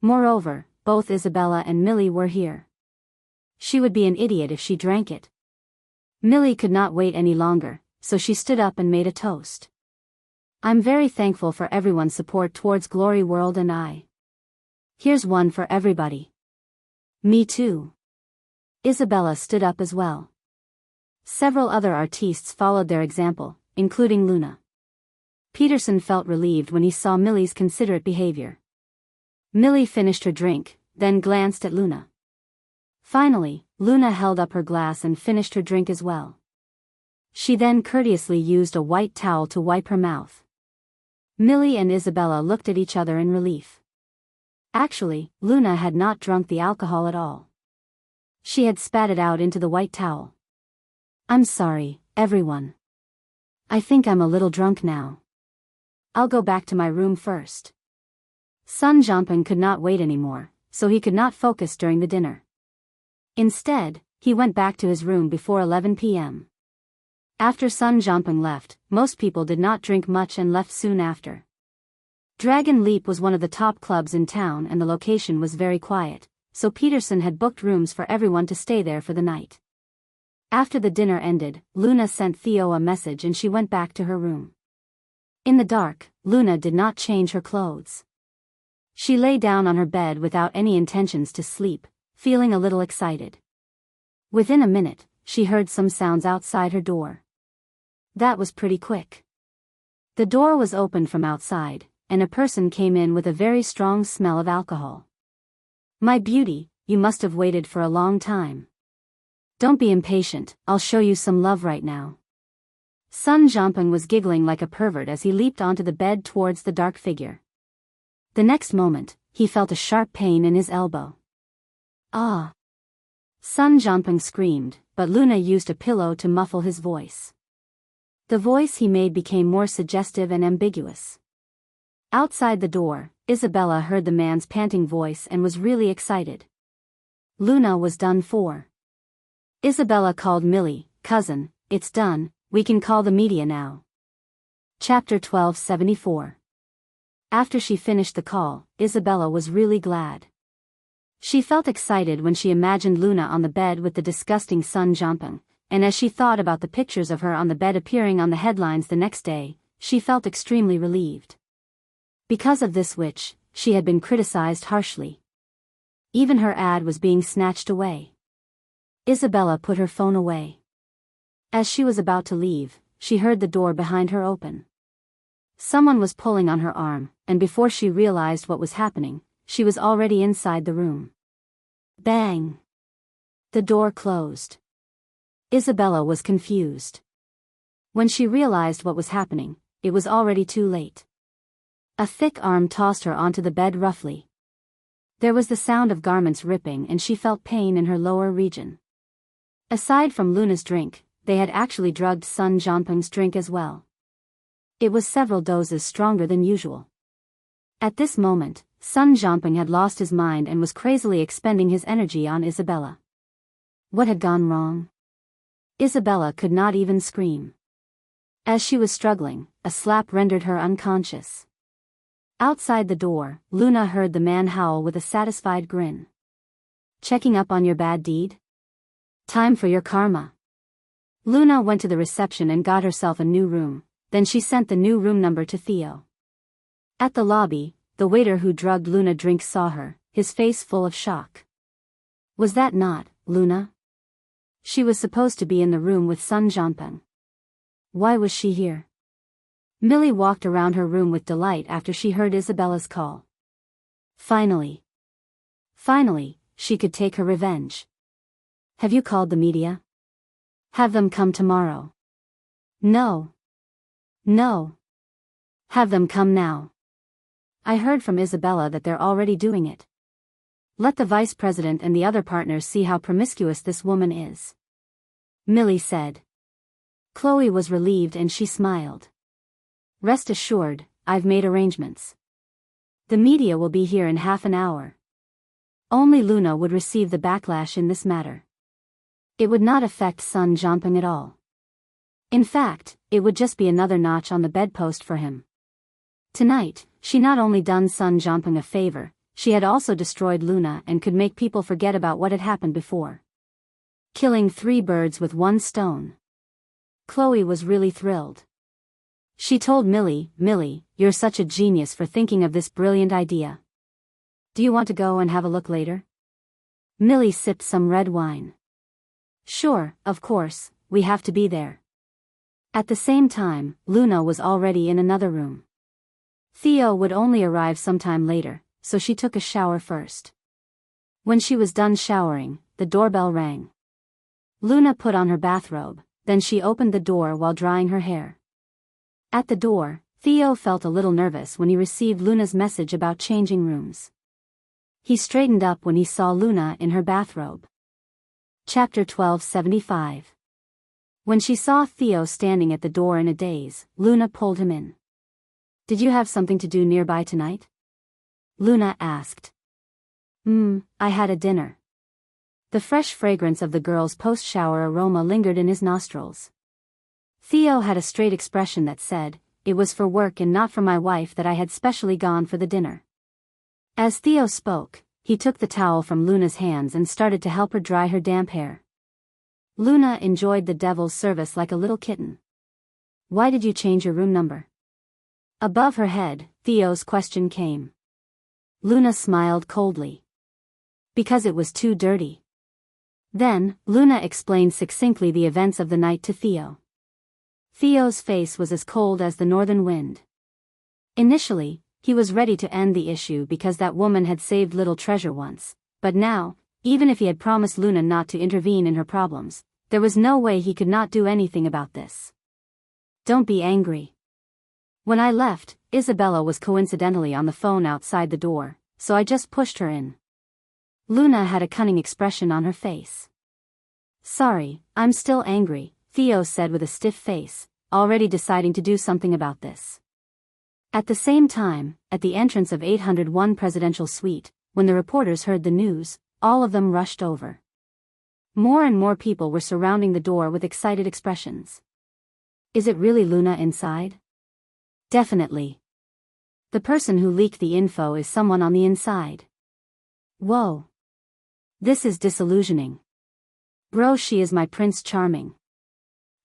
Moreover, both Isabella and Millie were here. She would be an idiot if she drank it. Millie could not wait any longer, so she stood up and made a toast. I'm very thankful for everyone's support towards Glory World and I. Here's one for everybody. Me too. Isabella stood up as well. Several other artistes followed their example, including Luna. Peterson felt relieved when he saw Millie's considerate behavior. Millie finished her drink, then glanced at Luna. Finally, Luna held up her glass and finished her drink as well. She then courteously used a white towel to wipe her mouth. Millie and Isabella looked at each other in relief. Actually, Luna had not drunk the alcohol at all. She had spat it out into the white towel. "I'm sorry, everyone. I think I'm a little drunk now. I'll go back to my room first." Sun Jianping could not wait anymore, so he could not focus during the dinner. Instead, he went back to his room before 11 p.m. After Sun Jianping left, most people did not drink much and left soon after. Dragon Leap was one of the top clubs in town and the location was very quiet, so Peterson had booked rooms for everyone to stay there for the night. After the dinner ended, Luna sent Theo a message and she went back to her room. In the dark, Luna did not change her clothes. She lay down on her bed without any intentions to sleep, feeling a little excited. Within a minute, she heard some sounds outside her door. That was pretty quick. The door was opened from outside, and a person came in with a very strong smell of alcohol. "My beauty, you must have waited for a long time. Don't be impatient, I'll show you some love right now." Sun Jianping was giggling like a pervert as he leaped onto the bed towards the dark figure. The next moment, he felt a sharp pain in his elbow. "Ah!" Sun Jianping screamed, but Luna used a pillow to muffle his voice. The voice he made became more suggestive and ambiguous. Outside the door, Isabella heard the man's panting voice and was really excited. Luna was done for. Isabella called Millie, "Cousin, it's done, we can call the media now." Chapter 1274. After she finished the call, Isabella was really glad. She felt excited when she imagined Luna on the bed with the disgusting Sun Jianping, and as she thought about the pictures of her on the bed appearing on the headlines the next day, she felt extremely relieved. Because of this witch, she had been criticized harshly. Even her ad was being snatched away. Isabella put her phone away. As she was about to leave, she heard the door behind her open. Someone was pulling on her arm, and before she realized what was happening, she was already inside the room. Bang! The door closed. Isabella was confused. When she realized what was happening, it was already too late. A thick arm tossed her onto the bed roughly. There was the sound of garments ripping and she felt pain in her lower region. Aside from Luna's drink, they had actually drugged Sun Jianping's drink as well. It was several doses stronger than usual. At this moment, Sun Jianping had lost his mind and was crazily expending his energy on Isabella. What had gone wrong? Isabella could not even scream. As she was struggling, a slap rendered her unconscious. Outside the door, Luna heard the man howl with a satisfied grin. "Checking up on your bad deed? Time for your karma." Luna went to the reception and got herself a new room, then she sent the new room number to Theo. At the lobby, the waiter who drugged Luna drinks saw her, his face full of shock. Was that not Luna? She was supposed to be in the room with Sun Jianping. Why was she here? Millie walked around her room with delight after she heard Isabella's call. Finally, she could take her revenge. "Have you called the media? Have them come tomorrow." No. Have them come now. I heard from Isabella that they're already doing it. Let the vice president and the other partners see how promiscuous this woman is. Millie said. Chloe was relieved and she smiled. Rest assured, I've made arrangements. The media will be here in half an hour. Only Luna would receive the backlash in this matter. It would not affect Sun Jianping at all. In fact, it would just be another notch on the bedpost for him. Tonight, she not only done Sun Jianping a favor, she had also destroyed Luna and could make people forget about what had happened before. Killing 3 birds with 1 stone. Chloe was really thrilled. She told Millie, "You're such a genius for thinking of this brilliant idea. Do you want to go and have a look later?" Millie sipped some red wine. Sure, of course, we have to be there. At the same time, Luna was already in another room. Theo would only arrive sometime later, so she took a shower first. When she was done showering, the doorbell rang. Luna put on her bathrobe, then she opened the door while drying her hair. At the door, Theo felt a little nervous when he received Luna's message about changing rooms. He straightened up when he saw Luna in her bathrobe. Chapter 1275. When she saw Theo standing at the door in a daze, Luna pulled him in. "Did you have something to do nearby tonight?" Luna asked. I had a dinner." The fresh fragrance of the girl's post-shower aroma lingered in his nostrils. Theo had a straight expression that said, "It was for work and not for my wife that I had specially gone for the dinner." As Theo spoke, he took the towel from Luna's hands and started to help her dry her damp hair. Luna enjoyed the devil's service like a little kitten. "Why did you change your room number?" Above her head, Theo's question came. Luna smiled coldly. "Because it was too dirty." Then, Luna explained succinctly the events of the night to Theo. Theo's face was as cold as the northern wind. Initially, he was ready to end the issue because that woman had saved little treasure once, but now, even if he had promised Luna not to intervene in her problems, there was no way he could not do anything about this. "Don't be angry. When I left, Isabella was coincidentally on the phone outside the door, so I just pushed her in." Luna had a cunning expression on her face. "Sorry, I'm still angry," Theo said with a stiff face, already deciding to do something about this. At the same time, at the entrance of 801 Presidential Suite, when the reporters heard the news, all of them rushed over. More and more people were surrounding the door with excited expressions. "Is it really Luna inside?" "Definitely. The person who leaked the info is someone on the inside." "Whoa. This is disillusioning. Bro, she is my Prince Charming.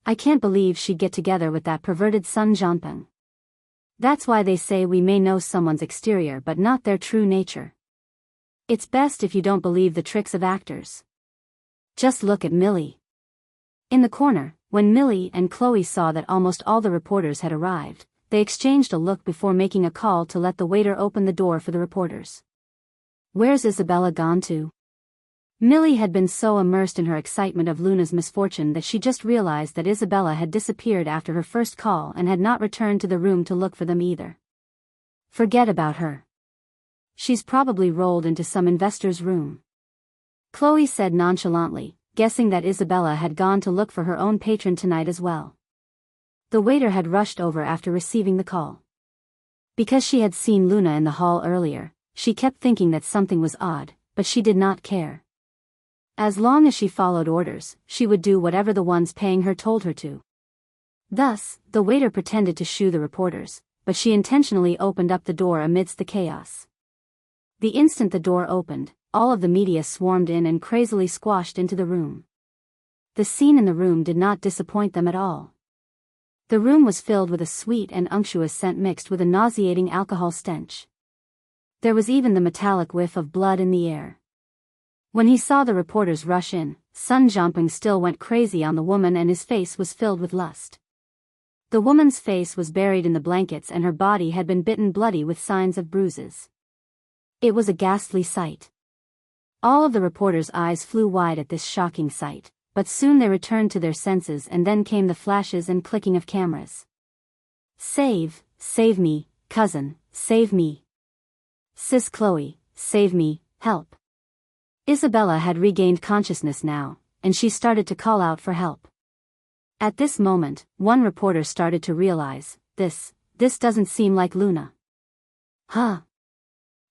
I can't believe she'd get together with that perverted Sun Jianping. That's why they say we may know someone's exterior but not their true nature. It's best if you don't believe the tricks of actors. Just look at Millie." In the corner, when Millie and Chloe saw that almost all the reporters had arrived, they exchanged a look before making a call to let the waiter open the door for the reporters. "Where's Isabella gone to?" Millie had been so immersed in her excitement of Luna's misfortune that she just realized that Isabella had disappeared after her first call and had not returned to the room to look for them either. "Forget about her. She's probably rolled into some investor's room," Chloe said nonchalantly, guessing that Isabella had gone to look for her own patron tonight as well. The waiter had rushed over after receiving the call. Because she had seen Luna in the hall earlier, she kept thinking that something was odd, but she did not care. As long as she followed orders, she would do whatever the ones paying her told her to. Thus, the waiter pretended to shoo the reporters, but she intentionally opened up the door amidst the chaos. The instant the door opened, all of the media swarmed in and crazily squashed into the room. The scene in the room did not disappoint them at all. The room was filled with a sweet and unctuous scent mixed with a nauseating alcohol stench. There was even the metallic whiff of blood in the air. When he saw the reporters rush in, Sun Jianping still went crazy on the woman and his face was filled with lust. The woman's face was buried in the blankets and her body had been bitten bloody with signs of bruises. It was a ghastly sight. All of the reporters' eyes flew wide at this shocking sight, but soon they returned to their senses and then came the flashes and clicking of cameras. Save me, cousin, save me. Sis Chloe, save me, help." Isabella had regained consciousness now, and she started to call out for help. At this moment, one reporter started to realize, this doesn't seem like Luna. "Huh?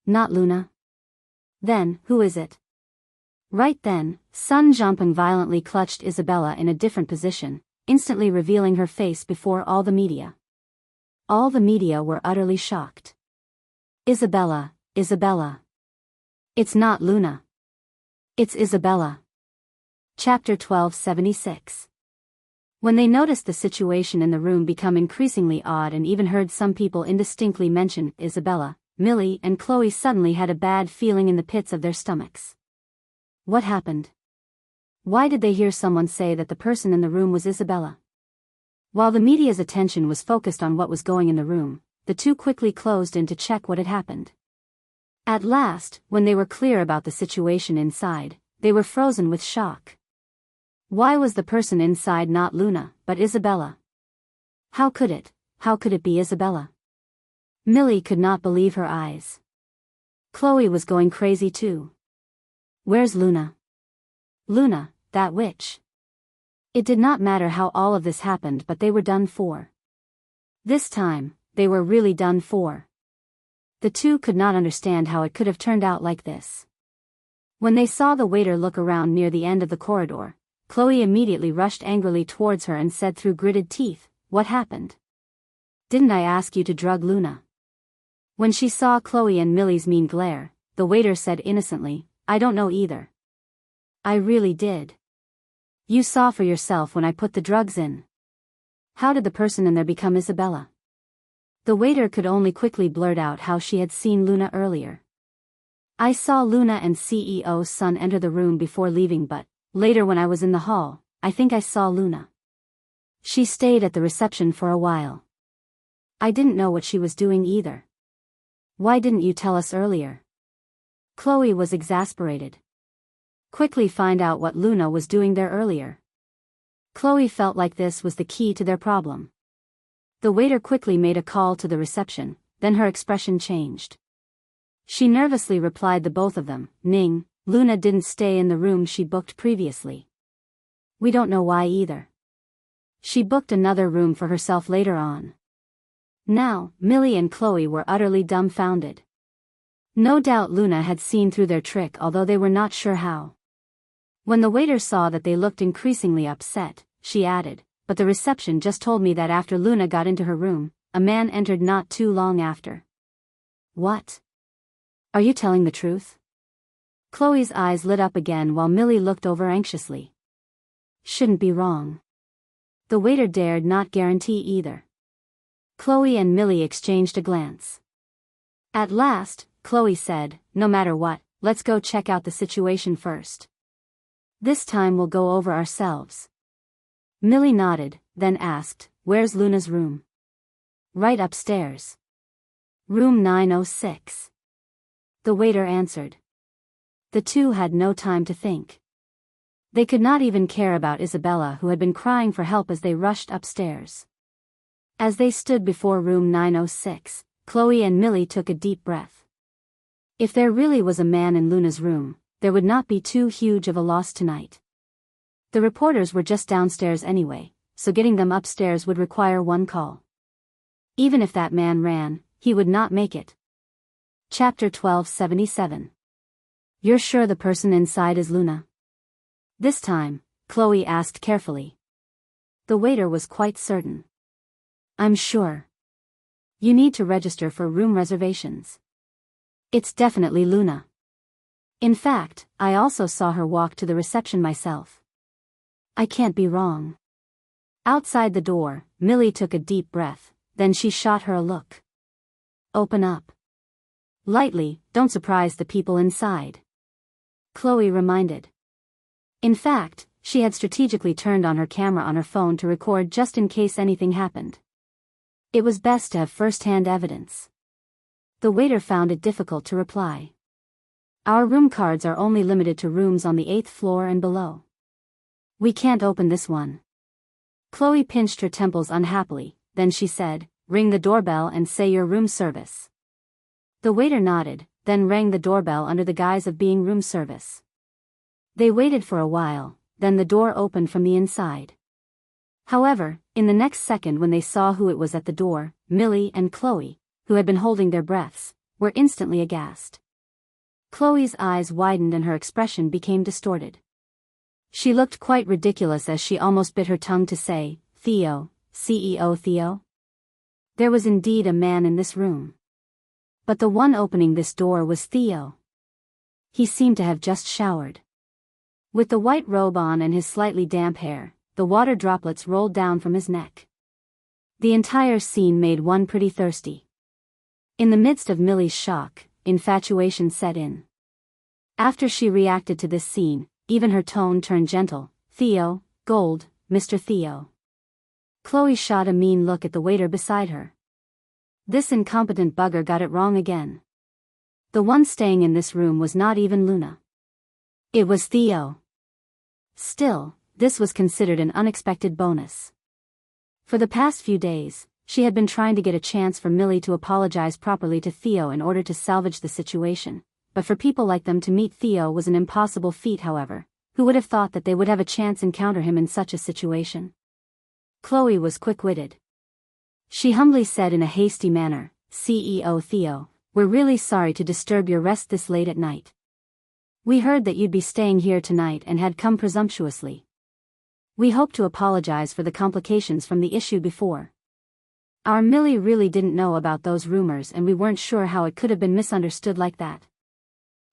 Not Luna? Then, who is it?" Right then, Sun Jianping violently clutched Isabella in a different position, instantly revealing her face before all the media. All the media were utterly shocked. Isabella. It's not Luna. It's Isabella." Chapter 1276. When they noticed the situation in the room become increasingly odd and even heard some people indistinctly mention Isabella, Millie and Chloe suddenly had a bad feeling in the pits of their stomachs. What happened? Why did they hear someone say that the person in the room was Isabella? While the media's attention was focused on what was going in the room, the two quickly closed in to check what had happened. At last, when they were clear about the situation inside, they were frozen with shock. Why was the person inside not Luna, but Isabella? How could it be Isabella? Millie could not believe her eyes. Chloe was going crazy too. Where's Luna? Luna, that witch. It did not matter how all of this happened, but they were done for. This time, they were really done for. The two could not understand how it could have turned out like this. When they saw the waiter look around near the end of the corridor, Chloe immediately rushed angrily towards her and said through gritted teeth, "What happened? Didn't I ask you to drug Luna?" When she saw Chloe and Millie's mean glare, the waiter said innocently, "I don't know either. I really did. You saw for yourself when I put the drugs in. How did the person in there become Isabella?" The waiter could only quickly blurt out how she had seen Luna earlier. "I saw Luna and CEO's son enter the room before leaving, but later when I was in the hall, I think I saw Luna. She stayed at the reception for a while. I didn't know what she was doing either. Why didn't you tell us earlier?" Chloe was exasperated. Quickly find out what Luna was doing there earlier. Chloe felt like this was the key to their problem. The waiter quickly made a call to the reception, then her expression changed. She nervously replied the both of them, "Ning, Luna didn't stay in the room she booked previously. We don't know why either. She booked another room for herself later on." Now, Millie and Chloe were utterly dumbfounded. No doubt Luna had seen through their trick, although they were not sure how. When the waiter saw that they looked increasingly upset, she added, "But the reception just told me that after Luna got into her room, a man entered not too long after." "What? Are you telling the truth?" Chloe's eyes lit up again while Millie looked over anxiously. "Shouldn't be wrong." The waiter dared not guarantee either. Chloe and Millie exchanged a glance. At last, Chloe said, "No matter what, let's go check out the situation first. This time we'll go over ourselves." Millie nodded, then asked, "Where's Luna's room?" "Right upstairs. Room 906. The waiter answered. The two had no time to think. They could not even care about Isabella, who had been crying for help, as they rushed upstairs. As they stood before room 906, Chloe and Millie took a deep breath. If there really was a man in Luna's room, there would not be too huge of a loss tonight. The reporters were just downstairs anyway, so getting them upstairs would require one call. Even if that man ran, he would not make it. Chapter 1277. You're sure the person inside is Luna? This time, Chloe asked carefully. The waiter was quite certain. I'm sure. You need to register for room reservations. It's definitely Luna. In fact, I also saw her walk to the reception myself. I can't be wrong. Outside the door, Millie took a deep breath, then she shot her a look. Open up. Lightly, don't surprise the people inside. Chloe reminded. In fact, she had strategically turned on her camera on her phone to record just in case anything happened. It was best to have first-hand evidence. The waiter found it difficult to reply. Our room cards are only limited to rooms on the 8th floor and below. We can't open this one. Chloe pinched her temples unhappily, then she said, ring the doorbell and say your room service. The waiter nodded, then rang the doorbell under the guise of being room service. They waited for a while, then the door opened from the inside. However, in the next second when they saw who it was at the door, Millie and Chloe, who had been holding their breaths, were instantly aghast. Chloe's eyes widened and her expression became distorted. She looked quite ridiculous as she almost bit her tongue to say, Theo, CEO Theo? There was indeed a man in this room. But the one opening this door was Theo. He seemed to have just showered. With the white robe on and his slightly damp hair, the water droplets rolled down from his neck. The entire scene made one pretty thirsty. In the midst of Millie's shock, infatuation set in. After she reacted to this scene, even her tone turned gentle. Theo, Gold, Mr. Theo. Chloe shot a mean look at the waiter beside her. This incompetent bugger got it wrong again. The one staying in this room was not even Luna. It was Theo. Still, this was considered an unexpected bonus. For the past few days, she had been trying to get a chance for Millie to apologize properly to Theo in order to salvage the situation, but for people like them to meet Theo was an impossible feat. However, who would have thought that they would have a chance encounter him in such a situation? Chloe was quick-witted. She humbly said in a hasty manner, "CEO Theo, we're really sorry to disturb your rest this late at night. We heard that you'd be staying here tonight and had come presumptuously. We hope to apologize for the complications from the issue before. Our Millie really didn't know about those rumors and we weren't sure how it could have been misunderstood like that.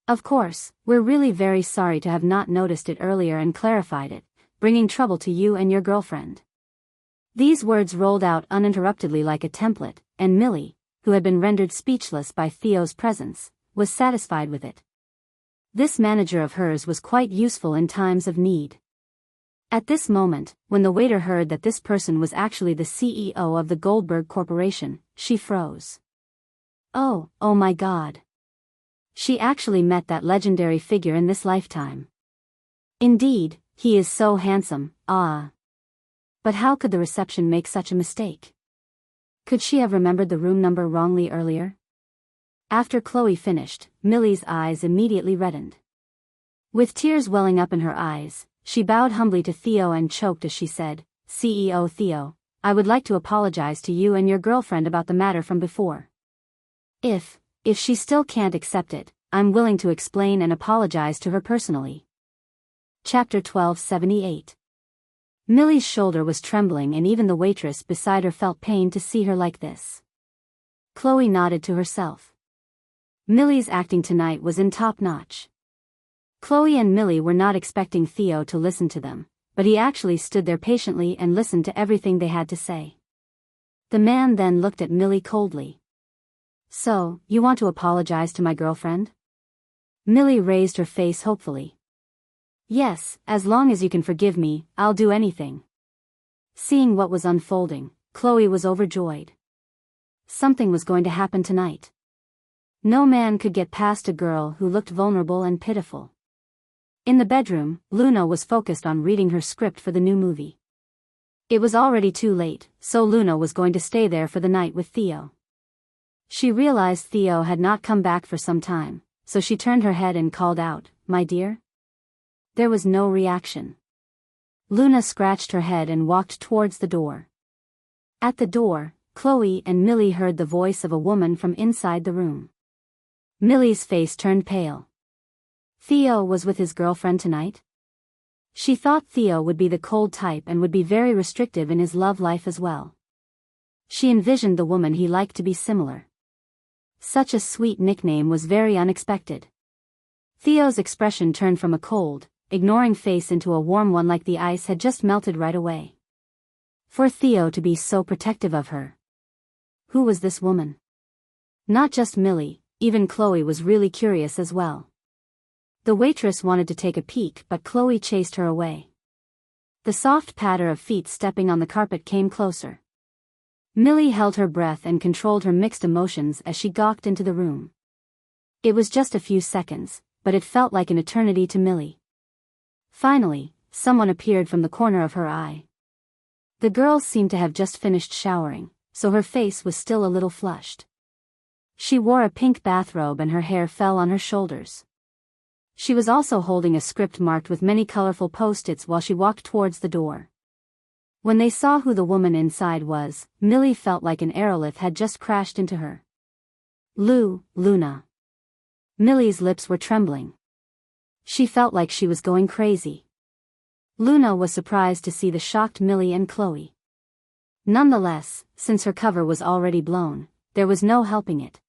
Of course, we're really very sorry to have not noticed it earlier and clarified it, bringing trouble to you and your girlfriend." These words rolled out uninterruptedly like a template, and Millie, who had been rendered speechless by Theo's presence, was satisfied with it. This manager of hers was quite useful in times of need. At this moment, when the waiter heard that this person was actually the CEO of the Goldberg Corporation, she froze. Oh my God. She actually met that legendary figure in this lifetime. Indeed, he is so handsome, ah. But how could the reception make such a mistake? Could she have remembered the room number wrongly earlier? After Chloe finished, Millie's eyes immediately reddened. With tears welling up in her eyes, she bowed humbly to Theo and choked as she said, "CEO Theo, I would like to apologize to you and your girlfriend about the matter from before. If she still can't accept it, I'm willing to explain and apologize to her personally." Chapter 1278. Millie's shoulder was trembling and even the waitress beside her felt pain to see her like this. Chloe nodded to herself. Millie's acting tonight was in top-notch. Chloe and Millie were not expecting Theo to listen to them, but he actually stood there patiently and listened to everything they had to say. The man then looked at Millie coldly. "So, you want to apologize to my girlfriend?" Millie raised her face hopefully. "Yes, as long as you can forgive me, I'll do anything." Seeing what was unfolding, Chloe was overjoyed. Something was going to happen tonight. No man could get past a girl who looked vulnerable and pitiful. In the bedroom, Luna was focused on reading her script for the new movie. It was already too late, so Luna was going to stay there for the night with Theo. She realized Theo had not come back for some time, so she turned her head and called out, "My dear?" There was no reaction. Luna scratched her head and walked towards the door. At the door, Chloe and Millie heard the voice of a woman from inside the room. Millie's face turned pale. Theo was with his girlfriend tonight? She thought Theo would be the cold type and would be very restrictive in his love life as well. She envisioned the woman he liked to be similar. Such a sweet nickname was very unexpected. Theo's expression turned from a cold, ignoring face into a warm one like the ice had just melted right away. For Theo to be so protective of her. Who was this woman? Not just Millie, even Chloe was really curious as well. The waitress wanted to take a peek but Chloe chased her away. The soft patter of feet stepping on the carpet came closer. Millie held her breath and controlled her mixed emotions as she gawked into the room. It was just a few seconds, but it felt like an eternity to Millie. Finally, someone appeared from the corner of her eye. The girl seemed to have just finished showering, so her face was still a little flushed. She wore a pink bathrobe and her hair fell on her shoulders. She was also holding a script marked with many colorful post-its while she walked towards the door. When they saw who the woman inside was, Millie felt like an aerolith had just crashed into her. Luna. Millie's lips were trembling. She felt like she was going crazy. Luna was surprised to see the shocked Millie and Chloe. Nonetheless, since her cover was already blown, there was no helping it.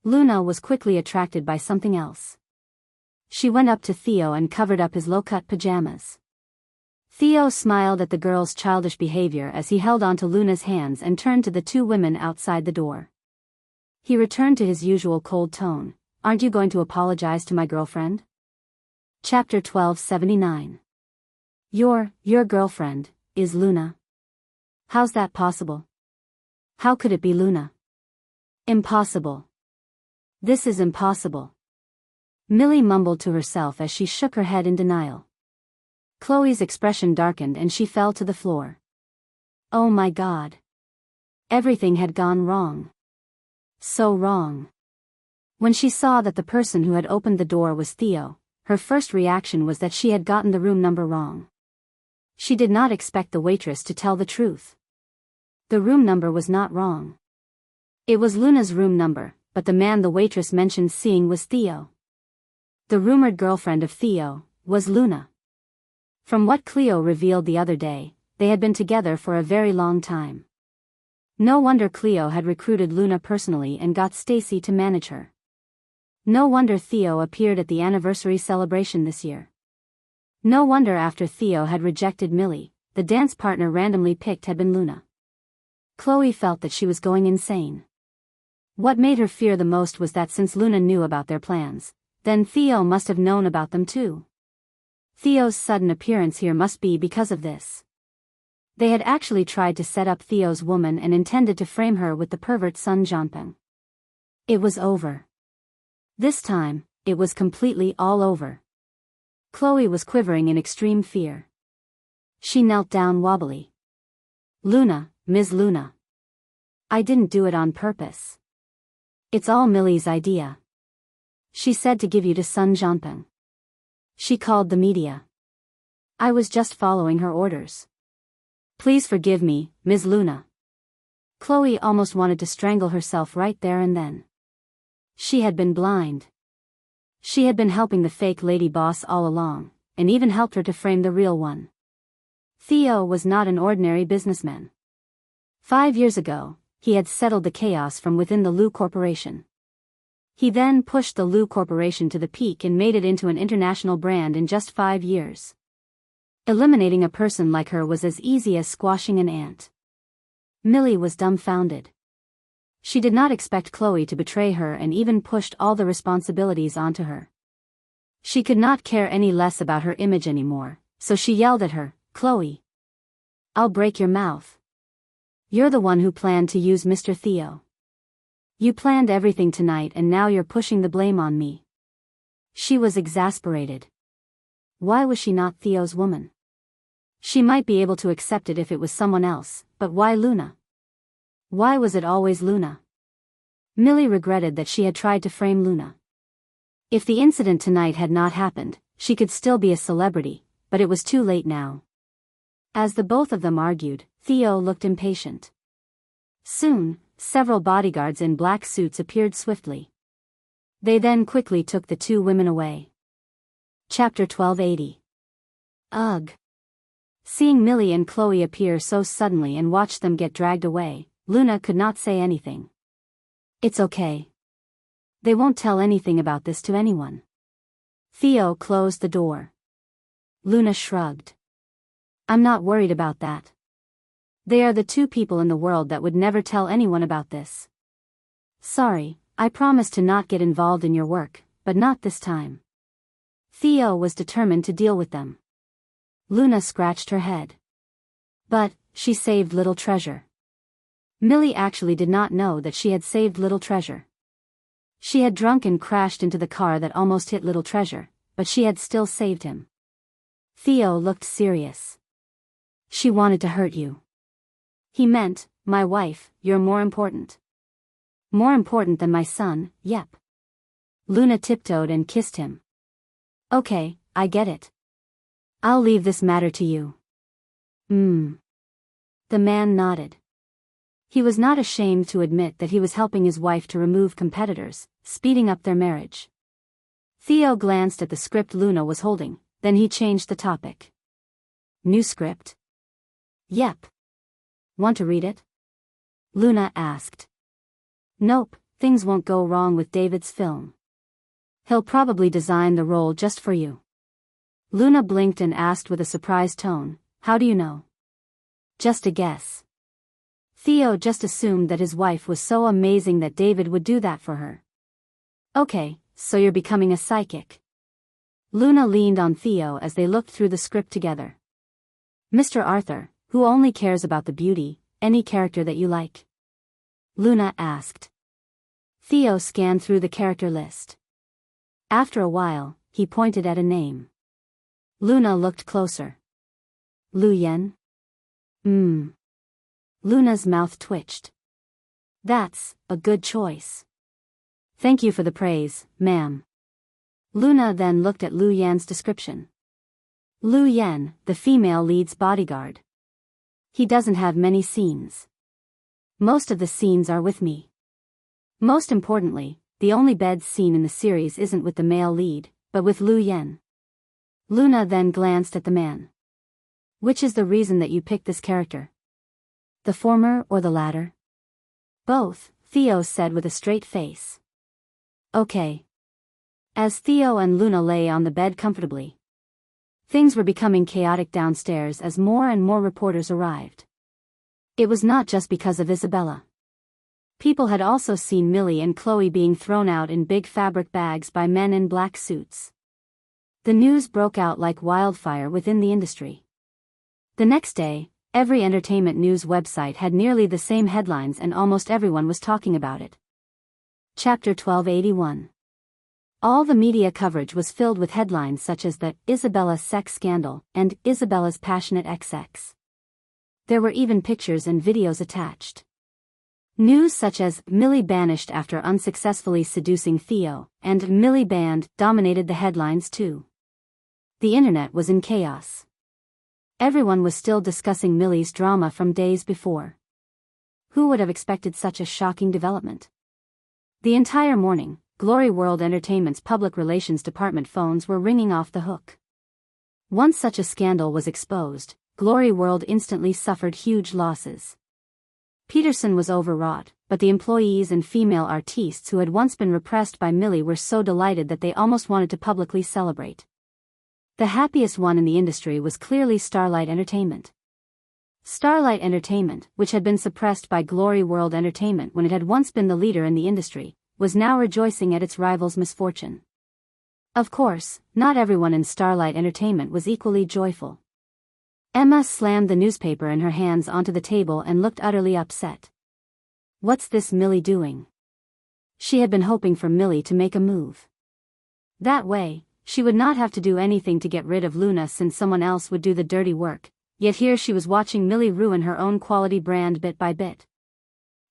Luna was quickly attracted by something else. She went up to Theo and covered up his low-cut pajamas. Theo smiled at the girl's childish behavior as he held onto Luna's hands and turned to the two women outside the door. He returned to his usual cold tone, "Aren't you going to apologize to my girlfriend?" Chapter 1279. Your girlfriend, is Luna? How's that possible? How could it be Luna? Impossible. This is impossible. Millie mumbled to herself as she shook her head in denial. Chloe's expression darkened and she fell to the floor. Oh my God. Everything had gone wrong. So wrong. When she saw that the person who had opened the door was Theo, her first reaction was that she had gotten the room number wrong. She did not expect the waitress to tell the truth. The room number was not wrong. It was Luna's room number, but the man the waitress mentioned seeing was Theo. The rumored girlfriend of Theo was Luna. From what Cleo revealed the other day, they had been together for a very long time. No wonder Cleo had recruited Luna personally and got Stacy to manage her. No wonder Theo appeared at the anniversary celebration this year. No wonder after Theo had rejected Millie, the dance partner randomly picked had been Luna. Chloe felt that she was going insane. What made her fear the most was that since Luna knew about their plans, then Theo must have known about them too. Theo's sudden appearance here must be because of this. They had actually tried to set up Theo's woman and intended to frame her with the pervert Sun Jianping. It was over. This time, it was completely all over. Chloe was quivering in extreme fear. She knelt down wobbly. Luna, Ms. Luna. I didn't do it on purpose. It's all Millie's idea. She said to give you to Sun Jianping. She called the media. I was just following her orders. Please forgive me, Ms. Luna. Chloe almost wanted to strangle herself right there and then. She had been blind. She had been helping the fake lady boss all along, and even helped her to frame the real one. Theo was not an ordinary businessman. 5 years ago, he had settled the chaos from within the Lu Corporation. He then pushed the Lu Corporation to the peak and made it into an international brand in just 5 years. Eliminating a person like her was as easy as squashing an ant. Millie was dumbfounded. She did not expect Chloe to betray her and even pushed all the responsibilities onto her. She could not care any less about her image anymore, so she yelled at her, Chloe. I'll break your mouth. You're the one who planned to use Mr. Theo. You planned everything tonight and now you're pushing the blame on me. She was exasperated. Why was she not Theo's woman? She might be able to accept it if it was someone else, but why Luna? Why was it always Luna? Millie regretted that she had tried to frame Luna. If the incident tonight had not happened, she could still be a celebrity, but it was too late now. As the both of them argued, Theo looked impatient. Soon, several bodyguards in black suits appeared swiftly. They then quickly took the two women away. Chapter 1280. Ugh. Seeing Millie and Chloe appear so suddenly and watch them get dragged away, Luna could not say anything. It's okay. They won't tell anything about this to anyone. Theo closed the door. Luna shrugged. I'm not worried about that. They are the two people in the world that would never tell anyone about this. Sorry, I promise to not get involved in your work, but not this time. Theo was determined to deal with them. Luna scratched her head. But, she saved Little Treasure. Millie actually did not know that she had saved Little Treasure. She had drunk and crashed into the car that almost hit Little Treasure, but she had still saved him. Theo looked serious. She wanted to hurt you. He meant, my wife, you're more important. More important than my son, yep. Luna tiptoed and kissed him. Okay, I get it. I'll leave this matter to you. The man nodded. He was not ashamed to admit that he was helping his wife to remove competitors, speeding up their marriage. Theo glanced at the script Luna was holding, then he changed the topic. New script? Yep. Want to read it? Luna asked. Nope, things won't go wrong with David's film. He'll probably design the role just for you. Luna blinked and asked with a surprised tone, how do you know? Just a guess. Theo just assumed that his wife was so amazing that David would do that for her. Okay, so you're becoming a psychic. Luna leaned on Theo as they looked through the script together. Mr. Arthur, who only cares about the beauty, any character that you like? Luna asked. Theo scanned through the character list. After a while, he pointed at a name. Luna looked closer. Lu Yen? Luna's mouth twitched. That's a good choice. Thank you for the praise, ma'am. Luna then looked at Lu Yan's description. Lu Yan, the female lead's bodyguard. He doesn't have many scenes. Most of the scenes are with me. Most importantly, the only bed scene in the series isn't with the male lead, but with Lu Yan. Luna then glanced at the man. Which is the reason that you picked this character? The former or the latter? Both, Theo said with a straight face. Okay. As Theo and Luna lay on the bed comfortably, things were becoming chaotic downstairs as more and more reporters arrived. It was not just because of Isabella. People had also seen Millie and Chloe being thrown out in big fabric bags by men in black suits. The news broke out like wildfire within the industry. The next day, every entertainment news website had nearly the same headlines and almost everyone was talking about it. Chapter 1281. All the media coverage was filled with headlines such as the Isabella sex scandal and Isabella's passionate XX. There were even pictures and videos attached. News such as Millie banished after unsuccessfully seducing Theo and Millie banned dominated the headlines too. The internet was in chaos. Everyone was still discussing Millie's drama from days before. Who would have expected such a shocking development? The entire morning, Glory World Entertainment's public relations department phones were ringing off the hook. Once such a scandal was exposed, Glory World instantly suffered huge losses. Peterson was overwrought, but the employees and female artistes who had once been repressed by Millie were so delighted that they almost wanted to publicly celebrate. The happiest one in the industry was clearly Starlight Entertainment. Starlight Entertainment, which had been suppressed by Glory World Entertainment when it had once been the leader in the industry, was now rejoicing at its rival's misfortune. Of course, not everyone in Starlight Entertainment was equally joyful. Emma slammed the newspaper in her hands onto the table and looked utterly upset. What's this Millie doing? She had been hoping for Millie to make a move. That way, she would not have to do anything to get rid of Luna since someone else would do the dirty work, yet here she was watching Millie ruin her own quality brand bit by bit.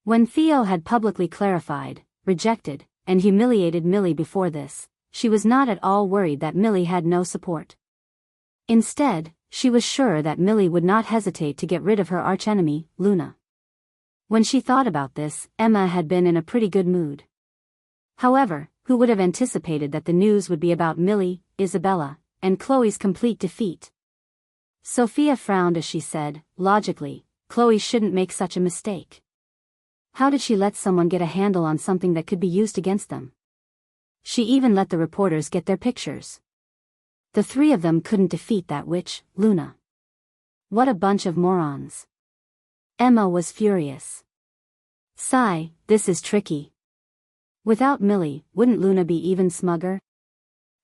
When Theo had publicly clarified, rejected, and humiliated Millie before this, she was not at all worried that Millie had no support. Instead, she was sure that Millie would not hesitate to get rid of her archenemy, Luna. When she thought about this, Emma had been in a pretty good mood. However, who would have anticipated that the news would be about Millie, Isabella, and Chloe's complete defeat? Sophia frowned as she said, logically, Chloe shouldn't make such a mistake. How did she let someone get a handle on something that could be used against them? She even let the reporters get their pictures. The three of them couldn't defeat that witch, Luna. What a bunch of morons. Emma was furious. Sigh, this is tricky. Without Millie, wouldn't Luna be even smugger?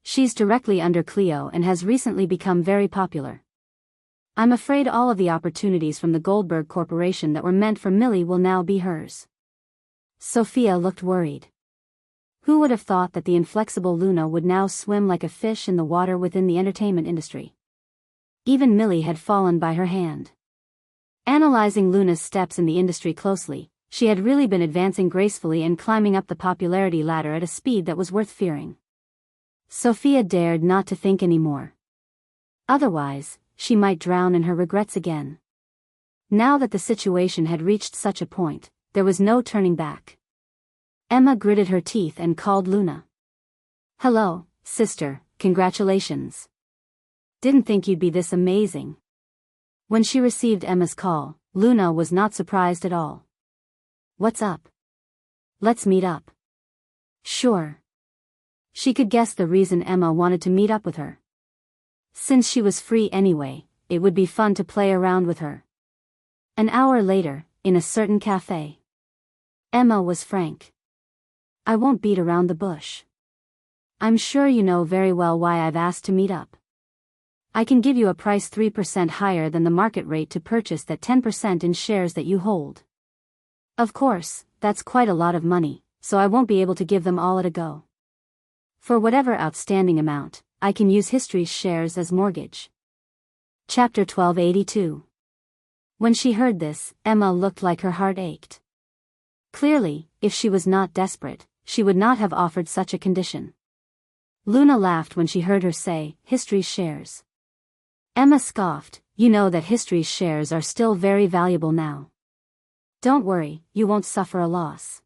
She's directly under Cleo and has recently become very popular. I'm afraid all of the opportunities from the Goldberg Corporation that were meant for Millie will now be hers. Sophia looked worried. Who would have thought that the inflexible Luna would now swim like a fish in the water within the entertainment industry? Even Millie had fallen by her hand. Analyzing Luna's steps in the industry closely, she had really been advancing gracefully and climbing up the popularity ladder at a speed that was worth fearing. Sophia dared not to think anymore. Otherwise, she might drown in her regrets again. Now that the situation had reached such a point, there was no turning back. Emma gritted her teeth and called Luna. Hello, sister, congratulations. Didn't think you'd be this amazing. When she received Emma's call, Luna was not surprised at all. What's up? Let's meet up. Sure. She could guess the reason Emma wanted to meet up with her. Since she was free anyway, it would be fun to play around with her. An hour later, in a certain cafe. Emma was frank. I won't beat around the bush. I'm sure you know very well why I've asked to meet up. I can give you a price 3% higher than the market rate to purchase that 10% in shares that you hold. Of course, that's quite a lot of money, so I won't be able to give them all at a go. For whatever outstanding amount, I can use History's shares as mortgage. Chapter 1282. When she heard this, Emma looked like her heart ached. Clearly, if she was not desperate, she would not have offered such a condition. Luna laughed when she heard her say, "History's shares." Emma scoffed, "You know that History's shares are still very valuable now. Don't worry, you won't suffer a loss."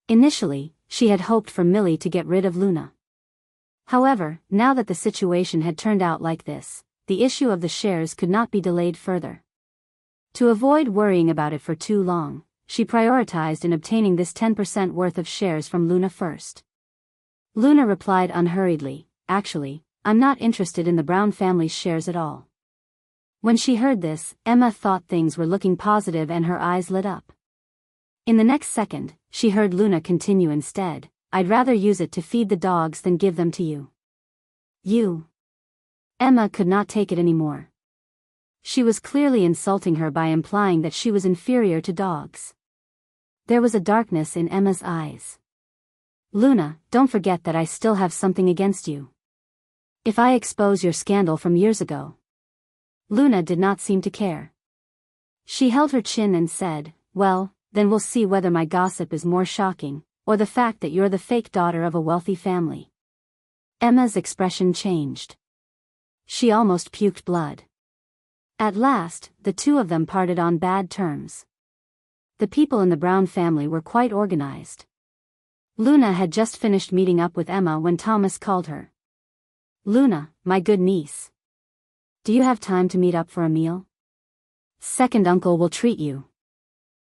Initially, she had hoped for Millie to get rid of Luna. However, now that the situation had turned out like this, the issue of the shares could not be delayed further. To avoid worrying about it for too long, she prioritized in obtaining this 10% worth of shares from Luna first. Luna replied unhurriedly, "Actually, I'm not interested in the Brown family's shares at all." When she heard this, Emma thought things were looking positive and her eyes lit up. In the next second, she heard Luna continue instead, "I'd rather use it to feed the dogs than give them to you." You. Emma could not take it anymore. She was clearly insulting her by implying that she was inferior to dogs. There was a darkness in Emma's eyes. "Luna, don't forget that I still have something against you. If I expose your scandal from years ago." Luna did not seem to care. She held her chin and said, "Well, then we'll see whether my gossip is more shocking, or the fact that you're the fake daughter of a wealthy family." Emma's expression changed. She almost puked blood. At last, the two of them parted on bad terms. The people in the Brown family were quite organized. Luna had just finished meeting up with Emma when Thomas called her. "Luna, my good niece. Do you have time to meet up for a meal? Second uncle will treat you."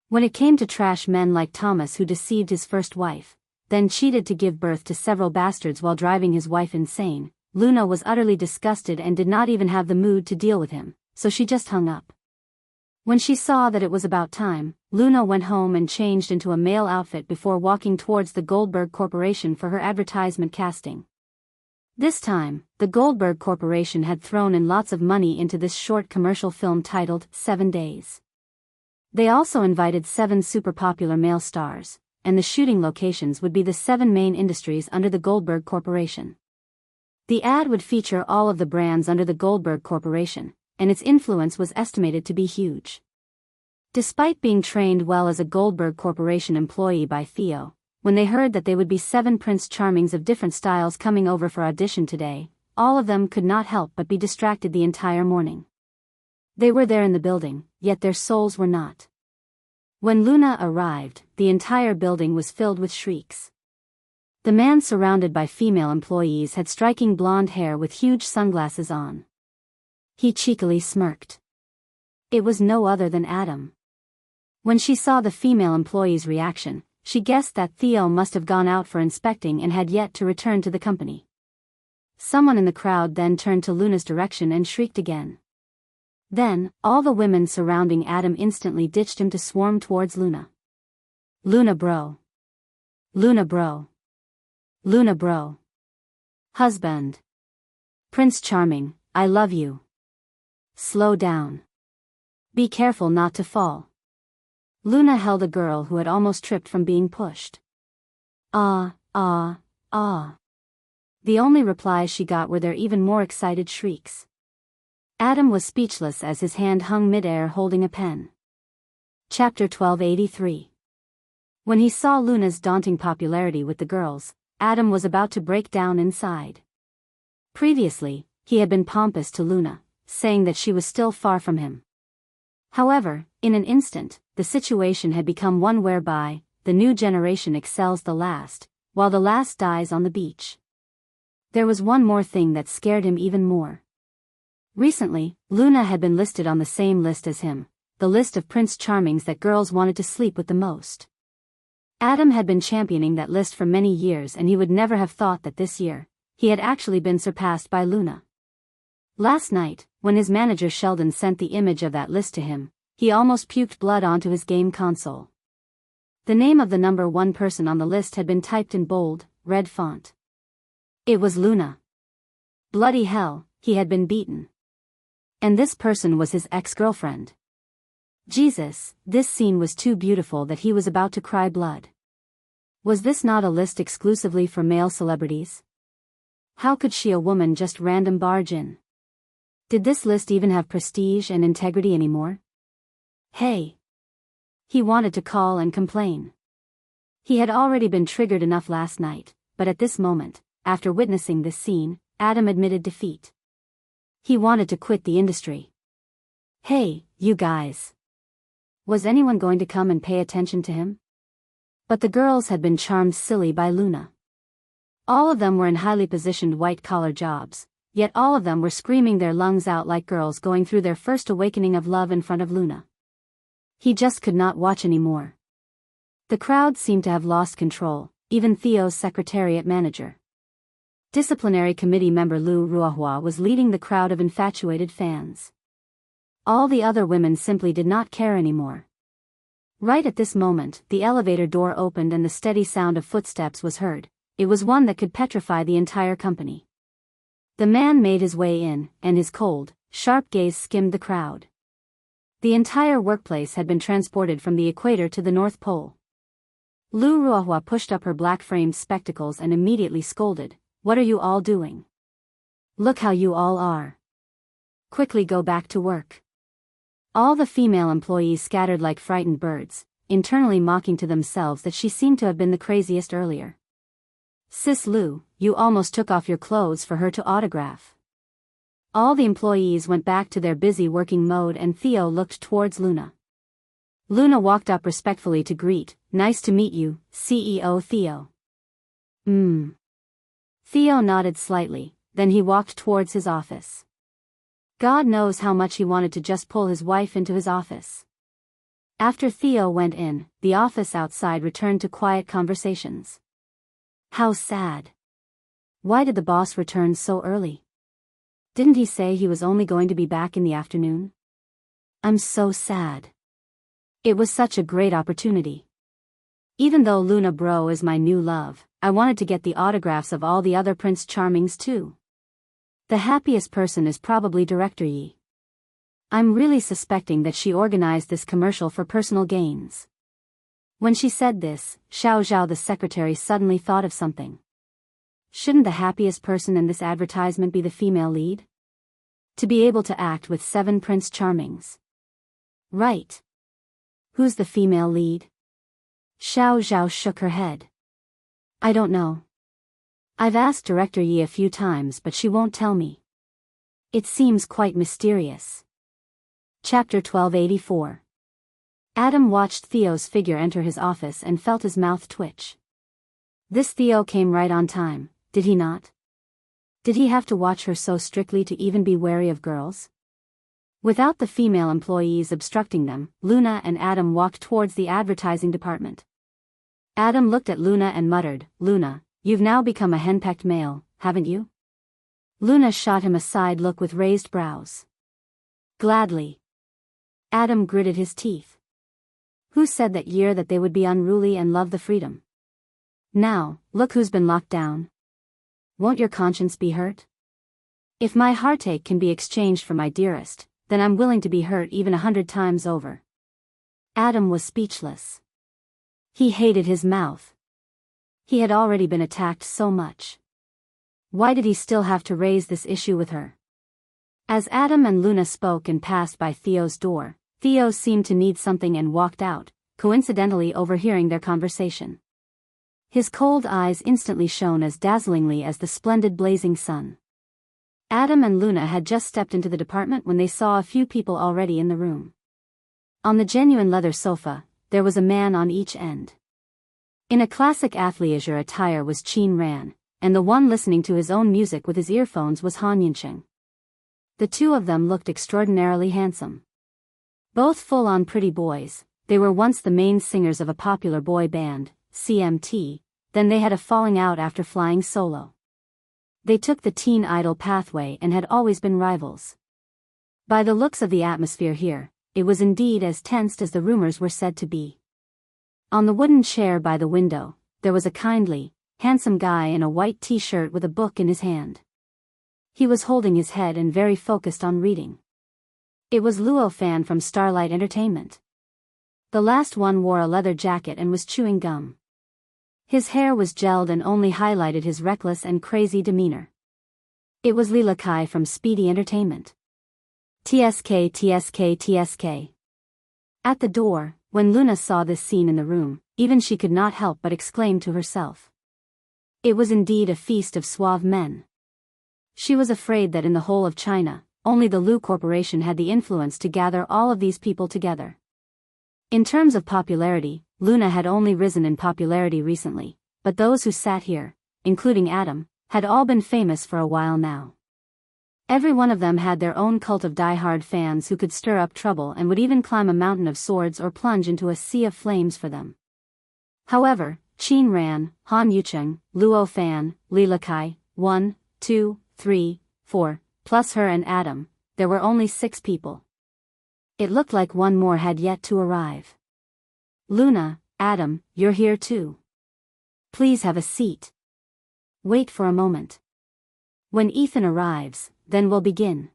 When it came to trash men like Thomas who deceived his first wife, then cheated to give birth to several bastards while driving his wife insane, Luna was utterly disgusted and did not even have the mood to deal with him, so she just hung up. When she saw that it was about time, Luna went home and changed into a male outfit before walking towards the Goldberg Corporation for her advertisement casting. This time, the Goldberg Corporation had thrown in lots of money into this short commercial film titled 7 Days. They also invited 7 super popular male stars, and the shooting locations would be the 7 main industries under the Goldberg Corporation. The ad would feature all of the brands under the Goldberg Corporation, and its influence was estimated to be huge. Despite being trained well as a Goldberg Corporation employee by Theo, when they heard that they would be 7 Prince Charmings of different styles coming over for audition today, all of them could not help but be distracted the entire morning. They were there in the building, yet their souls were not. When Luna arrived, the entire building was filled with shrieks. The man surrounded by female employees had striking blonde hair with huge sunglasses on. He cheekily smirked. It was no other than Adam. When she saw the female employee's reaction, she guessed that Theo must have gone out for inspecting and had yet to return to the company. Someone in the crowd then turned to Luna's direction and shrieked again. Then, all the women surrounding Adam instantly ditched him to swarm towards Luna. "Luna bro. Luna bro. Luna bro. Husband. Prince Charming, I love you. Slow down. Be careful not to fall." Luna held a girl who had almost tripped from being pushed. "Ah, ah, ah." The only replies she got were their even more excited shrieks. Adam was speechless as his hand hung mid-air holding a pen. Chapter 1283. When he saw Luna's daunting popularity with the girls, Adam was about to break down inside. Previously, he had been pompous to Luna, saying that she was still far from him. However, in an instant, the situation had become one whereby the new generation excels the last, while the last dies on the beach. There was one more thing that scared him even more. Recently, Luna had been listed on the same list as him, the list of Prince Charmings that girls wanted to sleep with the most. Adam had been championing that list for many years, and he would never have thought that this year, he had actually been surpassed by Luna. Last night, when his manager Sheldon sent the image of that list to him, he almost puked blood onto his game console. The name of the number 1 person on the list had been typed in bold, red font. It was Luna. Bloody hell, he had been beaten. And this person was his ex-girlfriend. Jesus, this scene was too beautiful that he was about to cry blood. Was this not a list exclusively for male celebrities? How could she, a woman, just random barge in? Did this list even have prestige and integrity anymore? Hey! He wanted to call and complain. He had already been triggered enough last night, but at this moment, after witnessing this scene, Adam admitted defeat. He wanted to quit the industry. Hey, you guys. Was anyone going to come and pay attention to him? But the girls had been charmed silly by Luna. All of them were in highly positioned white-collar jobs, yet all of them were screaming their lungs out like girls going through their first awakening of love in front of Luna. He just could not watch anymore. The crowd seemed to have lost control, even Theo's secretariat manager. Disciplinary committee member Lu Ruahua was leading the crowd of infatuated fans. All the other women simply did not care anymore. Right at this moment, the elevator door opened and the steady sound of footsteps was heard. It was one that could petrify the entire company. The man made his way in, and his cold, sharp gaze skimmed the crowd. The entire workplace had been transported from the equator to the North Pole. Lu Ruahua pushed up her black-framed spectacles and immediately scolded, "What are you all doing? Look how you all are. Quickly go back to work." All the female employees scattered like frightened birds, internally mocking to themselves that she seemed to have been the craziest earlier. "Sis Lu, you almost took off your clothes for her to autograph." All the employees went back to their busy working mode and Theo looked towards Luna. Luna walked up respectfully to greet, "Nice to meet you, CEO Theo." Theo nodded slightly, then he walked towards his office. God knows how much he wanted to just pull his wife into his office. After Theo went in, the office outside returned to quiet conversations. How sad. Why did the boss return so early? Didn't he say he was only going to be back in the afternoon? I'm so sad. It was such a great opportunity. Even though Luna Bro is my new love, I wanted to get the autographs of all the other Prince Charmings too. The happiest person is probably Director Yi. I'm really suspecting that she organized this commercial for personal gains. When she said this, Xiao Zhao the secretary suddenly thought of something. Shouldn't the happiest person in this advertisement be the female lead? To be able to act with 7 Prince Charmings. Right. Who's the female lead? Xiao Zhao shook her head. I don't know. I've asked Director Yi a few times but she won't tell me. It seems quite mysterious. Chapter 1284. Adam watched Theo's figure enter his office and felt his mouth twitch. This Theo came right on time, did he not? Did he have to watch her so strictly to even be wary of girls? Without the female employees obstructing them, Luna and Adam walked towards the advertising department. Adam looked at Luna and muttered, "Luna, you've now become a henpecked male, haven't you?" Luna shot him a side look with raised brows. Gladly. Adam gritted his teeth. Who said that year that they would be unruly and love the freedom? Now, look who's been locked down. Won't your conscience be hurt? If my heartache can be exchanged for my dearest, then I'm willing to be hurt even 100 times over. Adam was speechless. He hated his mouth. He had already been attacked so much. Why did he still have to raise this issue with her? As Adam and Luna spoke and passed by Theo's door, Theo seemed to need something and walked out, coincidentally overhearing their conversation. His cold eyes instantly shone as dazzlingly as the splendid blazing sun. Adam and Luna had just stepped into the department when they saw a few people already in the room. On the genuine leather sofa, there was a man on each end. In a classic athleisure attire was Qin Ran, and the one listening to his own music with his earphones was Han Yincheng. The two of them looked extraordinarily handsome. Both full-on pretty boys, they were once the main singers of a popular boy band, CMT, then they had a falling out after flying solo. They took the teen idol pathway and had always been rivals. By the looks of the atmosphere here, it was indeed as tensed as the rumors were said to be. On the wooden chair by the window, there was a kindly, handsome guy in a white t-shirt with a book in his hand. He was holding his head and very focused on reading. It was Luo Fan from Starlight Entertainment. The last one wore a leather jacket and was chewing gum. His hair was gelled and only highlighted his reckless and crazy demeanor. It was Lila Kai from Speedy Entertainment. TSK. At the door, when Luna saw this scene in the room, even she could not help but exclaim to herself. It was indeed a feast of suave men. She was afraid that in the whole of China, only the Lu Corporation had the influence to gather all of these people together. In terms of popularity, Luna had only risen in popularity recently, but those who sat here, including Adam, had all been famous for a while now. Every one of them had their own cult of die-hard fans who could stir up trouble and would even climb a mountain of swords or plunge into a sea of flames for them. However, Qin Ran, Han Yucheng, Luo Fan, Li Lakai, 1, 2, 3, 4, plus her and Adam, there were only 6 people. It looked like one more had yet to arrive. Luna, Adam, you're here too. Please have a seat. Wait for a moment. When Ethan arrives, then we'll begin.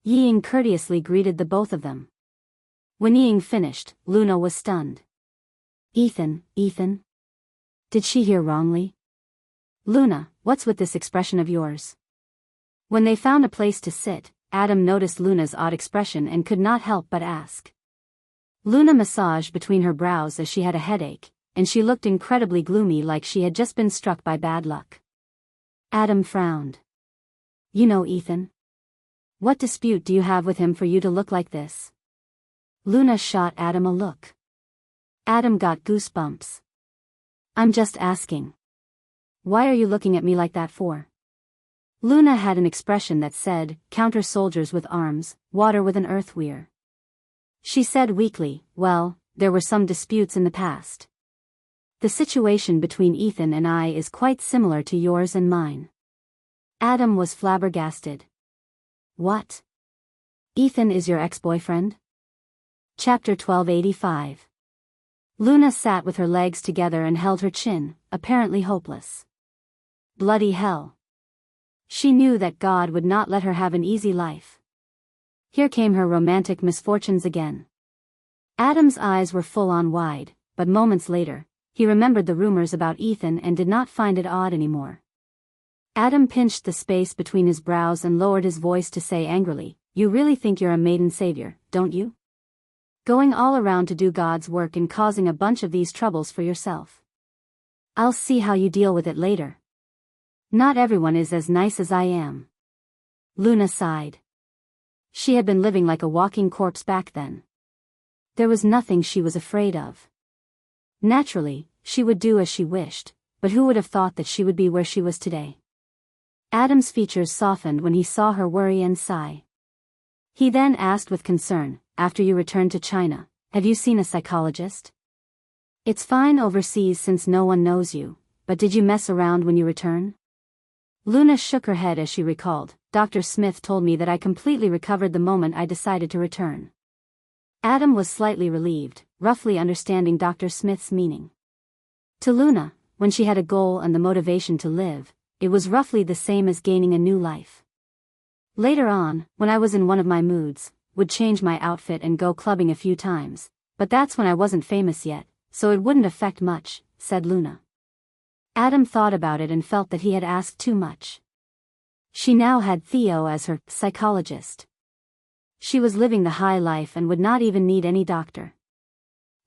Ying courteously greeted the both of them. When Ying finished, Luna was stunned. Ethan? Did she hear wrongly? Luna, what's with this expression of yours? When they found a place to sit, Adam noticed Luna's odd expression and could not help but ask. Luna massaged between her brows as she had a headache, and she looked incredibly gloomy like she had just been struck by bad luck. Adam frowned. You know Ethan? What dispute do you have with him for you to look like this? Luna shot Adam a look. Adam got goosebumps. I'm just asking. Why are you looking at me like that for? Luna had an expression that said, counter soldiers with arms, water with an earthweir. She said weakly, well, there were some disputes in the past. The situation between Ethan and I is quite similar to yours and mine. Adam was flabbergasted. What? Ethan is your ex-boyfriend? Chapter 1285. Luna sat with her legs together and held her chin, apparently hopeless. Bloody hell. She knew that God would not let her have an easy life. Here came her romantic misfortunes again. Adam's eyes were full on wide, but moments later, he remembered the rumors about Ethan and did not find it odd anymore. Adam pinched the space between his brows and lowered his voice to say angrily, you really think you're a maiden savior, don't you? Going all around to do God's work and causing a bunch of these troubles for yourself. I'll see how you deal with it later. Not everyone is as nice as I am. Luna sighed. She had been living like a walking corpse back then. There was nothing she was afraid of. Naturally, she would do as she wished, but who would have thought that she would be where she was today? Adam's features softened when he saw her worry and sigh. He then asked with concern, after you returned to China, have you seen a psychologist? It's fine overseas since no one knows you, but did you mess around when you return? Luna shook her head as she recalled, Dr. Smith told me that I completely recovered the moment I decided to return. Adam was slightly relieved, roughly understanding Dr. Smith's meaning. To Luna, when she had a goal and the motivation to live, it was roughly the same as gaining a new life. Later on, when I was in one of my moods, would change my outfit and go clubbing a few times, but that's when I wasn't famous yet, so it wouldn't affect much, said Luna. Adam thought about it and felt that he had asked too much. She now had Theo as her psychologist. She was living the high life and would not even need any doctor.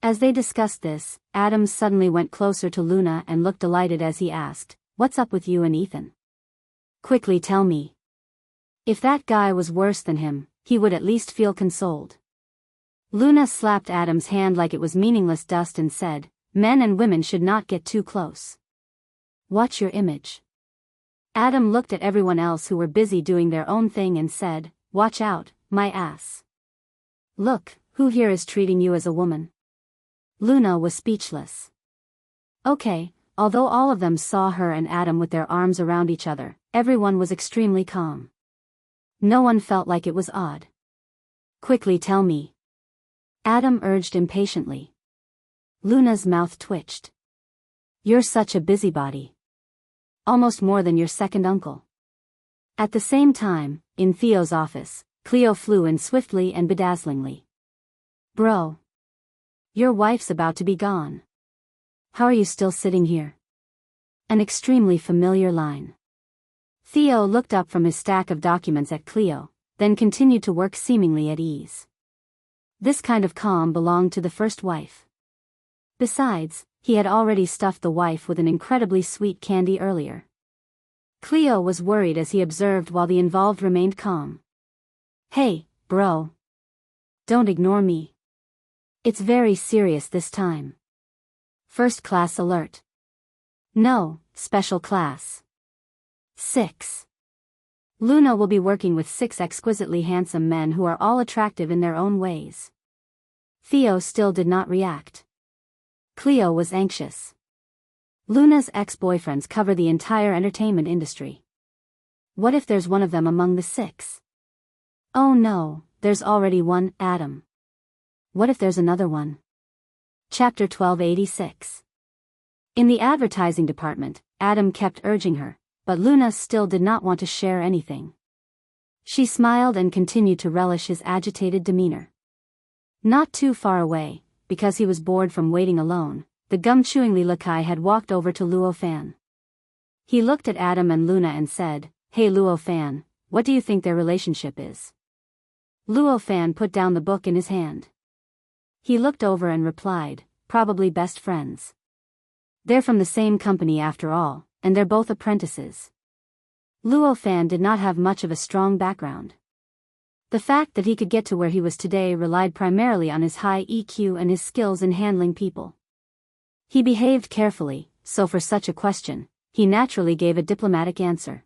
As they discussed this, Adam suddenly went closer to Luna and looked delighted as he asked, what's up with you and Ethan? Quickly tell me. If that guy was worse than him, he would at least feel consoled. Luna slapped Adam's hand like it was meaningless dust and said, men and women should not get too close. Watch your image. Adam looked at everyone else who were busy doing their own thing and said, watch out, my ass. Look, who here is treating you as a woman? Luna was speechless. Okay, although all of them saw her and Adam with their arms around each other, everyone was extremely calm. No one felt like it was odd. Quickly tell me. Adam urged impatiently. Luna's mouth twitched. You're such a busybody. Almost more than your second uncle. At the same time, in Theo's office, Cleo flew in swiftly and bedazzlingly. Bro. Your wife's about to be gone. How are you still sitting here? An extremely familiar line. Theo looked up from his stack of documents at Cleo, then continued to work seemingly at ease. This kind of calm belonged to the first wife. Besides, he had already stuffed the wife with an incredibly sweet candy earlier. Cleo was worried as he observed while the involved remained calm. "Hey, bro. Don't ignore me. It's very serious this time. First class alert. No, special class. 6. Luna will be working with 6 exquisitely handsome men who are all attractive in their own ways." Theo still did not react. Cleo was anxious. Luna's ex-boyfriends cover the entire entertainment industry. What if there's one of them among the 6? Oh no, there's already one, Adam. What if there's another one? Chapter 1286. In the advertising department, Adam kept urging her, but Luna still did not want to share anything. She smiled and continued to relish his agitated demeanor. Not too far away, because he was bored from waiting alone, the gum-chewing Lilakai had walked over to Luo Fan. He looked at Adam and Luna and said, "Hey Luo Fan, what do you think their relationship is?" Luo Fan put down the book in his hand. He looked over and replied, "Probably best friends. They're from the same company after all, and they're both apprentices." Luo Fan did not have much of a strong background. The fact that he could get to where he was today relied primarily on his high EQ and his skills in handling people. He behaved carefully, so for such a question, he naturally gave a diplomatic answer.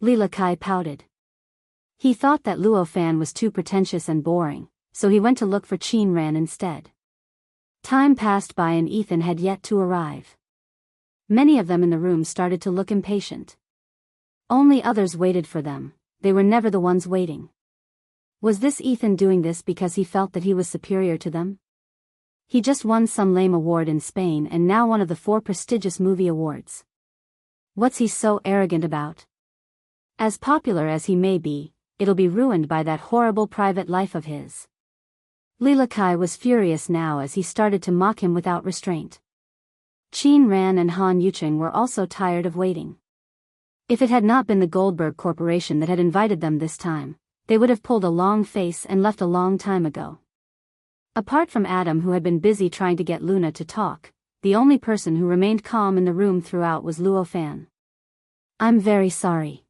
Lilakai pouted. He thought that Luo Fan was too pretentious and boring, so he went to look for Qin Ran instead. Time passed by and Ethan had yet to arrive. Many of them in the room started to look impatient. Only others waited for them, they were never the ones waiting. Was this Ethan doing this because he felt that he was superior to them? He just won some lame award in Spain and now one of the 4 prestigious movie awards. What's he so arrogant about? As popular as he may be, it'll be ruined by that horrible private life of his. Lilakai was furious now as he started to mock him without restraint. Qin Ran and Han Yucheng were also tired of waiting. If it had not been the Goldberg Corporation that had invited them this time, they would have pulled a long face and left a long time ago. Apart from Adam, who had been busy trying to get Luna to talk, the only person who remained calm in the room throughout was Luo Fan. "I'm very sorry.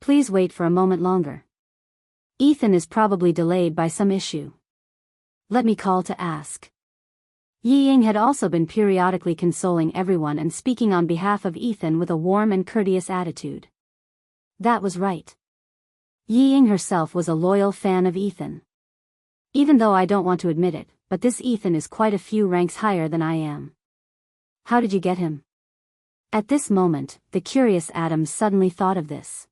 Please wait for a moment longer. Ethan is probably delayed by some issue. Let me call to ask." Yi Ying had also been periodically consoling everyone and speaking on behalf of Ethan with a warm and courteous attitude. That was right. Yi Ying herself was a loyal fan of Ethan. "Even though I don't want to admit it, but this Ethan is quite a few ranks higher than I am. How did you get him?" At this moment, the curious Adam suddenly thought of this.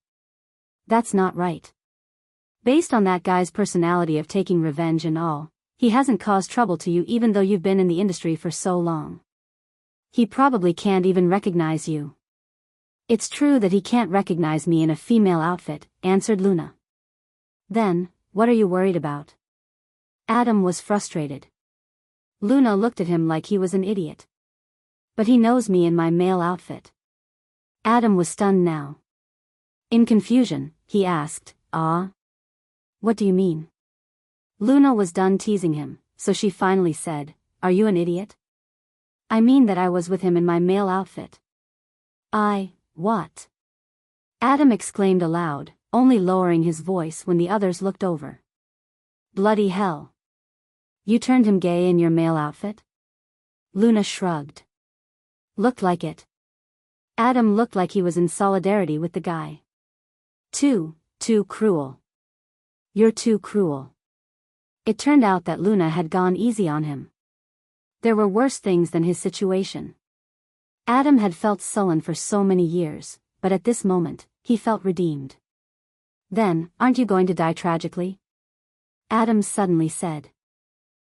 That's not right. Based on that guy's personality of taking revenge and all, he hasn't caused trouble to you even though you've been in the industry for so long. He probably can't even recognize you. "It's true that he can't recognize me in a female outfit," answered Luna. "Then, what are you worried about?" Adam was frustrated. Luna looked at him like he was an idiot. "But he knows me in my male outfit." Adam was stunned now. In confusion, he asked, "Ah? What do you mean?" Luna was done teasing him, so she finally said, "Are you an idiot?" "I mean that I was with him in my male outfit." What?" Adam exclaimed aloud, only lowering his voice when the others looked over. "Bloody hell. You turned him gay in your male outfit?" Luna shrugged. "Looked like it." Adam looked like he was in solidarity with the guy. Too cruel. You're too cruel." It turned out that Luna had gone easy on him. There were worse things than his situation. Adam had felt sullen for so many years, but at this moment, he felt redeemed. "Then, aren't you going to die tragically?" Adam suddenly said.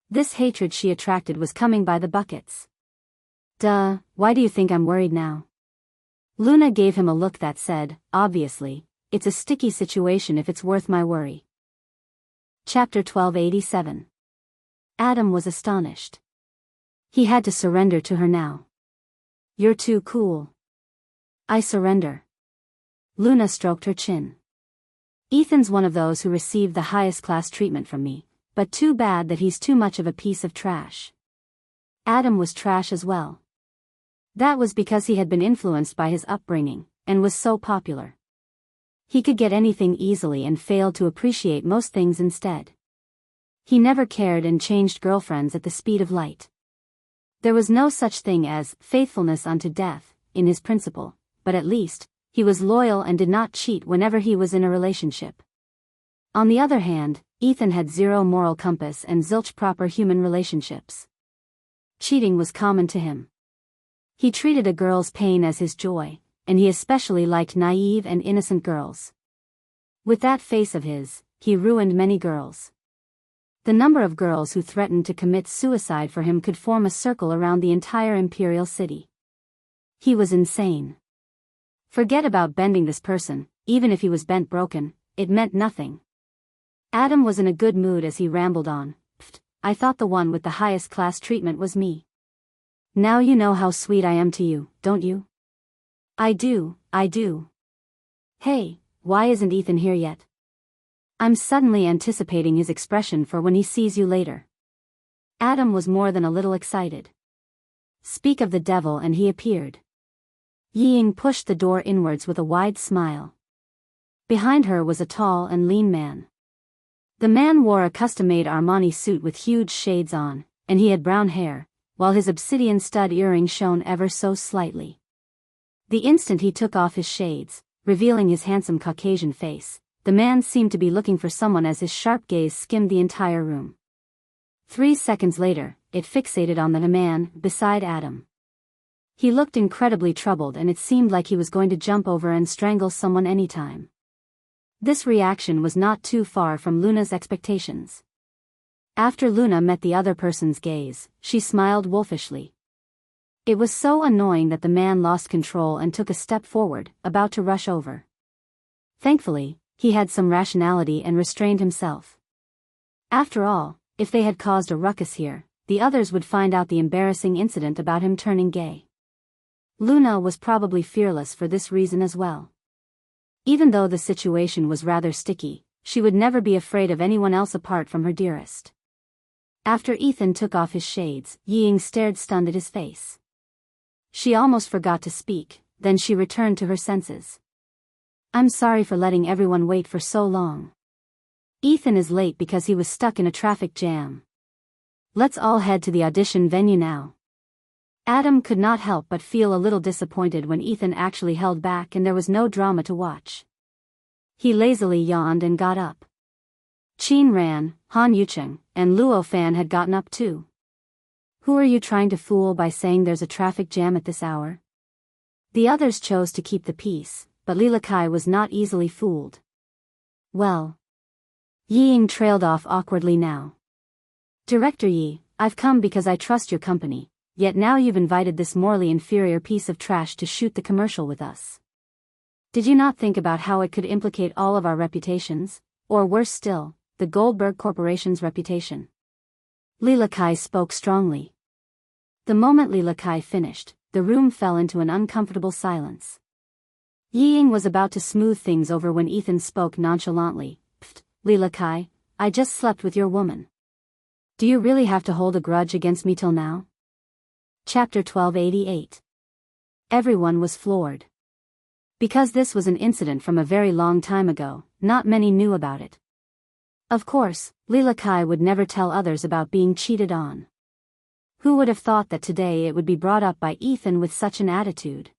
This hatred she attracted was coming by the buckets. "Duh, why do you think I'm worried now?" Luna gave him a look that said, "Obviously, it's a sticky situation if it's worth my worry." Chapter 1287. Adam was astonished. He had to surrender to her now. "You're too cool." "I surrender." Luna stroked her chin. "Ethan's one of those who received the highest class treatment from me, but too bad that he's too much of a piece of trash." Adam was trash as well. That was because he had been influenced by his upbringing, and was so popular. He could get anything easily and failed to appreciate most things instead. He never cared and changed girlfriends at the speed of light. There was no such thing as faithfulness unto death in his principle, but at least, he was loyal and did not cheat whenever he was in a relationship. On the other hand, Ethan had zero moral compass and zilch proper human relationships. Cheating was common to him. He treated a girl's pain as his joy, and he especially liked naive and innocent girls. With that face of his, he ruined many girls. The number of girls who threatened to commit suicide for him could form a circle around the entire imperial city. He was insane. Forget about bending this person, even if he was bent broken, it meant nothing. Adam was in a good mood as he rambled on. I thought the one with the highest class treatment was me. Now you know how sweet I am to you, don't you? I do. Hey, why isn't Ethan here yet? I'm suddenly anticipating his expression for when he sees you later. Adam was more than a little excited. Speak of the devil, and he appeared. Ying pushed the door inwards with a wide smile. Behind her was a tall and lean man. The man wore a custom-made Armani suit with huge shades on, and he had brown hair, while his obsidian stud earring shone ever so slightly. The instant he took off his shades, revealing his handsome Caucasian face, the man seemed to be looking for someone as his sharp gaze skimmed the entire room. 3 seconds later, it fixated on the man beside Adam. He looked incredibly troubled, and it seemed like he was going to jump over and strangle someone anytime. This reaction was not too far from Luna's expectations. After Luna met the other person's gaze, she smiled wolfishly. It was so annoying that the man lost control and took a step forward, about to rush over. Thankfully, he had some rationality and restrained himself. After all, if they had caused a ruckus here, the others would find out the embarrassing incident about him turning gay. Luna was probably fearless for this reason as well. Even though the situation was rather sticky, she would never be afraid of anyone else apart from her dearest. After Ethan took off his shades, Ying stared stunned at his face. She almost forgot to speak, then she returned to her senses. I'm sorry for letting everyone wait for so long. Ethan is late because he was stuck in a traffic jam. Let's all head to the audition venue now. Adam could not help but feel a little disappointed when Ethan actually held back and there was no drama to watch. He lazily yawned and got up. Qin Ran, Han Yucheng, and Luo Fan had gotten up too. Who are you trying to fool by saying there's a traffic jam at this hour? The others chose to keep the peace, but Lila Kai was not easily fooled. Well. Ying trailed off awkwardly now. Director Yi, I've come because I trust your company. Yet now you've invited this morally inferior piece of trash to shoot the commercial with us. Did you not think about how it could implicate all of our reputations, or worse still, the Goldberg Corporation's reputation? Lila Kai spoke strongly. The moment Lila Kai finished, the room fell into an uncomfortable silence. Ying was about to smooth things over when Ethan spoke nonchalantly. Lila Kai, I just slept with your woman. Do you really have to hold a grudge against me till now? Chapter 1288. Everyone was floored. Because this was an incident from a very long time ago, not many knew about it. Of course, Lila Kai would never tell others about being cheated on. Who would have thought that today it would be brought up by Ethan with such an attitude?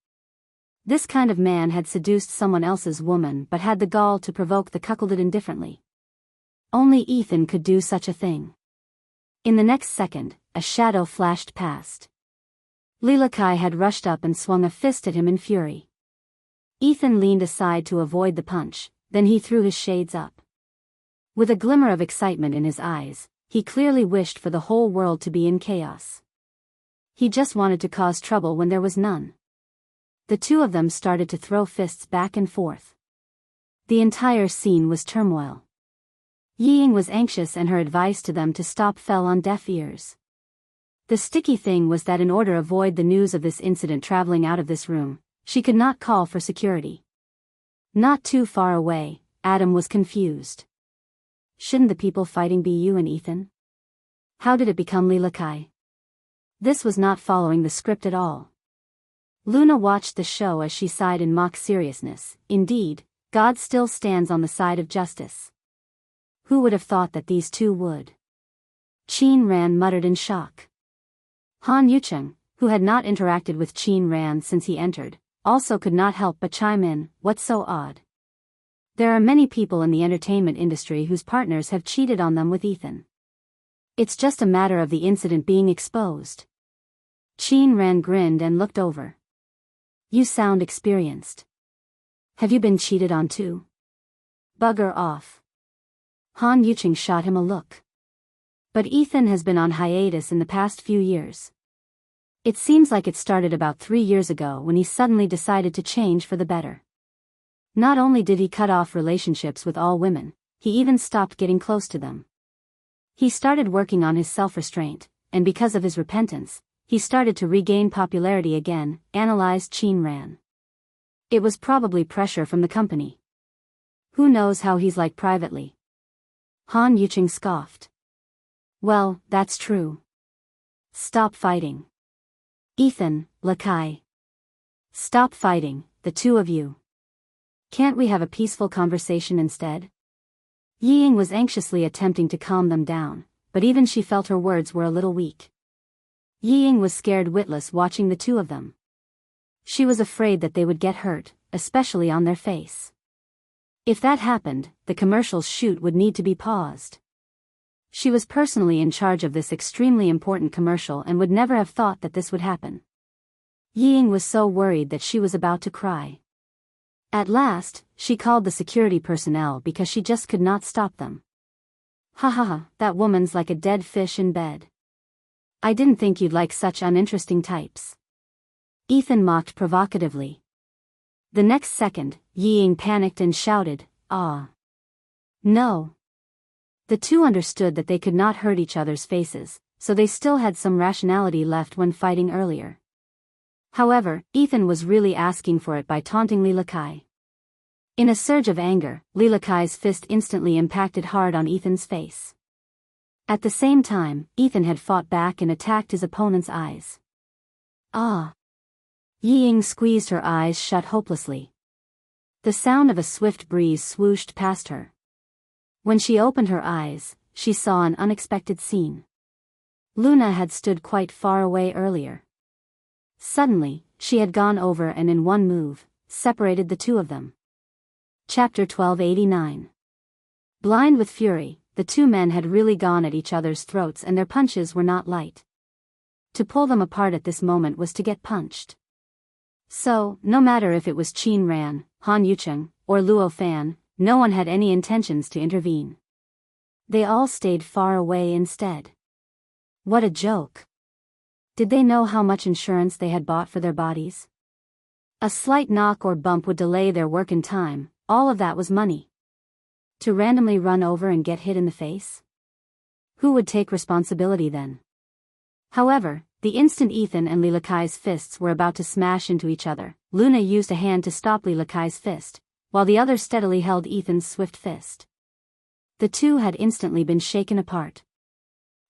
This kind of man had seduced someone else's woman but had the gall to provoke the cuckolded indifferently. Only Ethan could do such a thing. In the next second, a shadow flashed past. Lila Kai had rushed up and swung a fist at him in fury. Ethan leaned aside to avoid the punch, then he threw his shades up. With a glimmer of excitement in his eyes, he clearly wished for the whole world to be in chaos. He just wanted to cause trouble when there was none. The two of them started to throw fists back and forth. The entire scene was turmoil. Ying was anxious and her advice to them to stop fell on deaf ears. The sticky thing was that in order to avoid the news of this incident traveling out of this room, she could not call for security. Not too far away, Adam was confused. Shouldn't the people fighting be you and Ethan? How did it become Lila Kai? This was not following the script at all. Luna watched the show as she sighed in mock seriousness. Indeed, God still stands on the side of justice. Who would have thought that these two would? Qin Ran muttered in shock. Han Yucheng, who had not interacted with Qin Ran since he entered, also could not help but chime in, "What's so odd? There are many people in the entertainment industry whose partners have cheated on them with Ethan. It's just a matter of the incident being exposed." Qin Ran grinned and looked over. "You sound experienced. Have you been cheated on too?" "Bugger off." Han Yucheng shot him a look. "But Ethan has been on hiatus in the past few years. It seems like it started about 3 years ago when he suddenly decided to change for the better. Not only did he cut off relationships with all women, he even stopped getting close to them. He started working on his self-restraint, and because of his repentance, he started to regain popularity again," analyzed Qin Ran. "It was probably pressure from the company. Who knows how he's like privately?" Han Yucheng scoffed. "Well, that's true. Stop fighting. Ethan, Lakai. Stop fighting, the two of you. Can't we have a peaceful conversation instead?" Ying was anxiously attempting to calm them down, but even she felt her words were a little weak. Ying was scared witless watching the two of them. She was afraid that they would get hurt, especially on their face. If that happened, the commercials shoot would need to be paused. She was personally in charge of this extremely important commercial and would never have thought that this would happen. Ying was so worried that she was about to cry. At last, she called the security personnel because she just could not stop them. "Ha ha ha, that woman's like a dead fish in bed. I didn't think you'd like such uninteresting types." Ethan mocked provocatively. The next second, Ying panicked and shouted, "Ah! No!" The two understood that they could not hurt each other's faces, so they still had some rationality left when fighting earlier. However, Ethan was really asking for it by taunting Li Lakai. In a surge of anger, Li Lakai's fist instantly impacted hard on Ethan's face. At the same time, Ethan had fought back and attacked his opponent's eyes. "Ah!" Ying squeezed her eyes shut hopelessly. The sound of a swift breeze swooshed past her. When she opened her eyes, she saw an unexpected scene. Luna had stood quite far away earlier. Suddenly, she had gone over and in one move, separated the two of them. Chapter 1289. Blind with fury, the two men had really gone at each other's throats and their punches were not light. To pull them apart at this moment was to get punched. So, no matter if it was Qin Ran, Han Yucheng, or Luo Fan, no one had any intentions to intervene. They all stayed far away instead. What a joke. Did they know how much insurance they had bought for their bodies? A slight knock or bump would delay their work in time, all of that was money. To randomly run over and get hit in the face? Who would take responsibility then? However, the instant Ethan and Li Lakai's fists were about to smash into each other, Luna used a hand to stop Li Lakai's fist, while the other steadily held Ethan's swift fist. The two had instantly been shaken apart.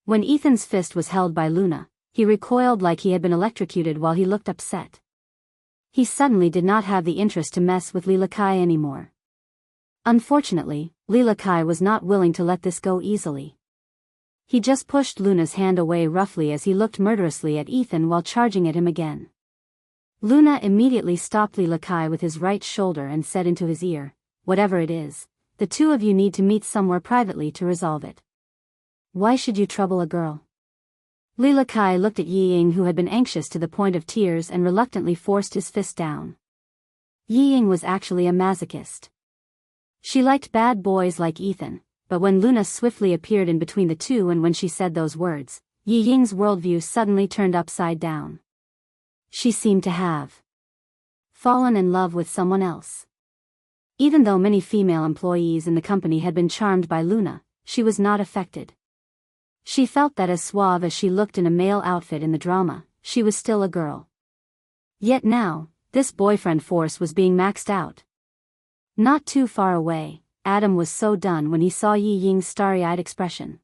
When Ethan's fist was held by Luna, he recoiled like he had been electrocuted while he looked upset. He suddenly did not have the interest to mess with Li Lakai anymore. Unfortunately, Li Lakai was not willing to let this go easily. He just pushed Luna's hand away roughly as he looked murderously at Ethan while charging at him again. Luna immediately stopped Li Lakai with his right shoulder and said into his ear, "Whatever it is, the two of you need to meet somewhere privately to resolve it. Why should you trouble a girl?" Li Lakai looked at Ying, who had been anxious to the point of tears, and reluctantly forced his fist down. Ying was actually a masochist. She liked bad boys like Ethan, but when Luna swiftly appeared in between the two and when she said those words, Ying's worldview suddenly turned upside down. She seemed to have fallen in love with someone else. Even though many female employees in the company had been charmed by Luna, she was not affected. She felt that as suave as she looked in a male outfit in the drama, she was still a girl. Yet now, this boyfriend force was being maxed out. Not too far away, Adam was so done when he saw Yi Ying's starry-eyed expression.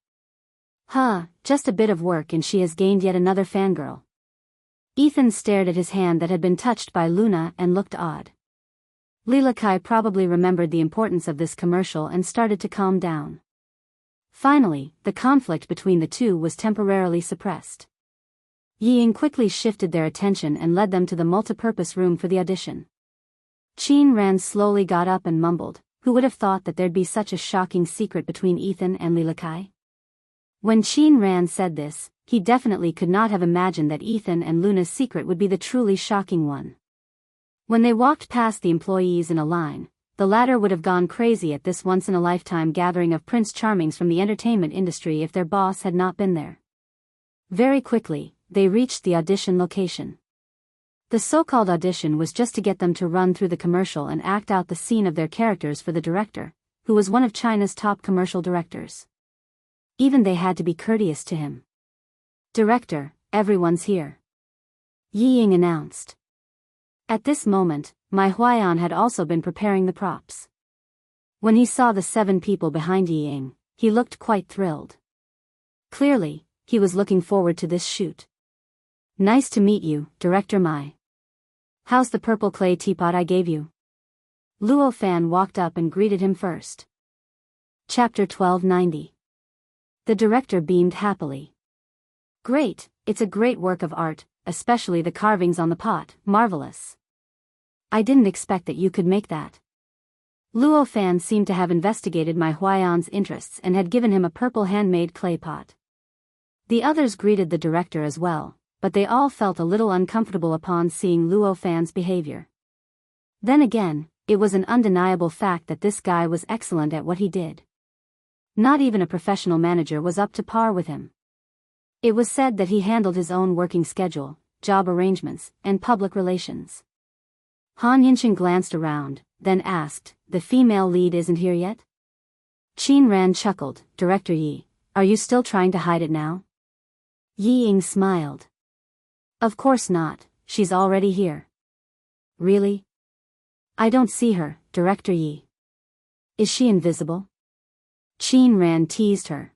Huh, just a bit of work and she has gained yet another fangirl. Ethan stared at his hand that had been touched by Luna and looked odd. Lilakai probably remembered the importance of this commercial and started to calm down. Finally, the conflict between the two was temporarily suppressed. Ying quickly shifted their attention and led them to the multipurpose room for the audition. Qin Ran slowly got up and mumbled, "Who would have thought that there'd be such a shocking secret between Ethan and Lilakai?" When Qin Ran said this, he definitely could not have imagined that Ethan and Luna's secret would be the truly shocking one. When they walked past the employees in a line, the latter would have gone crazy at this once-in-a-lifetime gathering of Prince Charmings from the entertainment industry if their boss had not been there. Very quickly, they reached the audition location. The so-called audition was just to get them to run through the commercial and act out the scene of their characters for the director, who was one of China's top commercial directors. Even they had to be courteous to him. "Director, everyone's here," Yi Ying announced. At this moment, Mai Huayan had also been preparing the props. When he saw the 7 people behind Yi Ying, he looked quite thrilled. Clearly, he was looking forward to this shoot. "Nice to meet you, Director Mai. How's the purple clay teapot I gave you?" Luo Fan walked up and greeted him first. Chapter 1290. The director beamed happily. "Great, it's a great work of art, especially the carvings on the pot, marvelous. I didn't expect that you could make that." Luo Fan seemed to have investigated Mai Huayan's interests and had given him a purple handmade clay pot. The others greeted the director as well, but they all felt a little uncomfortable upon seeing Luo Fan's behavior. Then again, it was an undeniable fact that this guy was excellent at what he did. Not even a professional manager was up to par with him. It was said that he handled his own working schedule, job arrangements, and public relations. Han Yinchen glanced around, then asked, "The female lead isn't here yet?" Qin Ran chuckled, "Director Yi, are you still trying to hide it now?" Yi Ying smiled. "Of course not, she's already here." "Really? I don't see her, Director Yi. Is she invisible?" Qin Ran teased her.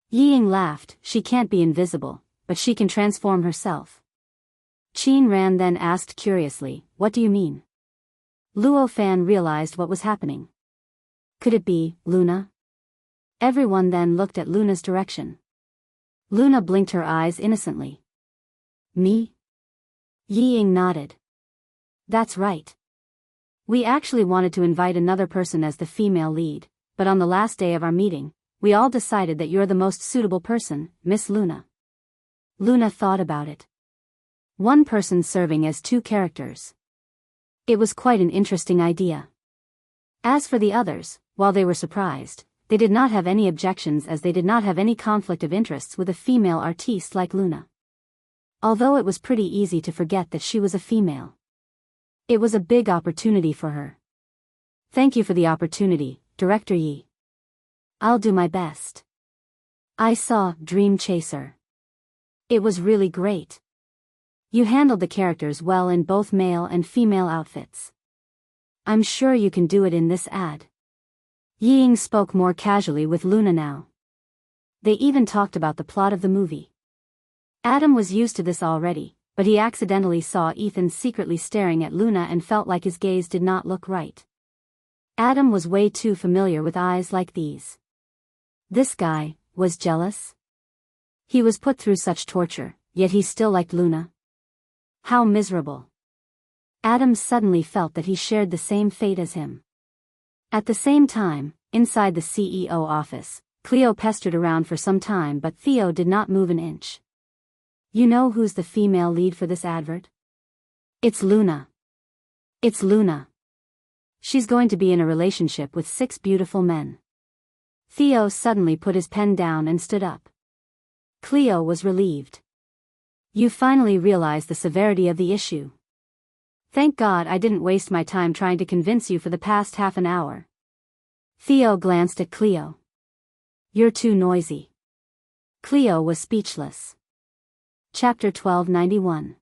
Yi Ying laughed, "She can't be invisible, but she can transform herself." Qin Ran then asked curiously, "What do you mean?" Luo Fan realized what was happening. Could it be Luna? Everyone then looked at Luna's direction. Luna blinked her eyes innocently. "Me?" Yi Ying nodded. "That's right. We actually wanted to invite another person as the female lead, but on the last day of our meeting, we all decided that you're the most suitable person, Miss Luna." Luna thought about it. One person serving as 2 characters. It was quite an interesting idea. As for the others, while they were surprised, they did not have any objections as they did not have any conflict of interests with a female artiste like Luna. Although it was pretty easy to forget that she was a female. It was a big opportunity for her. "Thank you for the opportunity, Director Yi. I'll do my best. I saw Dream Chaser. It was really great. You handled the characters well in both male and female outfits. I'm sure you can do it in this ad." Yi Ying spoke more casually with Luna now. They even talked about the plot of the movie. Adam was used to this already, but he accidentally saw Ethan secretly staring at Luna and felt like his gaze did not look right. Adam was way too familiar with eyes like these. This guy was jealous? He was put through such torture, yet he still liked Luna. How miserable. Adam suddenly felt that he shared the same fate as him. At the same time, inside the CEO office, Cleo pestered around for some time but Theo did not move an inch. "You know who's the female lead for this advert? It's Luna. It's Luna. She's going to be in a relationship with 6 beautiful men." Theo suddenly put his pen down and stood up. Cleo was relieved. "You finally realize the severity of the issue. Thank God I didn't waste my time trying to convince you for the past half an hour." Theo glanced at Cleo. "You're too noisy." Cleo was speechless. Chapter 1291.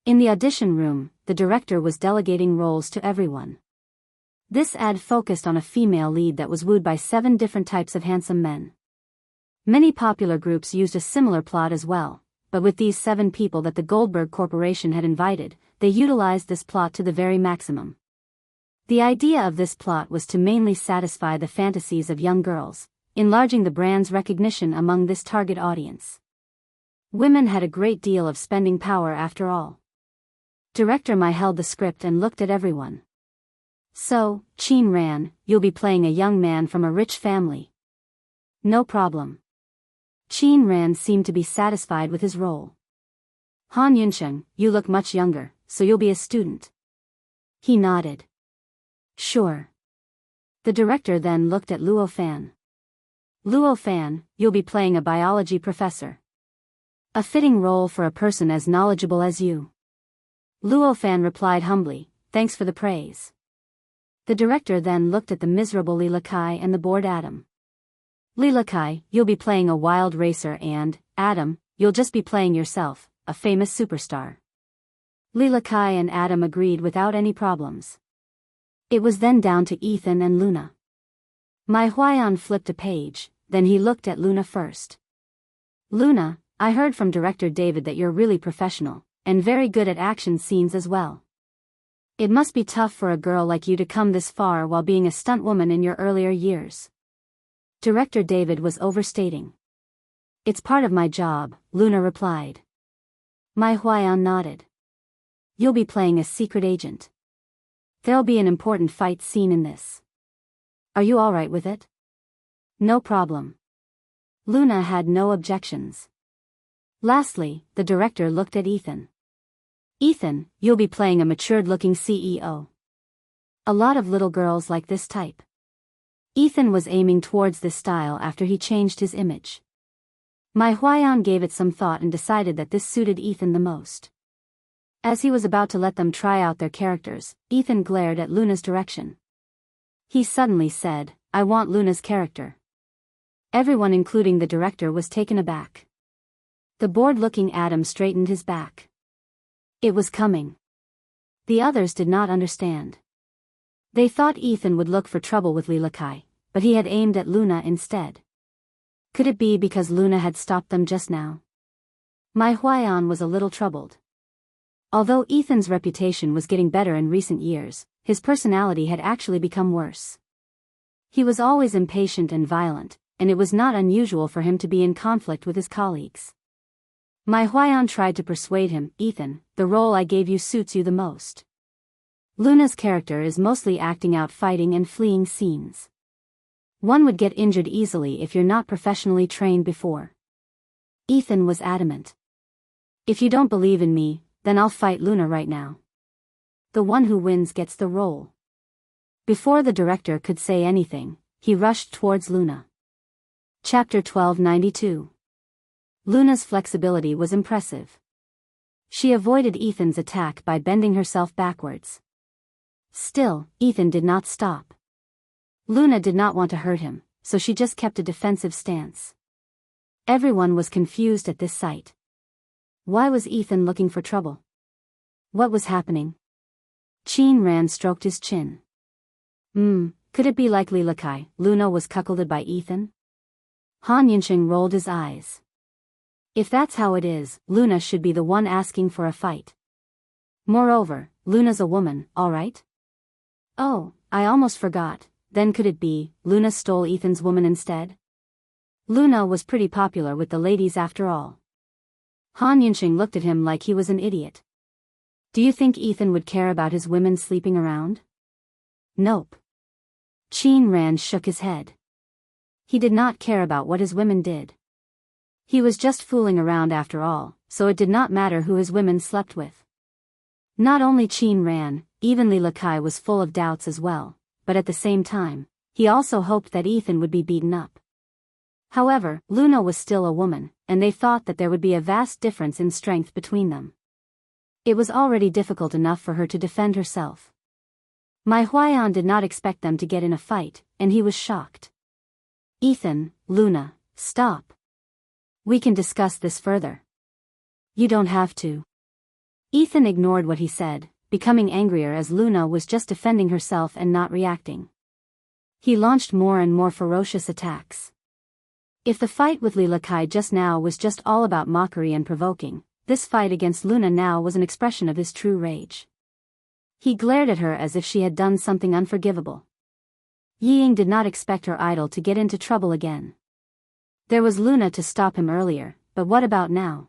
In the audition room, the director was delegating roles to everyone. This ad focused on a female lead that was wooed by 7 different types of handsome men. Many popular groups used a similar plot as well, but with these 7 people that the Goldberg Corporation had invited, they utilized this plot to the very maximum. The idea of this plot was to mainly satisfy the fantasies of young girls, enlarging the brand's recognition among this target audience. Women had a great deal of spending power after all. Director Mai held the script and looked at everyone. So, Chin Ran, you'll be playing a young man from a rich family. No problem. Chin Ran seemed to be satisfied with his role. Han Yunsheng, you look much younger, so you'll be a student. He nodded. Sure. The director then looked at Luo Fan. Luo Fan, you'll be playing a biology professor. A fitting role for a person as knowledgeable as you. Luo Fan replied humbly, thanks for the praise. The director then looked at the miserable Li Lakai and the bored Adam. Li Lakai, you'll be playing a wild racer and, Adam, you'll just be playing yourself, a famous superstar. Li Lakai and Adam agreed without any problems. It was then down to Ethan and Luna. Mai Huayan flipped a page, then he looked at Luna first. Luna, I heard from director David that you're really professional, and very good at action scenes as well. It must be tough for a girl like you to come this far while being a stunt woman in your earlier years. Director David was overstating. It's part of my job, Luna replied. Mai Huayan nodded. You'll be playing a secret agent. There'll be an important fight scene in this. Are you alright with it? No problem. Luna had no objections. Lastly, the director looked at Ethan. Ethan, you'll be playing a matured-looking CEO. A lot of little girls like this type. Ethan was aiming towards this style after he changed his image. Mai Huayan gave it some thought and decided that this suited Ethan the most. As he was about to let them try out their characters, Ethan glared at Luna's direction. He suddenly said, I want Luna's character. Everyone including the director was taken aback. The bored-looking Adam straightened his back. It was coming. The others did not understand. They thought Ethan would look for trouble with Li Lakai, but he had aimed at Luna instead. Could it be because Luna had stopped them just now? Mai Huayan was a little troubled. Although Ethan's reputation was getting better in recent years, his personality had actually become worse. He was always impatient and violent, and it was not unusual for him to be in conflict with his colleagues. Mai Huayan tried to persuade him, Ethan, the role I gave you suits you the most. Luna's character is mostly acting out fighting and fleeing scenes. One would get injured easily if you're not professionally trained before. Ethan was adamant. If you don't believe in me, then I'll fight Luna right now. The one who wins gets the role. Before the director could say anything, he rushed towards Luna. Chapter 1292. Luna's flexibility was impressive. She avoided Ethan's attack by bending herself backwards. Still, Ethan did not stop. Luna did not want to hurt him, so she just kept a defensive stance. Everyone was confused at this sight. Why was Ethan looking for trouble? What was happening? Chin Ran stroked his chin. Could it be like Li Lakai, Luna was cuckolded by Ethan? Han Yunsheng rolled his eyes. If that's how it is, Luna should be the one asking for a fight. Moreover, Luna's a woman, alright? Oh, I almost forgot, then could it be, Luna stole Ethan's woman instead? Luna was pretty popular with the ladies after all. Han Yunsheng looked at him like he was an idiot. Do you think Ethan would care about his women sleeping around? Nope. Chin Ran shook his head. He did not care about what his women did. He was just fooling around after all, so it did not matter who his women slept with. Not only Chin Ran, even Li Lakai was full of doubts as well, but at the same time, he also hoped that Ethan would be beaten up. However, Luna was still a woman, and they thought that there would be a vast difference in strength between them. It was already difficult enough for her to defend herself. Mai Huayan did not expect them to get in a fight, and he was shocked. Ethan, Luna, stop. We can discuss this further. You don't have to. Ethan ignored what he said, becoming angrier as Luna was just defending herself and not reacting. He launched more and more ferocious attacks. If the fight with Lilakai just now was just all about mockery and provoking, this fight against Luna now was an expression of his true rage. He glared at her as if she had done something unforgivable. Ying did not expect her idol to get into trouble again. There was Luna to stop him earlier, but what about now?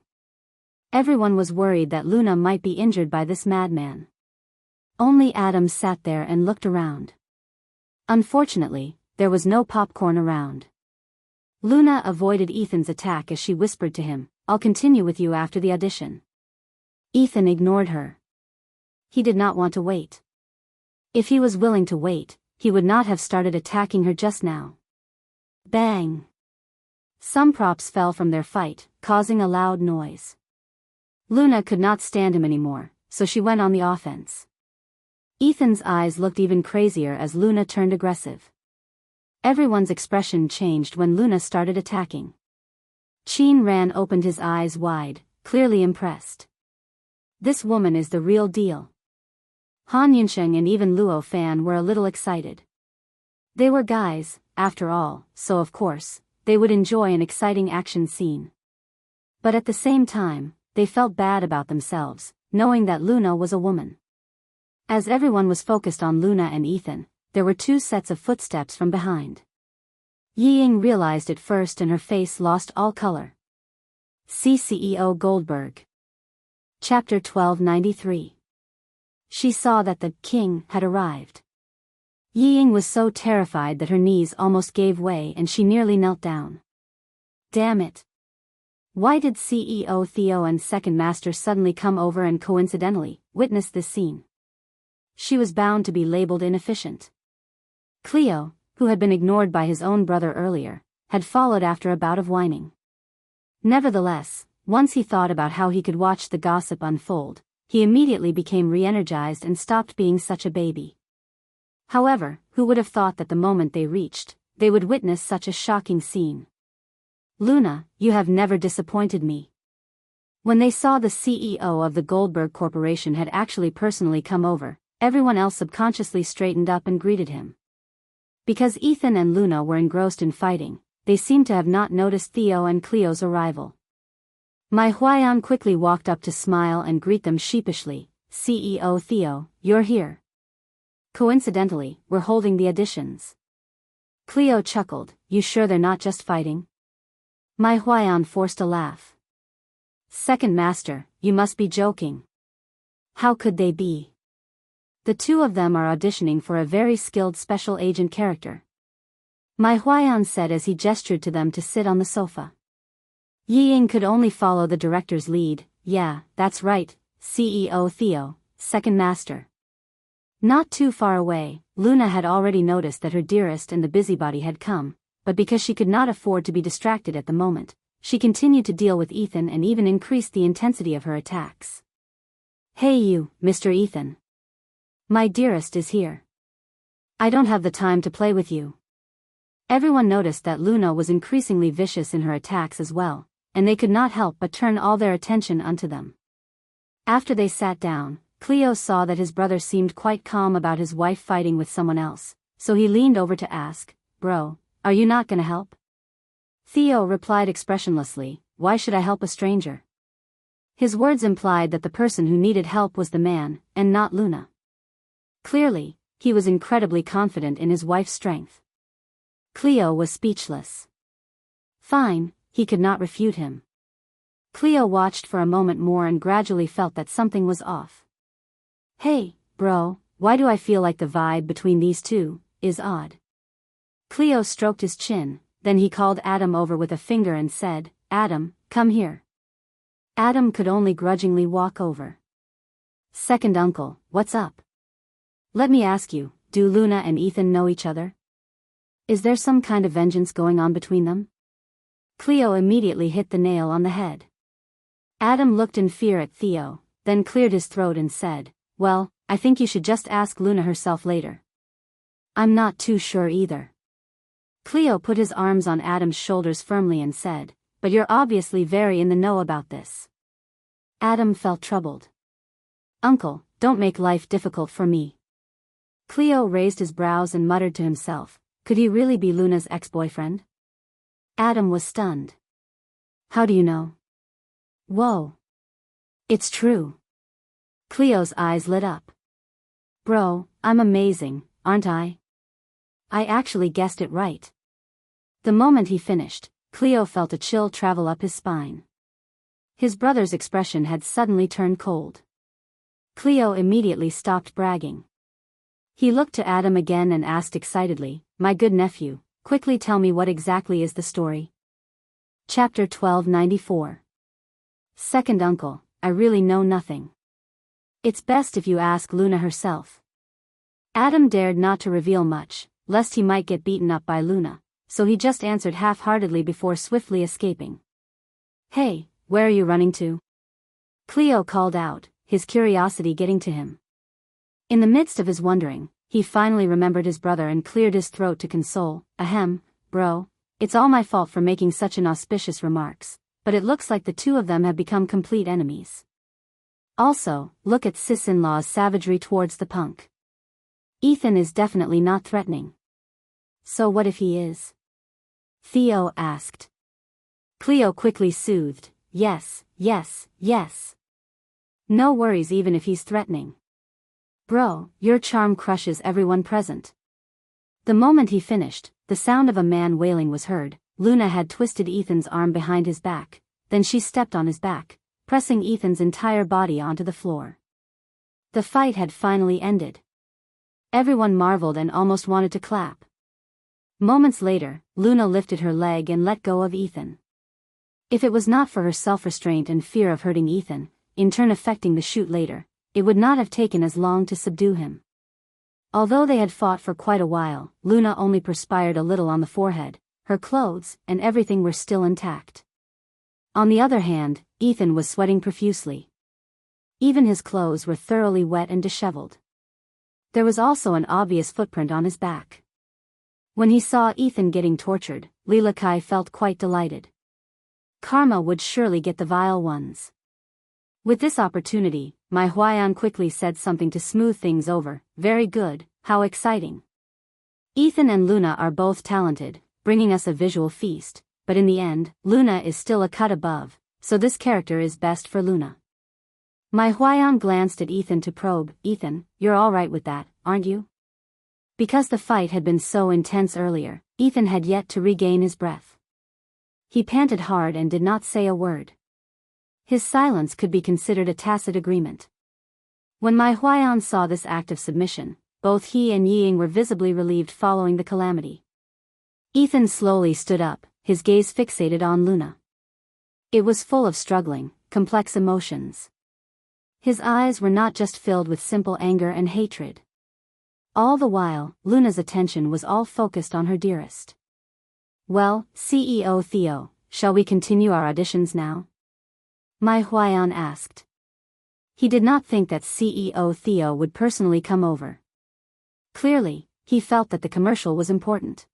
Everyone was worried that Luna might be injured by this madman. Only Adam sat there and looked around. Unfortunately, there was no popcorn around. Luna avoided Ethan's attack as she whispered to him, "I'll continue with you after the audition." Ethan ignored her. He did not want to wait. If he was willing to wait, he would not have started attacking her just now. Bang! Some props fell from their fight, causing a loud noise. Luna could not stand him anymore, so she went on the offense. Ethan's eyes looked even crazier as Luna turned aggressive. Everyone's expression changed when Luna started attacking. Qin Ran opened his eyes wide, clearly impressed. This woman is the real deal. Han Yunsheng and even Luo Fan were a little excited. They were guys, after all, so of course, they would enjoy an exciting action scene. But at the same time, they felt bad about themselves, knowing that Luna was a woman. As everyone was focused on Luna and Ethan, there were two sets of footsteps from behind. Ying realized it first and her face lost all color. CEO Goldberg. Chapter 1293. She saw that the king had arrived. Ying was so terrified that her knees almost gave way and she nearly knelt down. Damn it. Why did CEO Theo and Second Master suddenly come over and coincidentally witness this scene? She was bound to be labeled inefficient. Cleo, who had been ignored by his own brother earlier, had followed after a bout of whining. Nevertheless, once he thought about how he could watch the gossip unfold, he immediately became re-energized and stopped being such a baby. However, who would have thought that the moment they reached, they would witness such a shocking scene? Luna, you have never disappointed me. When they saw the CEO of the Goldberg Corporation had actually personally come over, everyone else subconsciously straightened up and greeted him. Because Ethan and Luna were engrossed in fighting, they seemed to have not noticed Theo and Cleo's arrival. Mai Huayan quickly walked up to smile and greet them sheepishly. CEO Theo, you're here. Coincidentally, we're holding the auditions. Cleo chuckled, you sure they're not just fighting? Mai Huayan forced a laugh. Second Master, you must be joking. How could they be? The two of them are auditioning for a very skilled special agent character. Mai Huayan said as he gestured to them to sit on the sofa. Ying could only follow the director's lead. Yeah, that's right, CEO Theo, Second Master. Not too far away, Luna had already noticed that her dearest and the busybody had come, but because she could not afford to be distracted at the moment, she continued to deal with Ethan and even increased the intensity of her attacks. Hey you, Mr. Ethan. My dearest is here. I don't have the time to play with you. Everyone noticed that Luna was increasingly vicious in her attacks as well, and they could not help but turn all their attention onto them. After they sat down, Cleo saw that his brother seemed quite calm about his wife fighting with someone else, so he leaned over to ask, Bro, are you not gonna help? Theo replied expressionlessly, Why should I help a stranger? His words implied that the person who needed help was the man, and not Luna. Clearly, he was incredibly confident in his wife's strength. Cleo was speechless. Fine, he could not refute him. Cleo watched for a moment more and gradually felt that something was off. Hey, bro, why do I feel like the vibe between these two is odd? Cleo stroked his chin, then he called Adam over with a finger and said, Adam, come here. Adam could only grudgingly walk over. Second uncle, what's up? Let me ask you, do Luna and Ethan know each other? Is there some kind of vengeance going on between them? Cleo immediately hit the nail on the head. Adam looked in fear at Theo, then cleared his throat and said, Well, I think you should just ask Luna herself later. I'm not too sure either. Cleo put his arms on Adam's shoulders firmly and said, But you're obviously very in the know about this. Adam felt troubled. Uncle, don't make life difficult for me. Cleo raised his brows and muttered to himself, could he really be Luna's ex-boyfriend? Adam was stunned. How do you know? Whoa. It's true. Cleo's eyes lit up. Bro, I'm amazing, aren't I? I actually guessed it right. The moment he finished, Cleo felt a chill travel up his spine. His brother's expression had suddenly turned cold. Cleo immediately stopped bragging. He looked to Adam again and asked excitedly, "My good nephew, quickly tell me what exactly is the story?" Chapter 1294. Second uncle, I really know nothing. It's best if you ask Luna herself. Adam dared not to reveal much, lest he might get beaten up by Luna, so he just answered half-heartedly before swiftly escaping. Hey, where are you running to? Cleo called out, his curiosity getting to him. In the midst of his wondering, he finally remembered his brother and cleared his throat to console. Ahem, bro, it's all my fault for making such inauspicious remarks, but it looks like the two of them have become complete enemies. Also, look at sis-in-law's savagery towards the punk. Ethan is definitely not threatening. So what if he is? Theo asked. Cleo quickly soothed, yes, yes, yes. No worries even if he's threatening. Bro, your charm crushes everyone present. The moment he finished, the sound of a man wailing was heard. Luna had twisted Ethan's arm behind his back, then she stepped on his back, pressing Ethan's entire body onto the floor. The fight had finally ended. Everyone marveled and almost wanted to clap. Moments later, Luna lifted her leg and let go of Ethan. If it was not for her self-restraint and fear of hurting Ethan, in turn affecting the shoot later, it would not have taken as long to subdue him. Although they had fought for quite a while, Luna only perspired a little on the forehead, her clothes and everything were still intact. On the other hand, Ethan was sweating profusely. Even his clothes were thoroughly wet and disheveled. There was also an obvious footprint on his back. When he saw Ethan getting tortured, Lilakai felt quite delighted. Karma would surely get the vile ones. With this opportunity, Mai Huayan quickly said something to smooth things over. Very good, how exciting. Ethan and Luna are both talented, bringing us a visual feast, but in the end, Luna is still a cut above, so this character is best for Luna. Mai Huayan glanced at Ethan to probe. Ethan, you're alright with that, aren't you? Because the fight had been so intense earlier, Ethan had yet to regain his breath. He panted hard and did not say a word. His silence could be considered a tacit agreement. When Mai Huayan saw this act of submission, both he and Ying were visibly relieved following the calamity. Ethan slowly stood up, his gaze fixated on Luna. It was full of struggling, complex emotions. His eyes were not just filled with simple anger and hatred. All the while, Luna's attention was all focused on her dearest. Well, CEO Theo, shall we continue our auditions now? Mai Huayan asked. He did not think that CEO Theo would personally come over. Clearly, he felt that the commercial was important.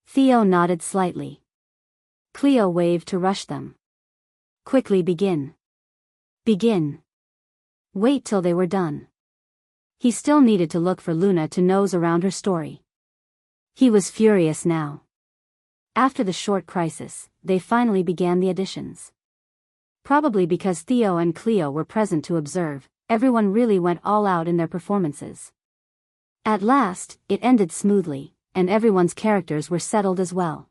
Theo nodded slightly. Cleo waved to rush them. Quickly begin. Begin. Wait till they were done. He still needed to look for Luna to nose around her story. He was furious now. After the short crisis, they finally began the auditions. Probably because Theo and Cleo were present to observe, everyone really went all out in their performances. At last, it ended smoothly, and everyone's characters were settled as well.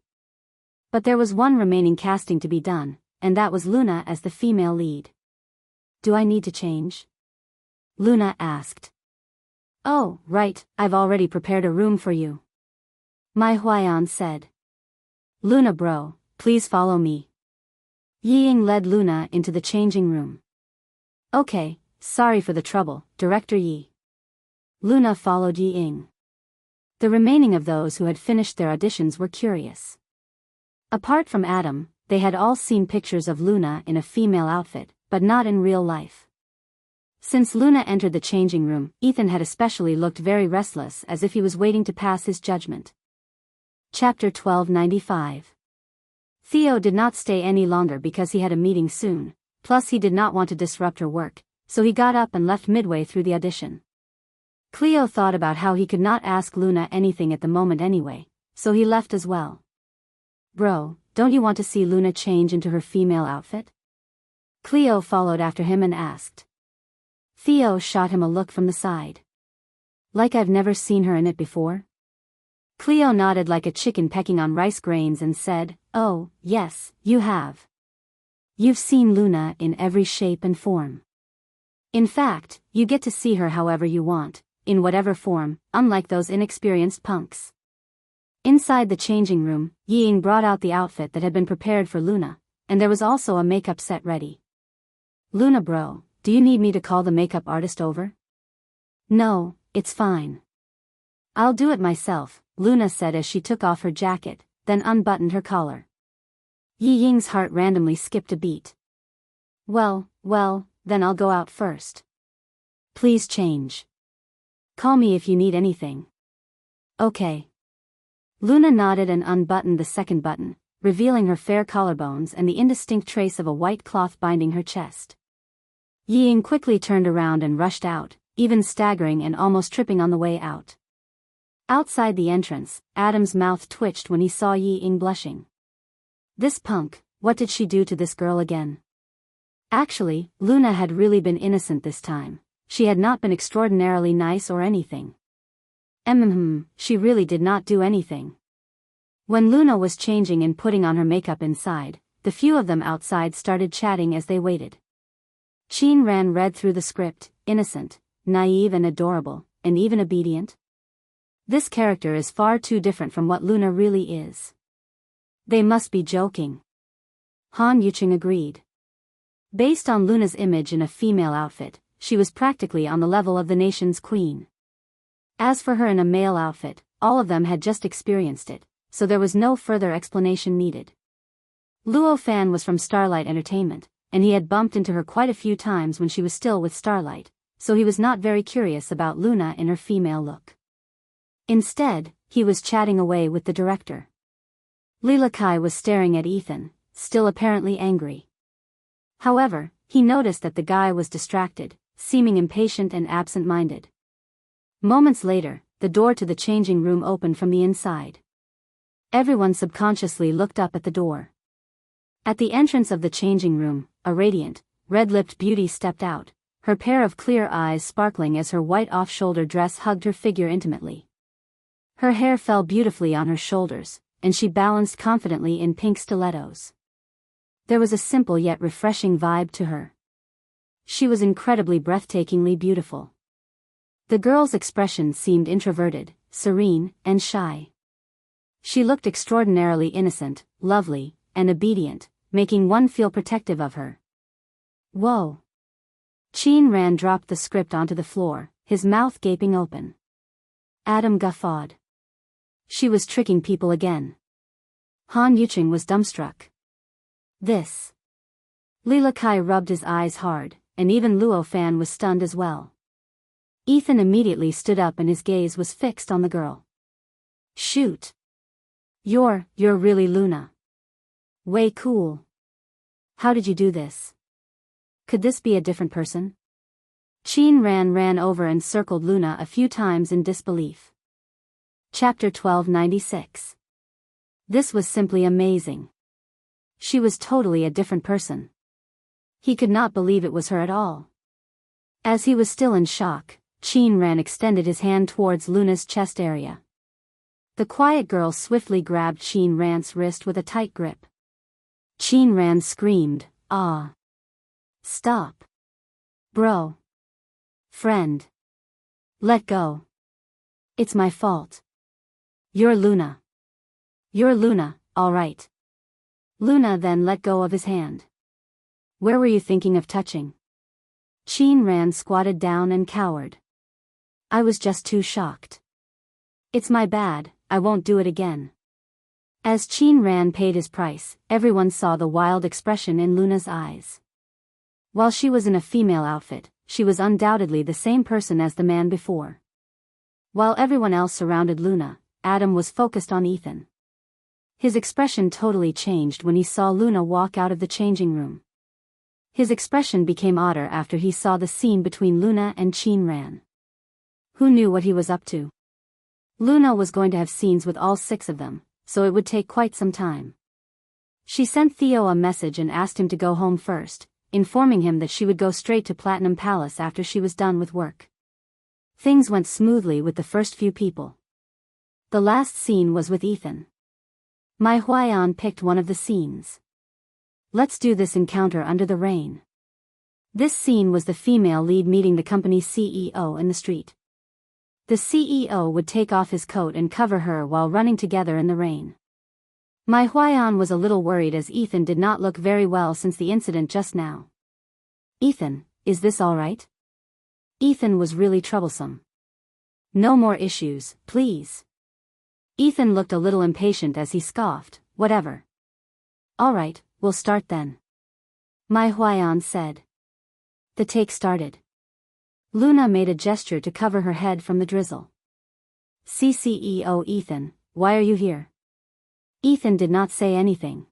But there was one remaining casting to be done, and that was Luna as the female lead. Do I need to change? Luna asked. Oh, right, I've already prepared a room for you. Mai Huayan said. Luna bro, please follow me. Ying led Luna into the changing room. Okay, sorry for the trouble, Director Yi. Luna followed Ying. The remaining of those who had finished their auditions were curious. Apart from Adam, they had all seen pictures of Luna in a female outfit, but not in real life. Since Luna entered the changing room, Ethan had especially looked very restless as if he was waiting to pass his judgment. Chapter 1295. Theo did not stay any longer because he had a meeting soon, plus he did not want to disrupt her work, so he got up and left midway through the audition. Cleo thought about how he could not ask Luna anything at the moment anyway, so he left as well. Bro, don't you want to see Luna change into her female outfit? Cleo followed after him and asked. Theo shot him a look from the side. Like I've never seen her in it before? Cleo nodded like a chicken pecking on rice grains and said, oh, yes, you have. You've seen Luna in every shape and form. In fact, you get to see her however you want, in whatever form, unlike those inexperienced punks. Inside the changing room, Ying brought out the outfit that had been prepared for Luna, and there was also a makeup set ready. Luna bro, do you need me to call the makeup artist over? No, it's fine. I'll do it myself, Luna said as she took off her jacket, then unbuttoned her collar. Yi Ying's heart randomly skipped a beat. Well, then I'll go out first. Please change. Call me if you need anything. Okay. Luna nodded and unbuttoned the second button, revealing her fair collarbones and the indistinct trace of a white cloth binding her chest. Yi Ying quickly turned around and rushed out, even staggering and almost tripping on the way out. Outside the entrance, Adam's mouth twitched when he saw Yi Ying blushing. This punk, what did she do to this girl again? Actually, Luna had really been innocent this time. She had not been extraordinarily nice or anything. She really did not do anything. When Luna was changing and putting on her makeup inside, the few of them outside started chatting as they waited. Qin Ran read through the script, innocent, naive and adorable, and even obedient. This character is far too different from what Luna really is. They must be joking. Han Yuqing agreed. Based on Luna's image in a female outfit, she was practically on the level of the nation's queen. As for her in a male outfit, all of them had just experienced it, so there was no further explanation needed. Luo Fan was from Starlight Entertainment, and he had bumped into her quite a few times when she was still with Starlight, so he was not very curious about Luna in her female look. Instead, he was chatting away with the director. Lila Kai was staring at Ethan, still apparently angry. However, he noticed that the guy was distracted, seeming impatient and absent-minded. Moments later, the door to the changing room opened from the inside. Everyone subconsciously looked up at the door. At the entrance of the changing room, a radiant, red-lipped beauty stepped out, her pair of clear eyes sparkling as her white off-shoulder dress hugged her figure intimately. Her hair fell beautifully on her shoulders, and she balanced confidently in pink stilettos. There was a simple yet refreshing vibe to her. She was incredibly breathtakingly beautiful. The girl's expression seemed introverted, serene, and shy. She looked extraordinarily innocent, lovely, and obedient, making one feel protective of her. Whoa! Qin Ran dropped the script onto the floor, his mouth gaping open. Adam guffawed. She was tricking people again. Han Yuqing was dumbstruck. This. Lila Kai rubbed his eyes hard, and even Luo Fan was stunned as well. Ethan immediately stood up and his gaze was fixed on the girl. Shoot. You're really Luna. Way cool. How did you do this? Could this be a different person? Qin ran over and circled Luna a few times in disbelief. Chapter 1296. This was simply amazing. She was totally a different person. He could not believe it was her at all. As he was still in shock, Qin Ran extended his hand towards Luna's chest area. The quiet girl swiftly grabbed Qin Ran's wrist with a tight grip. Qin Ran screamed, "Ah! Stop! Bro! Friend! Let go! It's my fault! You're Luna! You're Luna, all right." Luna then let go of his hand. "Where were you thinking of touching?" Qin Ran squatted down and cowered. "I was just too shocked. It's my bad, I won't do it again." As Qin Ran paid his price, everyone saw the wild expression in Luna's eyes. While she was in a female outfit, she was undoubtedly the same person as the man before. While everyone else surrounded Luna, Adam was focused on Ethan. His expression totally changed when he saw Luna walk out of the changing room. His expression became odder after he saw the scene between Luna and Qin Ran. Who knew what he was up to? Luna was going to have scenes with all 6 of them, so it would take quite some time. She sent Theo a message and asked him to go home first, informing him that she would go straight to Platinum Palace after she was done with work. Things went smoothly with the first few people. The last scene was with Ethan. Mai Huayan picked one of the scenes. Let's do this encounter under the rain. This scene was the female lead meeting the company's CEO in the street. The CEO would take off his coat and cover her while running together in the rain. Mai Huayan was a little worried as Ethan did not look very well since the incident just now. Ethan, is this all right? Ethan was really troublesome. No more issues, please. Ethan looked a little impatient as he scoffed, whatever. All right, we'll start then. Mai Huayan said. The take started. Luna made a gesture to cover her head from the drizzle. CEO Ethan, why are you here? Ethan did not say anything.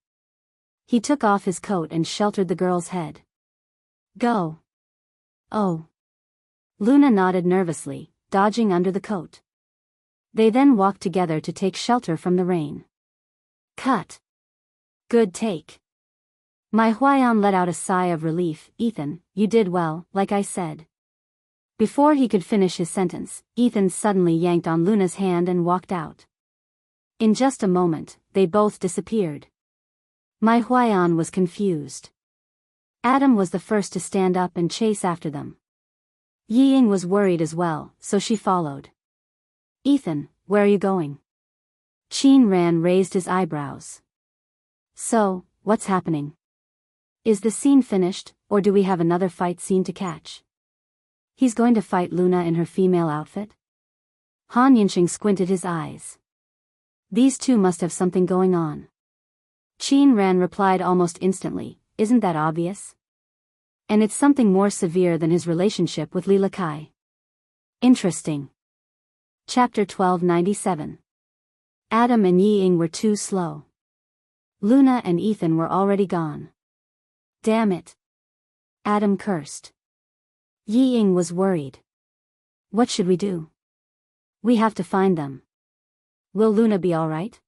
He took off his coat and sheltered the girl's head. Go. Oh. Luna nodded nervously, dodging under the coat. They then walked together to take shelter from the rain. Cut. Good take. Mai Huayan let out a sigh of relief. Ethan, you did well, like I said. Before he could finish his sentence, Ethan suddenly yanked on Luna's hand and walked out. In just a moment, they both disappeared. Mai Huayan was confused. Adam was the first to stand up and chase after them. Yiying was worried as well, so she followed. Ethan, where are you going? Qin Ran raised his eyebrows. So, what's happening? Is the scene finished, or do we have another fight scene to catch? He's going to fight Luna in her female outfit? Han Yinsheng squinted his eyes. These two must have something going on. Qin Ran replied almost instantly, isn't that obvious? And it's something more severe than his relationship with Li Kai. Interesting. Chapter 1297. Adam and Yiying were too slow. Luna and Ethan were already gone. Damn it. Adam cursed. Yiying was worried. What should we do? We have to find them. Will Luna be alright?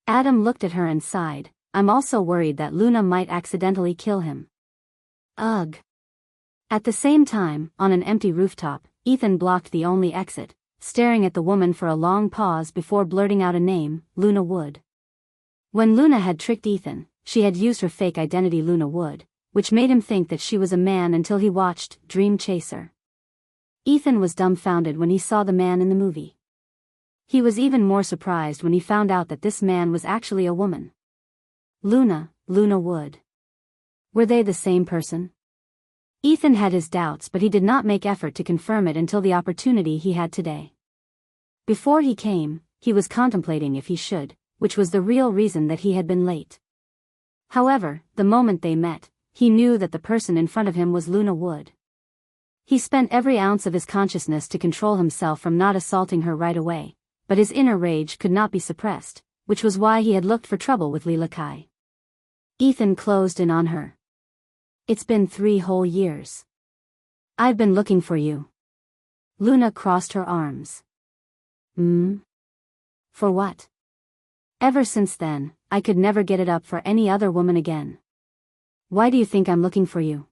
Adam looked at her and sighed, I'm also worried that Luna might accidentally kill him. Ugh. At the same time, on an empty rooftop, Ethan blocked the only exit, staring at the woman for a long pause before blurting out a name, Luna Wood. When Luna had tricked Ethan, she had used her fake identity Luna Wood, which made him think that she was a man until he watched Dream Chaser. Ethan was dumbfounded when he saw the man in the movie. He was even more surprised when he found out that this man was actually a woman. Luna Wood. Were they the same person? Ethan had his doubts, but he did not make effort to confirm it until the opportunity he had today. Before he came, he was contemplating if he should, which was the real reason that he had been late. However, the moment they met, he knew that the person in front of him was Luna Wood. He spent every ounce of his consciousness to control himself from not assaulting her right away, but his inner rage could not be suppressed, which was why he had looked for trouble with Li Kai. Ethan closed in on her. It's been 3 whole years. I've been looking for you. Luna crossed her arms. For what? Ever since then, I could never get it up for any other woman again. Why do you think I'm looking for you?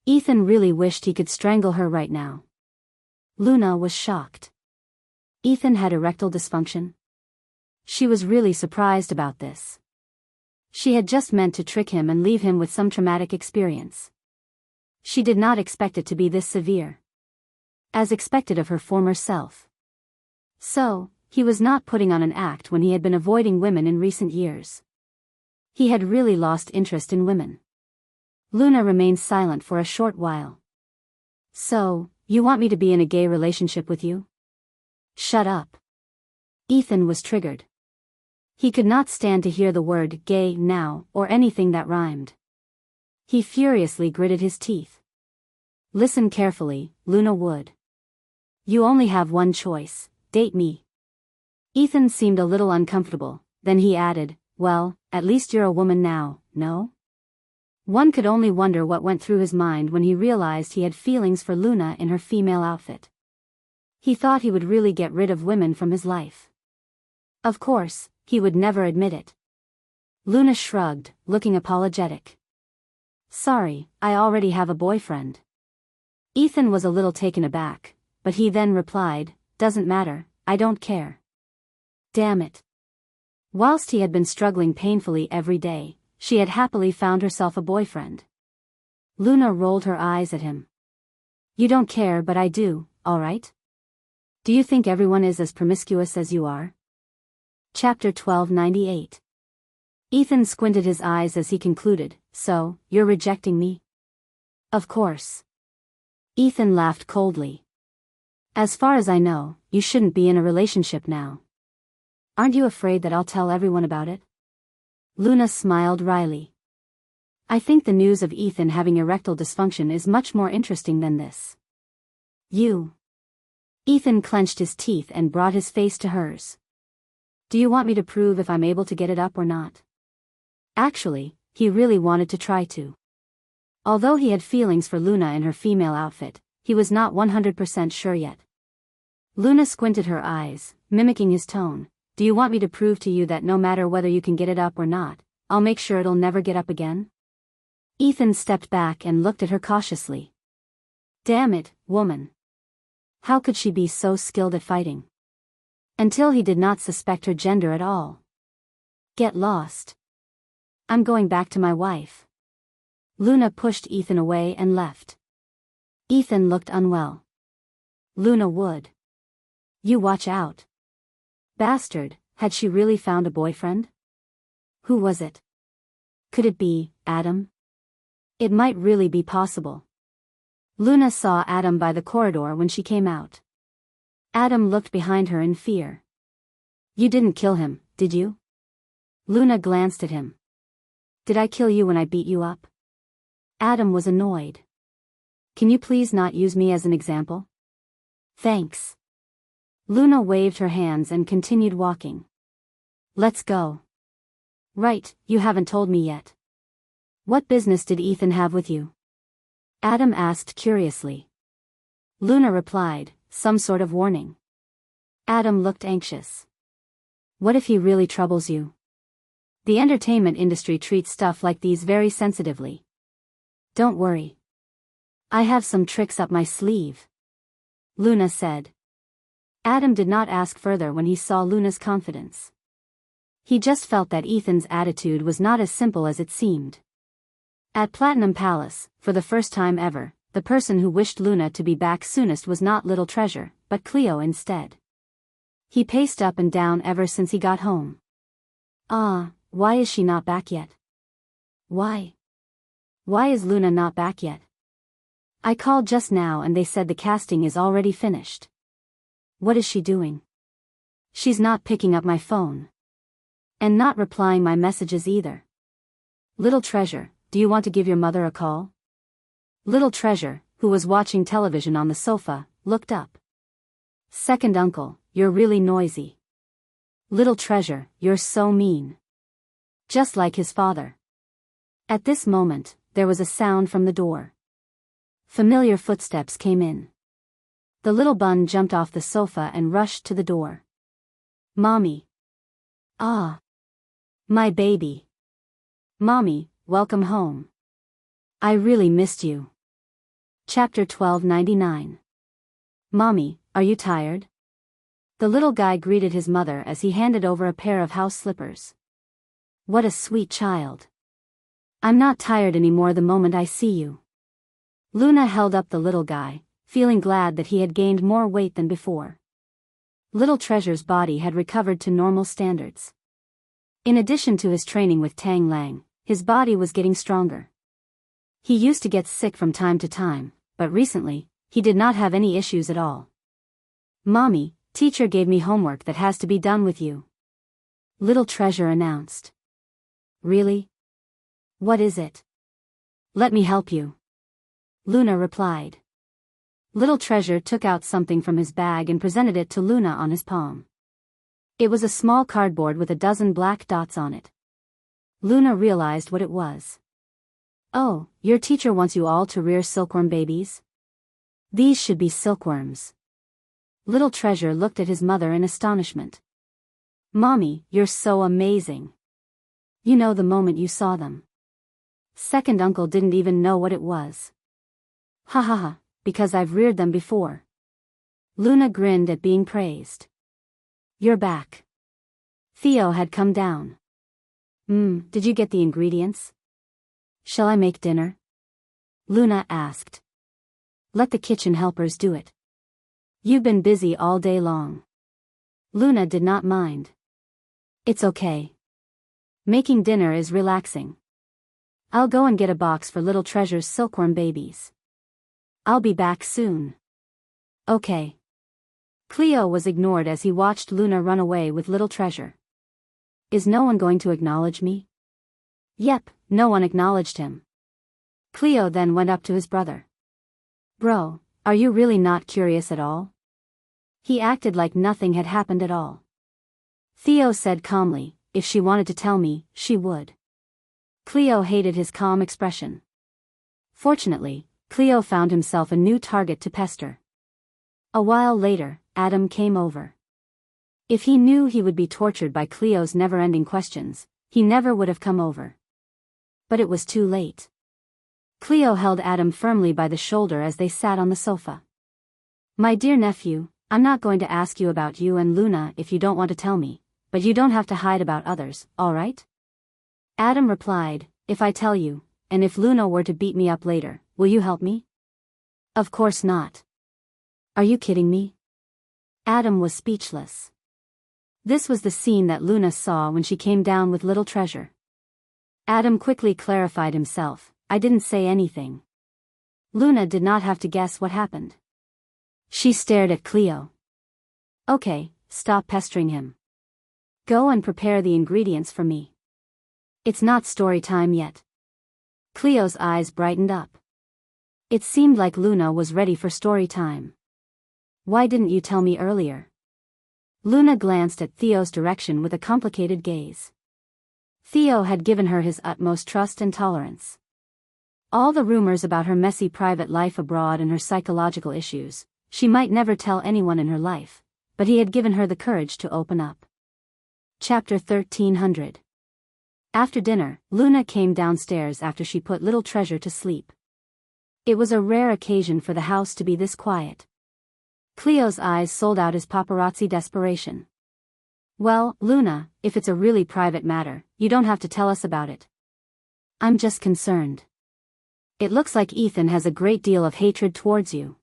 Ethan really wished he could strangle her right now. Luna was shocked. Ethan had erectile dysfunction? She was really surprised about this. She had just meant to trick him and leave him with some traumatic experience. She did not expect it to be this severe. As expected of her former self. So, he was not putting on an act when he had been avoiding women in recent years. He had really lost interest in women. Luna remained silent for a short while. So, you want me to be in a gay relationship with you? Shut up. Ethan was triggered. He could not stand to hear the word gay now, or anything that rhymed. He furiously gritted his teeth. Listen carefully, Luna Wood. You only have one choice, date me. Ethan seemed a little uncomfortable, then he added, well, at least you're a woman now, no? One could only wonder what went through his mind when he realized he had feelings for Luna in her female outfit. He thought he would really get rid of women from his life. Of course, he would never admit it. Luna shrugged, looking apologetic. Sorry, I already have a boyfriend. Ethan was a little taken aback, but he then replied, doesn't matter, I don't care. Damn it. Whilst he had been struggling painfully every day, she had happily found herself a boyfriend. Luna rolled her eyes at him. You don't care, but I do, alright? Do you think everyone is as promiscuous as you are? Chapter 1298. Ethan squinted his eyes as he concluded, so, you're rejecting me? Of course. Ethan laughed coldly. As far as I know, you shouldn't be in a relationship now. Aren't you afraid that I'll tell everyone about it? Luna smiled wryly. I think the news of Ethan having erectile dysfunction is much more interesting than this. You. Ethan clenched his teeth and brought his face to hers. Do you want me to prove if I'm able to get it up or not? Actually, he really wanted to try to. Although he had feelings for Luna in her female outfit, he was not 100% sure yet. Luna squinted her eyes, mimicking his tone. Do you want me to prove to you that no matter whether you can get it up or not, I'll make sure it'll never get up again? Ethan stepped back and looked at her cautiously. Damn it, woman. How could she be so skilled at fighting? Until he did not suspect her gender at all. Get lost. I'm going back to my wife. Luna pushed Ethan away and left. Ethan looked unwell. Luna would. You watch out. Bastard, had she really found a boyfriend? Who was it? Could it be Adam? It might really be possible. Luna saw Adam by the corridor when she came out. Adam looked behind her in fear. You didn't kill him, did you? Luna glanced at him. Did I kill you when I beat you up? Adam was annoyed. Can you please not use me as an example? Thanks. Luna waved her hands and continued walking. Let's go. Right, you haven't told me yet. What business did Ethan have with you? Adam asked curiously. Luna replied, some sort of warning. Adam looked anxious. What if he really troubles you? The entertainment industry treats stuff like these very sensitively. Don't worry. I have some tricks up my sleeve. Luna said. Adam did not ask further when he saw Luna's confidence. He just felt that Ethan's attitude was not as simple as it seemed. At Platinum Palace, for the first time ever, the person who wished Luna to be back soonest was not Little Treasure, but Cleo instead. He paced up and down ever since he got home. Why is she not back yet? Why? Why is Luna not back yet? I called just now and they said the casting is already finished. What is she doing? She's not picking up my phone. And not replying my messages either. Little Treasure, do you want to give your mother a call? Little Treasure, who was watching television on the sofa, looked up. Second uncle, you're really noisy. Little Treasure, you're so mean. Just like his father. At this moment, there was a sound from the door. Familiar footsteps came in. The little bun jumped off the sofa and rushed to the door. Mommy. Ah. My baby. Mommy, welcome home. I really missed you. Chapter 1299. Mommy, are you tired? The little guy greeted his mother as he handed over a pair of house slippers. What a sweet child. I'm not tired anymore the moment I see you. Luna held up the little guy, feeling glad that he had gained more weight than before. Little Treasure's body had recovered to normal standards. In addition to his training with Tang Lang, his body was getting stronger. He used to get sick from time to time, but recently, he did not have any issues at all. Mommy, teacher gave me homework that has to be done with you. Little Treasure announced. Really? What is it? Let me help you. Luna replied. Little Treasure took out something from his bag and presented it to Luna on his palm. It was a small cardboard with a dozen black dots on it. Luna realized what it was. Oh, your teacher wants you all to rear silkworm babies? These should be silkworms. Little Treasure looked at his mother in astonishment. Mommy, you're so amazing. You know, the moment you saw them. Second uncle didn't even know what it was. Ha ha ha, because I've reared them before. Luna grinned at being praised. You're back. Theo had come down. Did you get the ingredients? Shall I make dinner? Luna asked. Let the kitchen helpers do it. You've been busy all day long. Luna did not mind. It's okay. Making dinner is relaxing. I'll go and get a box for Little Treasure's silkworm babies. I'll be back soon. Okay. Cleo was ignored as he watched Luna run away with Little Treasure. Is no one going to acknowledge me? Yep, no one acknowledged him. Cleo then went up to his brother. Bro, are you really not curious at all? He acted like nothing had happened at all. Theo said calmly, if she wanted to tell me, she would. Cleo hated his calm expression. Fortunately, Cleo found himself a new target to pester. A while later, Adam came over. If he knew he would be tortured by Cleo's never-ending questions, he never would have come over. But it was too late. Cleo held Adam firmly by the shoulder as they sat on the sofa. My dear nephew, I'm not going to ask you about you and Luna if you don't want to tell me, but you don't have to hide about others, all right? Adam replied, if I tell you, and if Luna were to beat me up later, will you help me? Of course not. Are you kidding me? Adam was speechless. This was the scene that Luna saw when she came down with Little Treasure. Adam quickly clarified himself, I didn't say anything. Luna did not have to guess what happened. She stared at Cleo. Okay, stop pestering him. Go and prepare the ingredients for me. It's not story time yet. Cleo's eyes brightened up. It seemed like Luna was ready for story time. Why didn't you tell me earlier? Luna glanced at Theo's direction with a complicated gaze. Theo had given her his utmost trust and tolerance. All the rumors about her messy private life abroad and her psychological issues, she might never tell anyone in her life, but he had given her the courage to open up. Chapter 1300. After dinner, Luna came downstairs after she put Little Treasure to sleep. It was a rare occasion for the house to be this quiet. Cleo's eyes sold out his paparazzi desperation. Well, Luna, if it's a really private matter, you don't have to tell us about it. I'm just concerned. It looks like Ethan has a great deal of hatred towards you.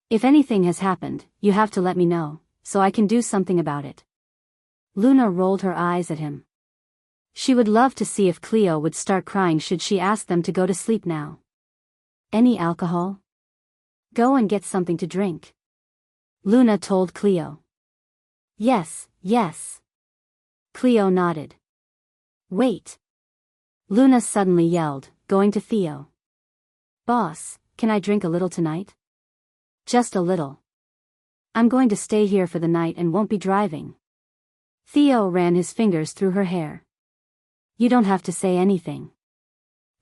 If anything has happened, you have to let me know, so I can do something about it. Luna rolled her eyes at him. She would love to see if Cleo would start crying should she ask them to go to sleep now. Any alcohol? Go and get something to drink. Luna told Cleo. Yes, yes. Cleo nodded. Wait. Luna suddenly yelled, going to Theo. Boss, can I drink a little tonight? Just a little. I'm going to stay here for the night and won't be driving. Theo ran his fingers through her hair. You don't have to say anything.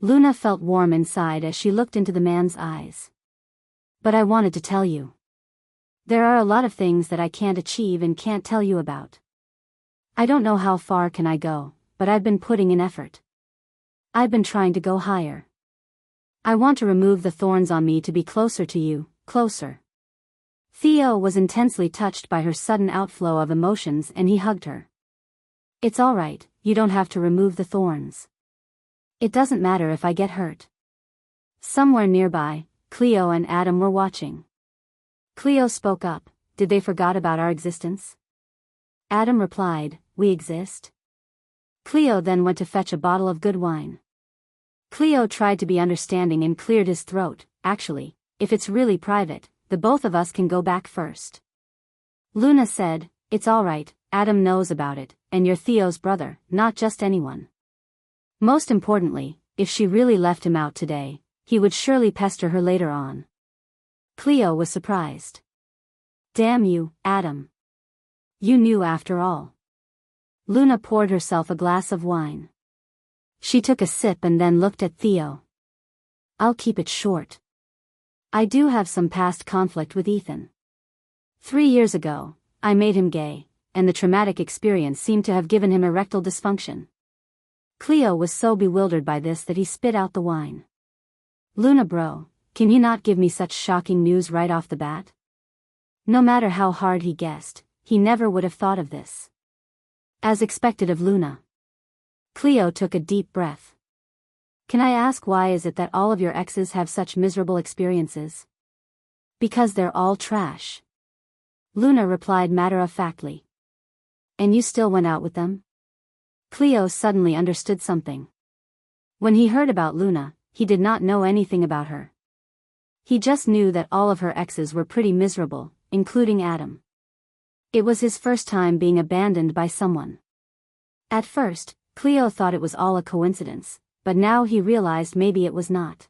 Luna felt warm inside as she looked into the man's eyes. But I wanted to tell you. There are a lot of things that I can't achieve and can't tell you about. I don't know how far can I go, but I've been putting in effort. I've been trying to go higher. I want to remove the thorns on me to be closer to you, closer. Theo was intensely touched by her sudden outflow of emotions and he hugged her. It's all right, you don't have to remove the thorns. It doesn't matter if I get hurt. Somewhere nearby, Cleo and Adam were watching. Cleo spoke up, did they forgot about our existence? Adam replied, we exist. Cleo then went to fetch a bottle of good wine. Cleo tried to be understanding and cleared his throat, actually, if it's really private, the both of us can go back first. Luna said, it's all right, Adam knows about it, and you're Theo's brother, not just anyone. Most importantly, if she really left him out today, he would surely pester her later on. Cleo was surprised. Damn you, Adam. You knew after all. Luna poured herself a glass of wine. She took a sip and then looked at Theo. I'll keep it short. I do have some past conflict with Ethan. 3 years ago, I made him gay, and the traumatic experience seemed to have given him erectile dysfunction. Cleo was so bewildered by this that he spit out the wine. Luna bro, can you not give me such shocking news right off the bat? No matter how hard he guessed, he never would have thought of this. As expected of Luna. Cleo took a deep breath. Can I ask why is it that all of your exes have such miserable experiences? Because they're all trash. Luna replied matter-of-factly. And you still went out with them? Cleo suddenly understood something. When he heard about Luna, he did not know anything about her. He just knew that all of her exes were pretty miserable, including Adam. It was his first time being abandoned by someone. At first, Cleo thought it was all a coincidence, but now he realized maybe it was not.